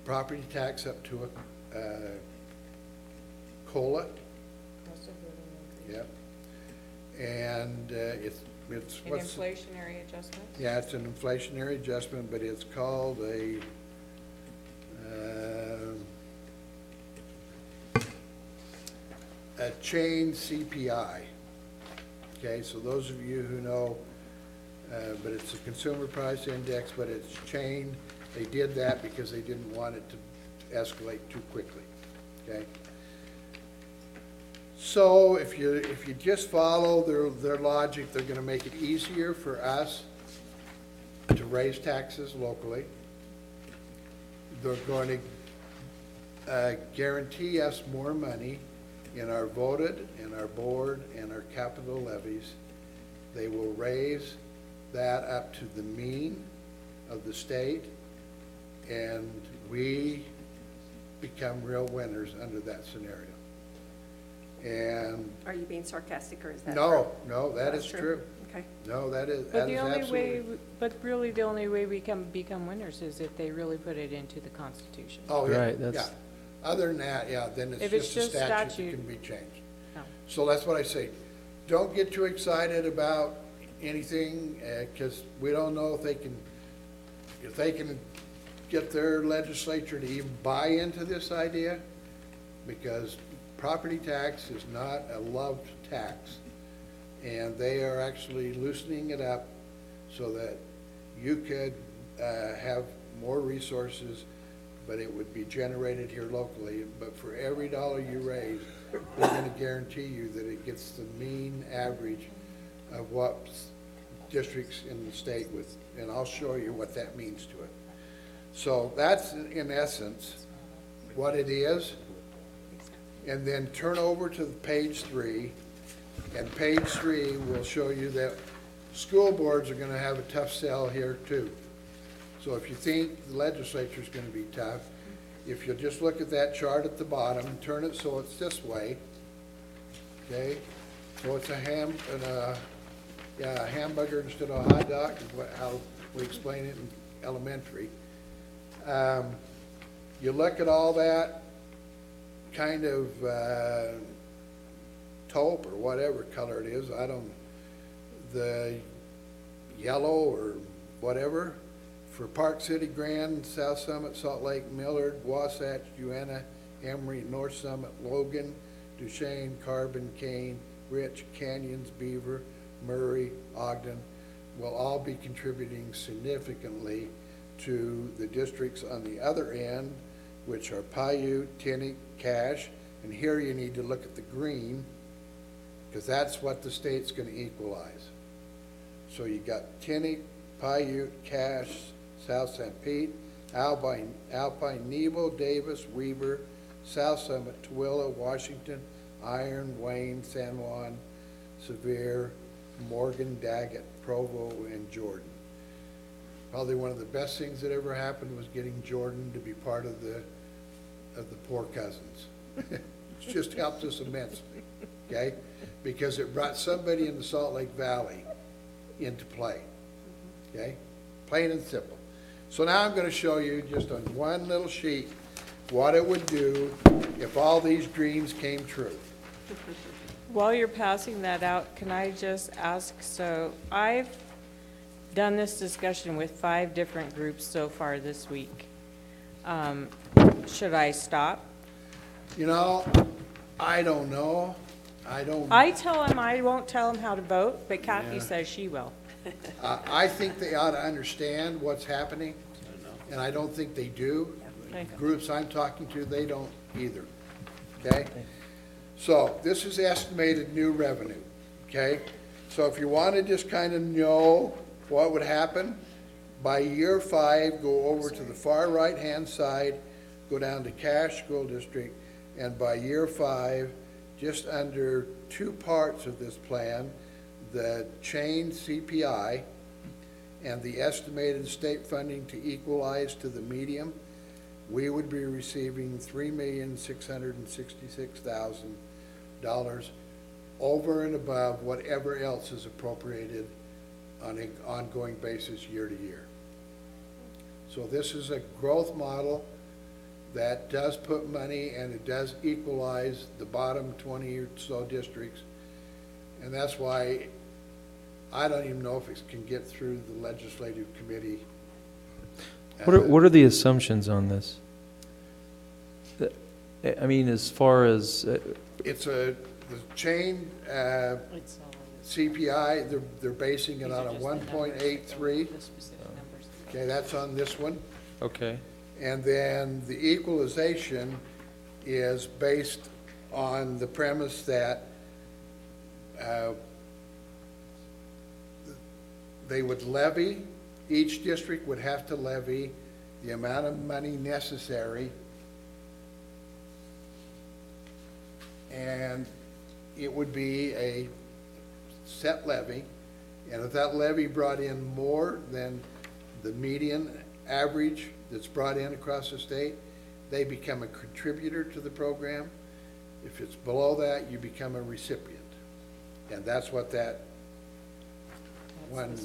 property tax up to a COLA. Yep. And it's An what's inflationary adjustment? yeah, it's an inflationary adjustment, but it's called a chain CPI. Okay, so those of you who know, but it's a consumer price index, but it's chained. They did that because they didn't want it to escalate too quickly. Okay. So if you just follow their logic, they're going to make it easier for us to raise taxes locally. They're going to guarantee us more money in our voted, in our board, and our capital levies. They will raise that up to the mean of the state, and we become real winners under that scenario. And Are you being sarcastic, or is that no, true? no, that That's is true. Okay. No, that is But the only absolutely. way, but really the only way we can become winners is if they really put it into the Constitution. Oh, yeah, Right, that's- yeah. Other than that, yeah, then it's If it's just a just statute that statute. can be changed. No. So that's what I say. Don't get too excited about anything, because we don't know if they can get their legislature to even buy into this idea, because property tax is not a loved tax. And they are actually loosening it up so that you could have more resources, but it would be generated here locally. But for every dollar you raise, they're gonna guarantee you that it gets the mean average of what districts in the state with, and I'll show you what that means to it. So that's in essence what it is. And then turn over to page 3, and page 3 will show you that school boards are gonna have a tough sell here too. So if you think the legislature's gonna be tough, if you'll just look at that chart at the bottom, turn it so it's this way, okay? So it's a hamburger instead of a hot dog, is how we explain it in elementary. You look at all that kind of taupe or whatever color it is, the yellow or whatever, for Park City, Grand, South Summit, Salt Lake, Millard, Wasatch, Uena, Emory, North Summit, Logan, Duchesne, Carbon, Kane, Rich, Canyons, Beaver, Murray, Ogden, will all be contributing significantly to the districts on the other end, which are Paiute, Tinnick, Cache, and here you need to look at the green, because that's what the state's going to equalize. So you got Tinnick, Paiute, Cache, South St. Pete, Alpine, Nebo, Davis, Weber, South Summit, Tooele, Washington, Iron, Wayne, San Juan, Sevier, Morgan, Daggett, Provo, and Jordan. Probably one of the best things that ever happened was getting Jordan to be part of the Poor Cousins. It's just helped us immensely, okay? Because it brought somebody in the Salt Lake Valley into play, okay? Plain and simple. So now I'm going to show you just on one little sheet what it would do if all these dreams came true. While you're passing that out, can I just ask, so I've done this discussion with 5 different groups so far this week. Should I stop? You know, I don't know. I tell them I won't tell them how to vote, but Kathy says she will. I think they ought to understand what's happening, and I don't think they do. Groups I'm talking to, they don't either, okay? So this is estimated new revenue, okay? So if you want to just kind of know what would happen, by year 5, go over to the far right-hand side, go down to Cache School District, and by year 5, just under 2 parts of this plan, the chain CPI and the estimated state funding to equalize to the medium, we would be receiving $3,666,000 over and above whatever else is appropriated on an ongoing basis year to year. So this is a growth model that does put money, and it does equalize the bottom 20 or so districts. And that's why I don't even know if it can get through the legislative committee. What are the assumptions on this? I mean, as far as... It's the chain CPI, they're basing it on a 1.83. Okay, that's on this one. Okay. And then the equalization is based on the premise that they would levy, each district would have to levy the amount of money necessary, and it would be a set levy, and if that levy brought in more than the median average that's brought in across the state, they become a contributor to the program. If it's below that, you become a recipient. And that's what that one.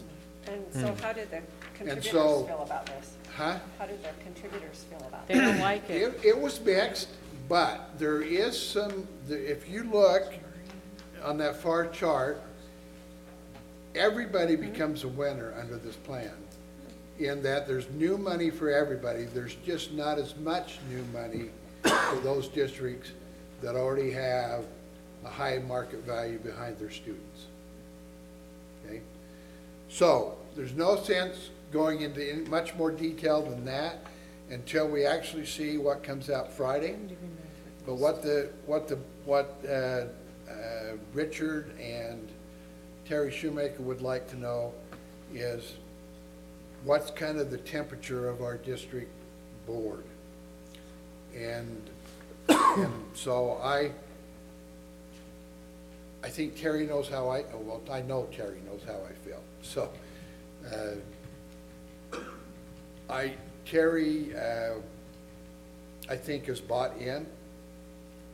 And so how did the contributors so- feel about this? Huh? How did the contributors feel about They this? don't like it. It was mixed, but there is some, if you look on that far chart, everybody becomes a winner under this plan. in that there's new money for everybody. There's just not as much new money for those districts that already have a high market value behind their students. Okay? So, there's no sense going into much more detail than that until we actually see what comes out Friday. But what Richard and Terry Shoemaker would like to know is what's kind of the temperature of our district board. And so I think Terry knows how I know Terry knows how I feel. So, Terry, I think is bought in.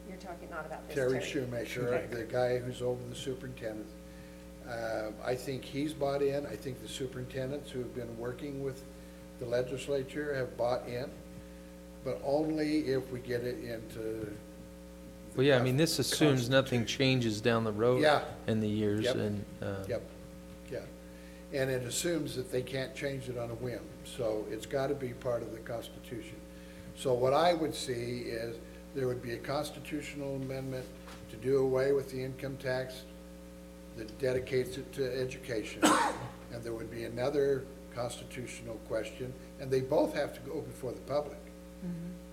You're talking not about this, Terry Shoemaker, the guy who's over the superintendent. I think he's bought in. I think the superintendents who have been working with the legislature have bought in, but only if we get it into. Well, yeah, I mean, this assumes nothing changes down the road Yeah. in the years, Yep. and, Yep, yeah. And it assumes that they can't change it on a whim, so it's got to be part of the Constitution. So what I would see is there would be a constitutional amendment to do away with the income tax that dedicates it to education, and there would be another constitutional question, and they both have to go before the public.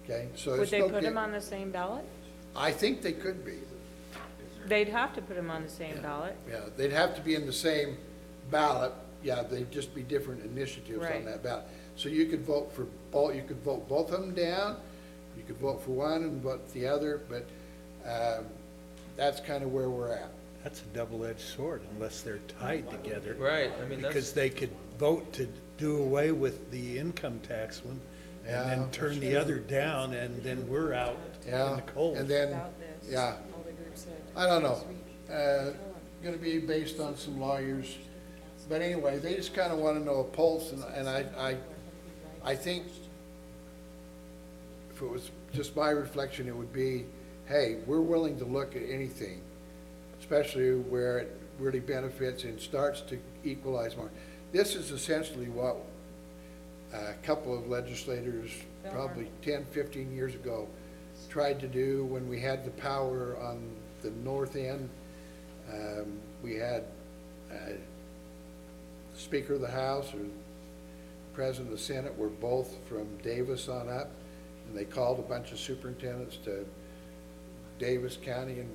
Okay, so Would it's they no put di- them on the same ballot? I think they could be. They'd have to put them on the same ballot. Yeah, they'd have to be in the same ballot. Yeah, they'd just be different initiatives on Right. that ballot. So you could vote for both, you could vote both of them down, you could vote for one and vote the other, but that's kind of where we're at. That's a double-edged sword unless they're tied together. Right, I mean, that's- Because they could vote to do away with the income tax one and Yeah. then turn the other down, and then we're out in Yeah, the cold. and then, yeah, I don't know. Gonna be based on some lawyers, but anyway, they just kind of want to know a pulse, and I think if it was just my reflection, it would be, hey, we're willing to look at anything, especially where it really benefits and starts to equalize more. This is essentially what a couple of legislators, probably 10, 15 years ago, tried to do when we had the power on the north end. We had Speaker of the House or President of the Senate were both from Davis on up, and they called a bunch of superintendents to Davis County, and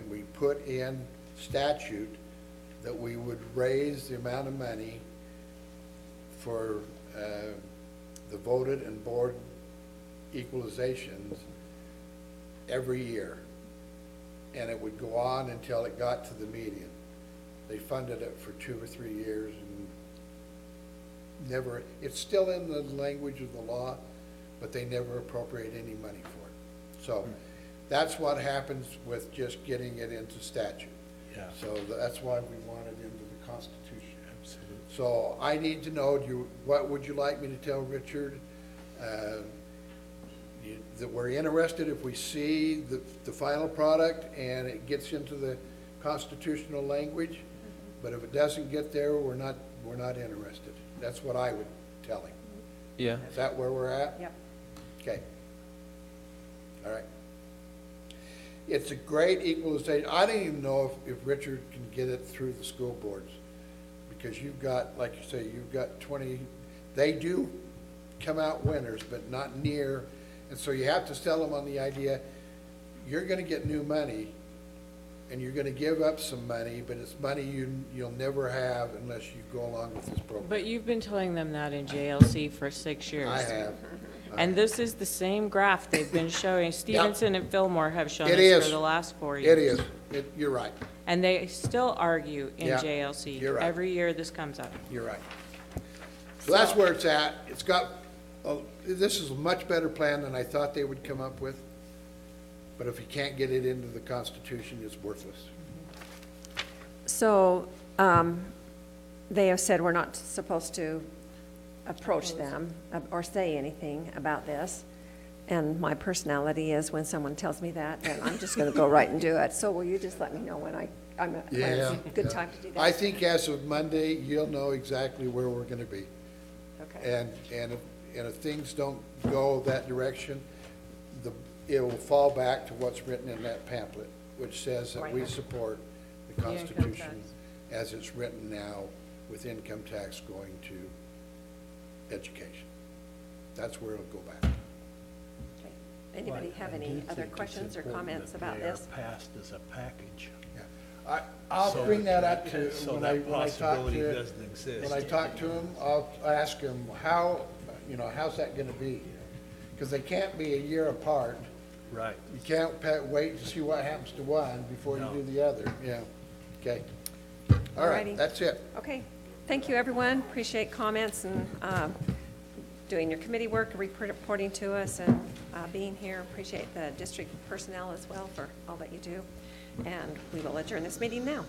we put in statute that we would raise the amount of money for the voted and board equalizations every year. And it would go on until it got to the median. They funded it for 2 or 3 years and never, it's still in the language of the law, but they never appropriate any money for it. So that's what happens with just getting it into statute. Yeah. So that's why we want it into the Constitution. Absolutely. So I need to know, what would you like me to tell Richard? That we're interested if we see the final product and it gets into the constitutional language, but if it doesn't get there, we're not interested. That's what I would tell him. yeah. Is that where we're at? Yep. Okay. All right. It's a great equalization. I don't even know if Richard can get it through the school boards, because you've got, like you say, you've got 20, they do come out winners, but not near, and so you have to sell them on the idea, you're gonna get new money, and you're gonna give up some money, but it's money you'll never have unless you go along with this program. But you've been telling them that in JLC for 6 years. I have. And this is the same graph they've been showing. Stevenson and Fillmore have shown It us is. for the last 4 years. It is. You're right. And they still argue in Yeah, JLC. you're right. Every year this comes up. You're right. So that's where it's at. It's got, this is a much better plan than I thought they would come up with. But if you can't get it into the Constitution, it's worthless. So they have said we're not supposed to approach them or say anything about this. And my personality is when someone tells me that, then I'm just going to go right and do it. So will you just let me know when when it's a good time to do that? I think as of Monday, you'll know exactly where we're going to be. Okay. And if things don't go that direction, it will fall back to what's written in that pamphlet, which says that we support the The income Constitution tax. as it's written now, with income tax going to education. That's where it'll go back. Okay. Anybody have any other questions or comments about this? They are passed as a package. I'll So bring that up that- to, so when that I talk possibility to, doesn't exist. when I talk to him, I'll ask him how, how's that gonna be? Because they can't be a year apart. Right. You can't wait to see what happens to one before you No. do the other, yeah. Okay. All right, Alrighty. that's it. Okay, thank you, everyone. Appreciate comments and doing your committee work, reporting to us, and being here. Appreciate the district personnel as well for all that you do. And we will adjourn this meeting now.